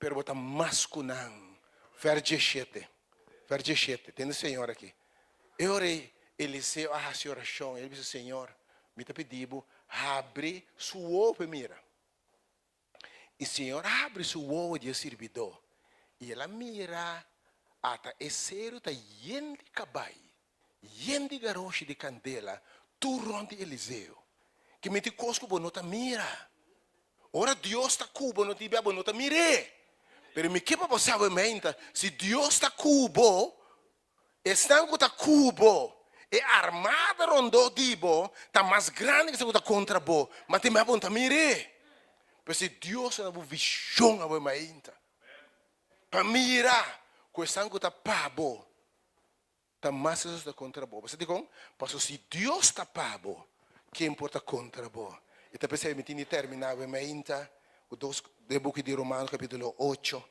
pero bota mais cuidado. Vergesete. Tem o Senhor aqui. Eu orei, Eliseu, essa oração. Ele disse, Senhor, me está pedindo, abre sua ovo, mira. E o Senhor abre sua ovo de servidor. E ela mira, até esse está yendo de cabai, yendo de garoche de candela, turno de Eliseu. Que me te cosco, não está mira. Ora, Deus está cubo, não te bebo, não está mire. Pero me que para você, se Deus está cubo, estão com o cubo, E armada rondo dibo, tá mais grande que se está contra bo. Mas tem mais ponta mire. Porque Deus não tem visão a você ainda. Para mirar, questão que está pabo, tá mais que está contra bo. Você diz, porque se Deus está pabo, quem importa contra bo? E tá pensando que terminar você ainda, o book de Romanos capítulo 8,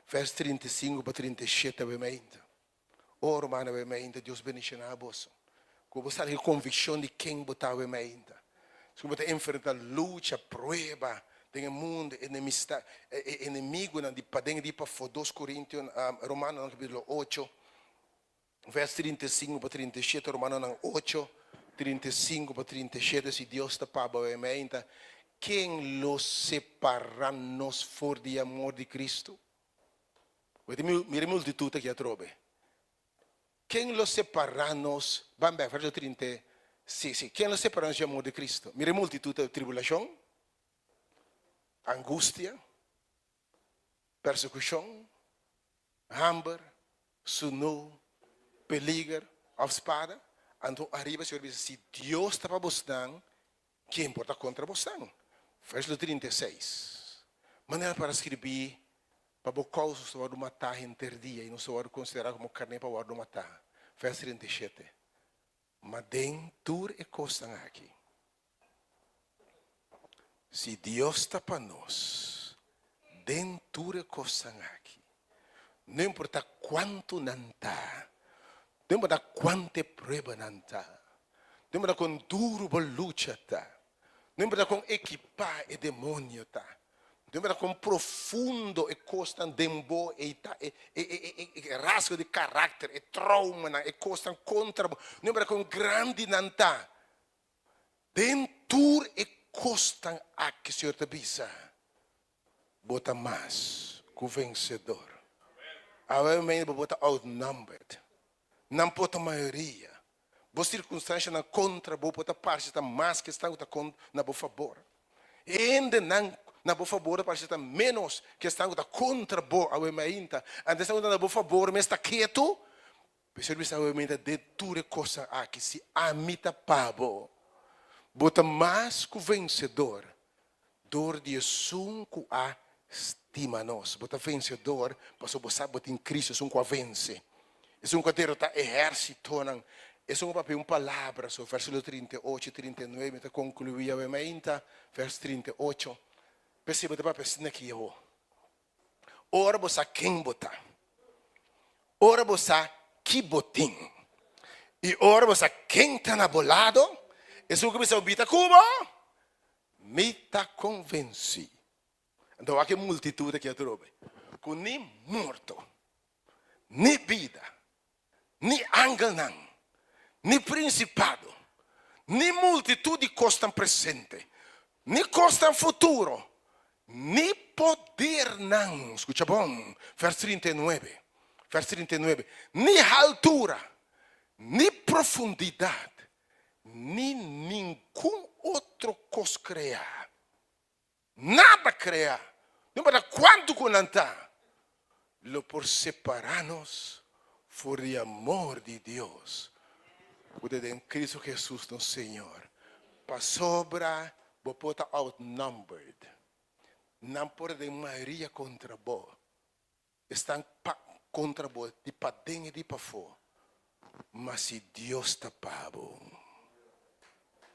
verso 35 para 37 você ainda. Oh, Romano, Deus bendiga a você. Como você tem convicção de quem botar você ainda. Se você enfrenta luta, prova, tem o mundo, inimigo, de padeng de para 2 Coríntios, Romano capítulo 8, verso 35 para 37, Romano 8, 35 para 37, se Deus está para você ainda, quem los separará-nos for de amor de Cristo? Mire a multitud que a trobe. Quem los separará-nos, vamos verso 30, sim, quem los separará-nos do amor de Cristo? Mire a multitud de tribulação, angústia, persecução, hambre, sunu, peligro, of espada. Então, arriba, Senhor diz, se Deus está para você, quem importa contra você? Verso 36. Maneira para escrever, para o causa se vai matar dia e não se vai considerar como carne para o matar. Verso 37. Mas dentro e costa aqui. Se Deus está para nós, dentro e costa aqui. Não importa quanto não está. Não importa quanta prova não está. Não importa quão duro a luta está. Não importa quão equipar e demônio está. Não importa quão profundo e costa dembo e rasgo de caráter e trauma e costa contra. Não importa quão grande não está. Dentro e costa aqui, Senhor te bisa. Bota mais que o vencedor. Agora mesmo bota outnumbered. Não pode a maioria. Boas circunstâncias não contra, boa pode parte está mais que está na boa favor. E ainda não na boa favor parte está menos que está contra boa a ainda. Antes está na boa favor, mas está quieto. Percebe se a ainda de tudo coisa aqui se amita pabo. Bota mais que o vencedor. Dor de sunco a estima nós. Bota vencedor, passou você bota em Cristo sunco a vence. É um quadro tá exército, não. É um papel, uma palavra, so versículo 38 e 39, tá concluía a menta, verso 38. Perceba de papel aqui eu. Ora você quem botar. Ora você que botim. E ora você quem tá nabolado. É um que você obita Cuba. Me tá convenci. Então aqui multitud aqui a trobe. Com nem morto, nem vida. Ni ángel não, ni principado, ni multitude costam presente, ni costam futuro, ni poder não. Escuta bom, verso 39. Verso 39. Ni altura, ni profundidade, ni nenhum outro cos criar. Nada criar. Não importa quanto que não está. Lo por separar-nos. Por o amor de Deus, porque em Cristo Jesus, nosso Senhor, para sobra, você está outnumbered. Não pode maioria contra você. Estão contra você, de para dentro e de para fora. Mas se Deus está para você,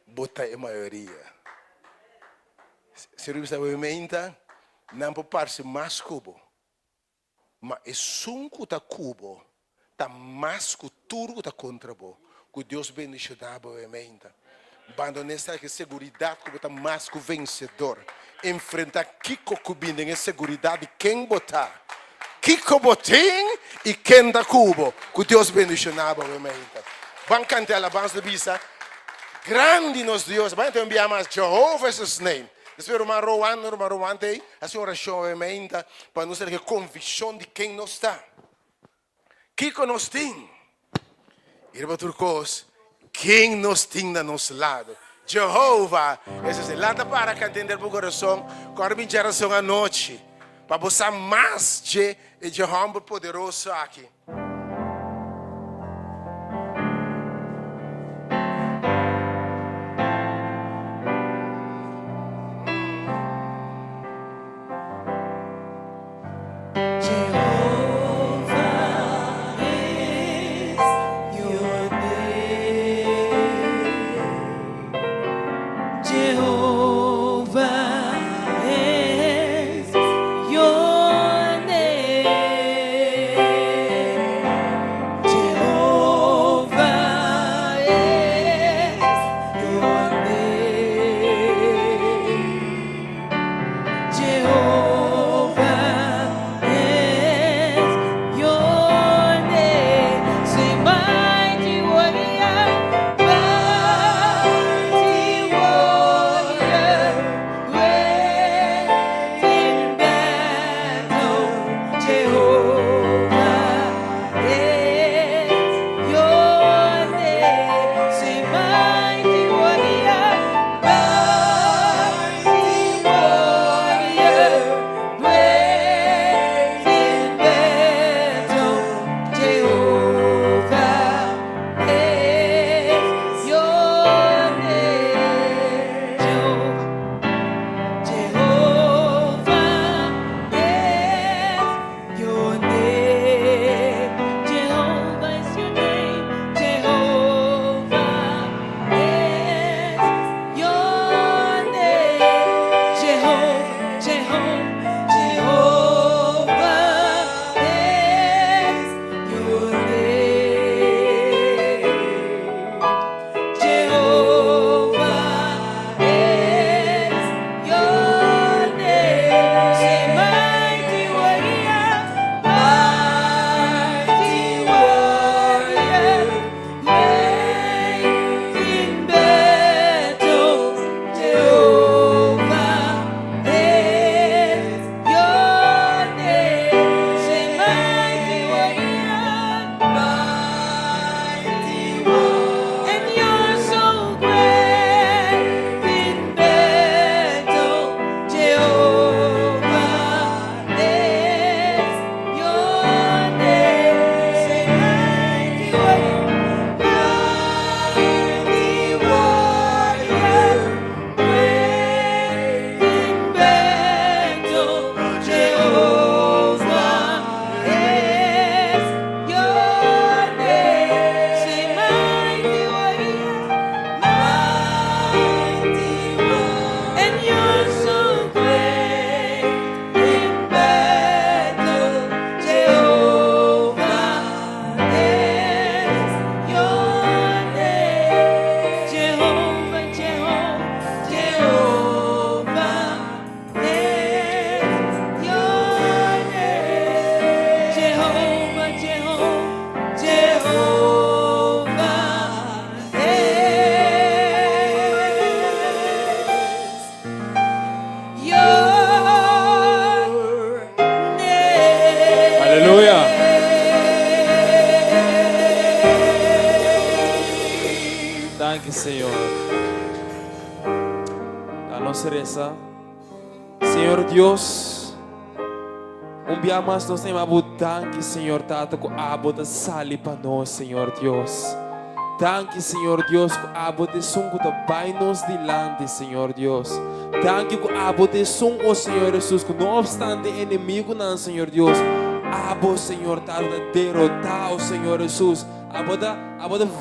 você é a maioria. Se você está não pode parecer mais cubo. Mas é sunco da cubo. Está mais que tudo está contra você. Que Deus bendiga a você. Abandonar essa segurança que está mais que vencedor. Enfrentar Kiko Cubinho em segurança de quem botar. Kiko Botim e quem da Cubo. Que Deus bendiga a você. Vamos cantar a alabança de Bisa. Grande nos Deus. Vamos enviar mais Jehovah's name. Espero uma roante. A senhora chama para nós ter a convicção de quem nós está. Kiko nos tem. Irmão Turcos, quem nos tem do nosso lado? Jeová. Essa é lata para que entender o coração. Corre geração à noite. Para você mais de Jeová poderoso aqui. Thank you, Senhor. A nossa reza. Senhor Deus, dia mais nós temos a thank you, Senhor Tata, com a abota sali para nós, Senhor Deus. Thank you, Senhor Deus, com a abota som que vai nos dilante, Senhor Deus. Thank you, com a abota som, oh Senhor Jesus, que não obstante inimigo, não, Senhor Deus. Abo, Senhor Tata, derrotar, oh Senhor Jesus. Abota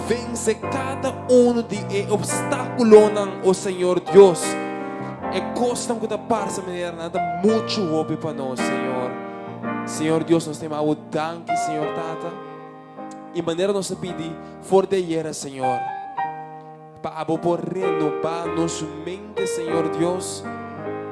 vence cada de obstáculo, oh Senhor Deus. É costa que passa maneira nada muito hope para nós, Senhor. Senhor Deus, nós temos a thank, Senhor Tata. E maneira nós pedir fortaleza, Senhor. Para por renovar nossa mente, Senhor Deus.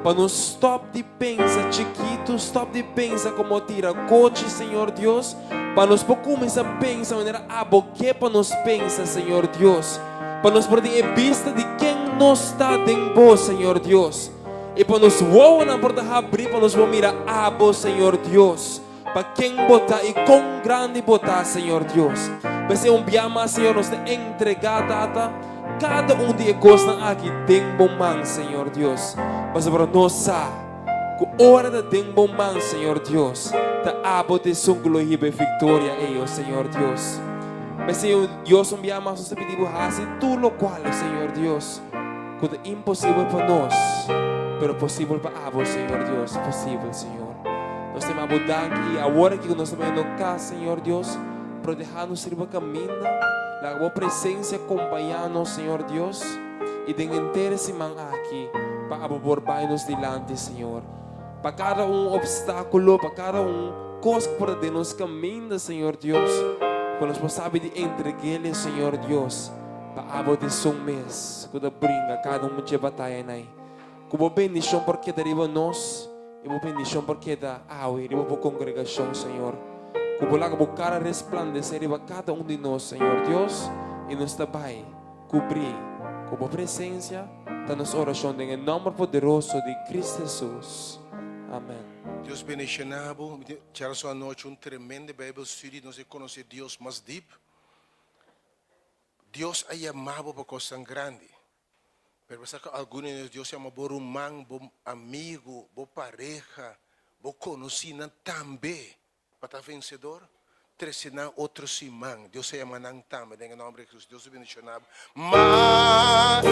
Para nos stop de pensar chiquito, stop de pensar como tira coche, Senhor Deus. Para nos começar a pensar maneira que para nos pensa, Senhor Deus. Para nos perder a vista de quem nós está dentro, Senhor Deus. E para nos voar na porta abrir, para nos mirar a Senhor Deus. Para quem botar e com grande botar, Senhor Deus. Para ser biama, Senhor, nos entregar, Tata. Cada de coisa aqui tem bom man, Senhor Deus. Mas para nós, com hora de tem bom man, Senhor Deus. Da abote sua glória e vitória, Senhor Deus. Mas Senhor Deus, biama, nós pedimos assim tudo o qual, Senhor Deus. Que é impossível para nós, pero possível para vós, Senhor Deus. Possível, Senhor. Nós temos a e agora que nós estamos no casa, Senhor Deus, para deixar-nos servir caminho, a boa presença acompanhar-nos, Senhor Deus, e de interesse aqui, para aborbar-nos dilante, Senhor. Para cada obstáculo, para cada coisa para de nos caminho, Senhor Deus, para nós possamos de entregar, Senhor Deus, para a de som mês, que brinca cada de batalha aí. Que boa bendição porque deriva nós, e boa bendição porque da aue, e boa congregação, Senhor. Que boa lá cara resplandecer a cada de nós, Senhor Deus, e nos trabalhe, cobrir, com boa presença, da nossa oração, em nome poderoso de Cristo Jesus. Amém. Deus bendicionado, tirar sua noite tremendo Bible study, nós conhecer Deus mais deep. Deus é amado para coisas grandes. Pero que alguns de Deus chama por irmão, por amigo, por pareja, por conhecido também para estar vencedor. Treinar outros irmãos. Deus se chama não também, em nome de Jesus. Deus bendicionado. Mas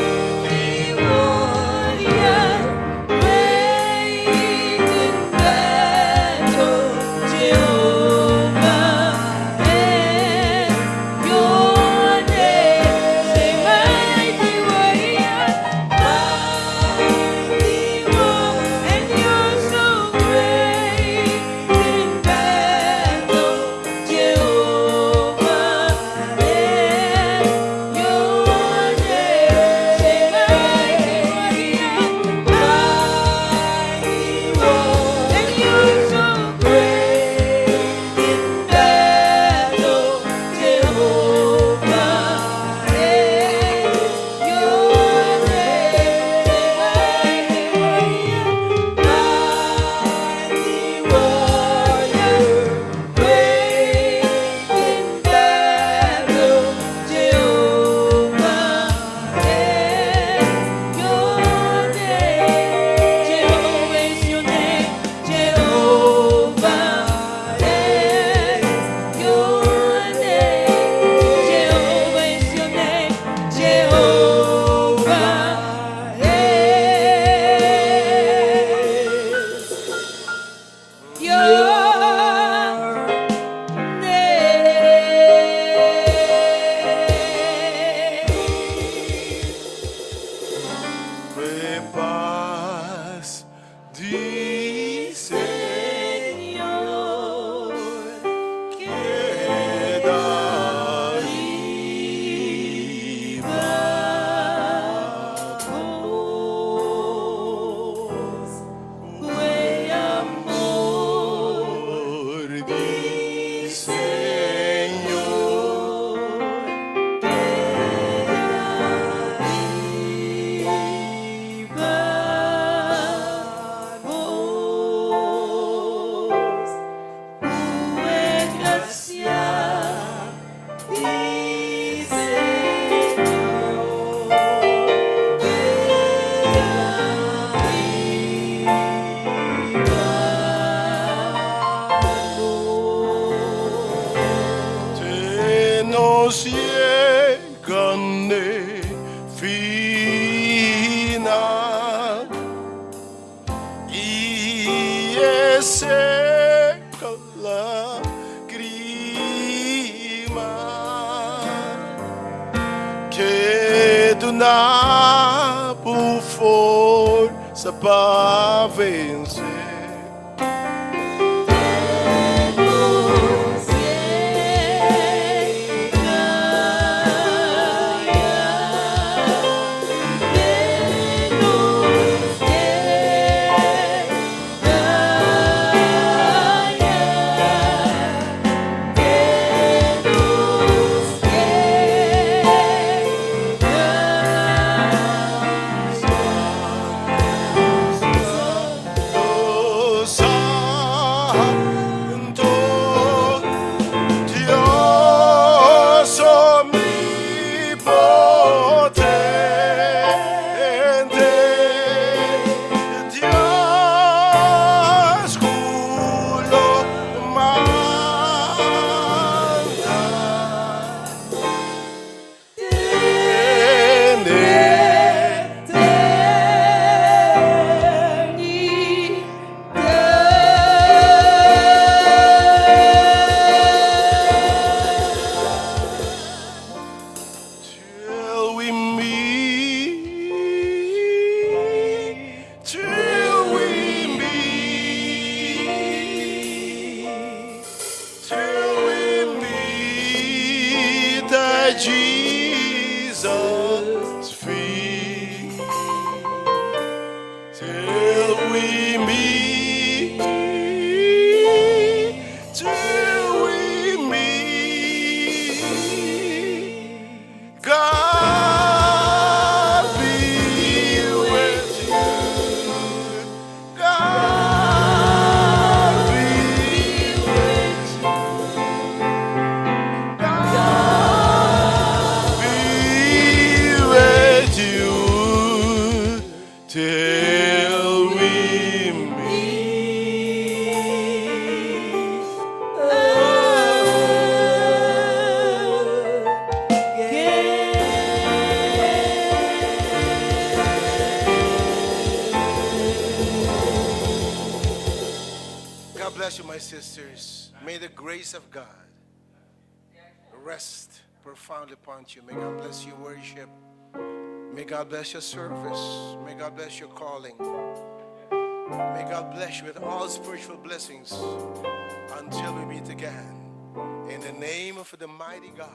medo na por força para vencer. Jesus' feet till we meet, till we meet. God be with you. God be with you. Till we meet. God bless you, my sisters. May the grace of God rest profoundly upon you. May God bless your worship. May God bless your service. May God bless your calling. May God bless you with all spiritual blessings until we meet again. In the name of the mighty God.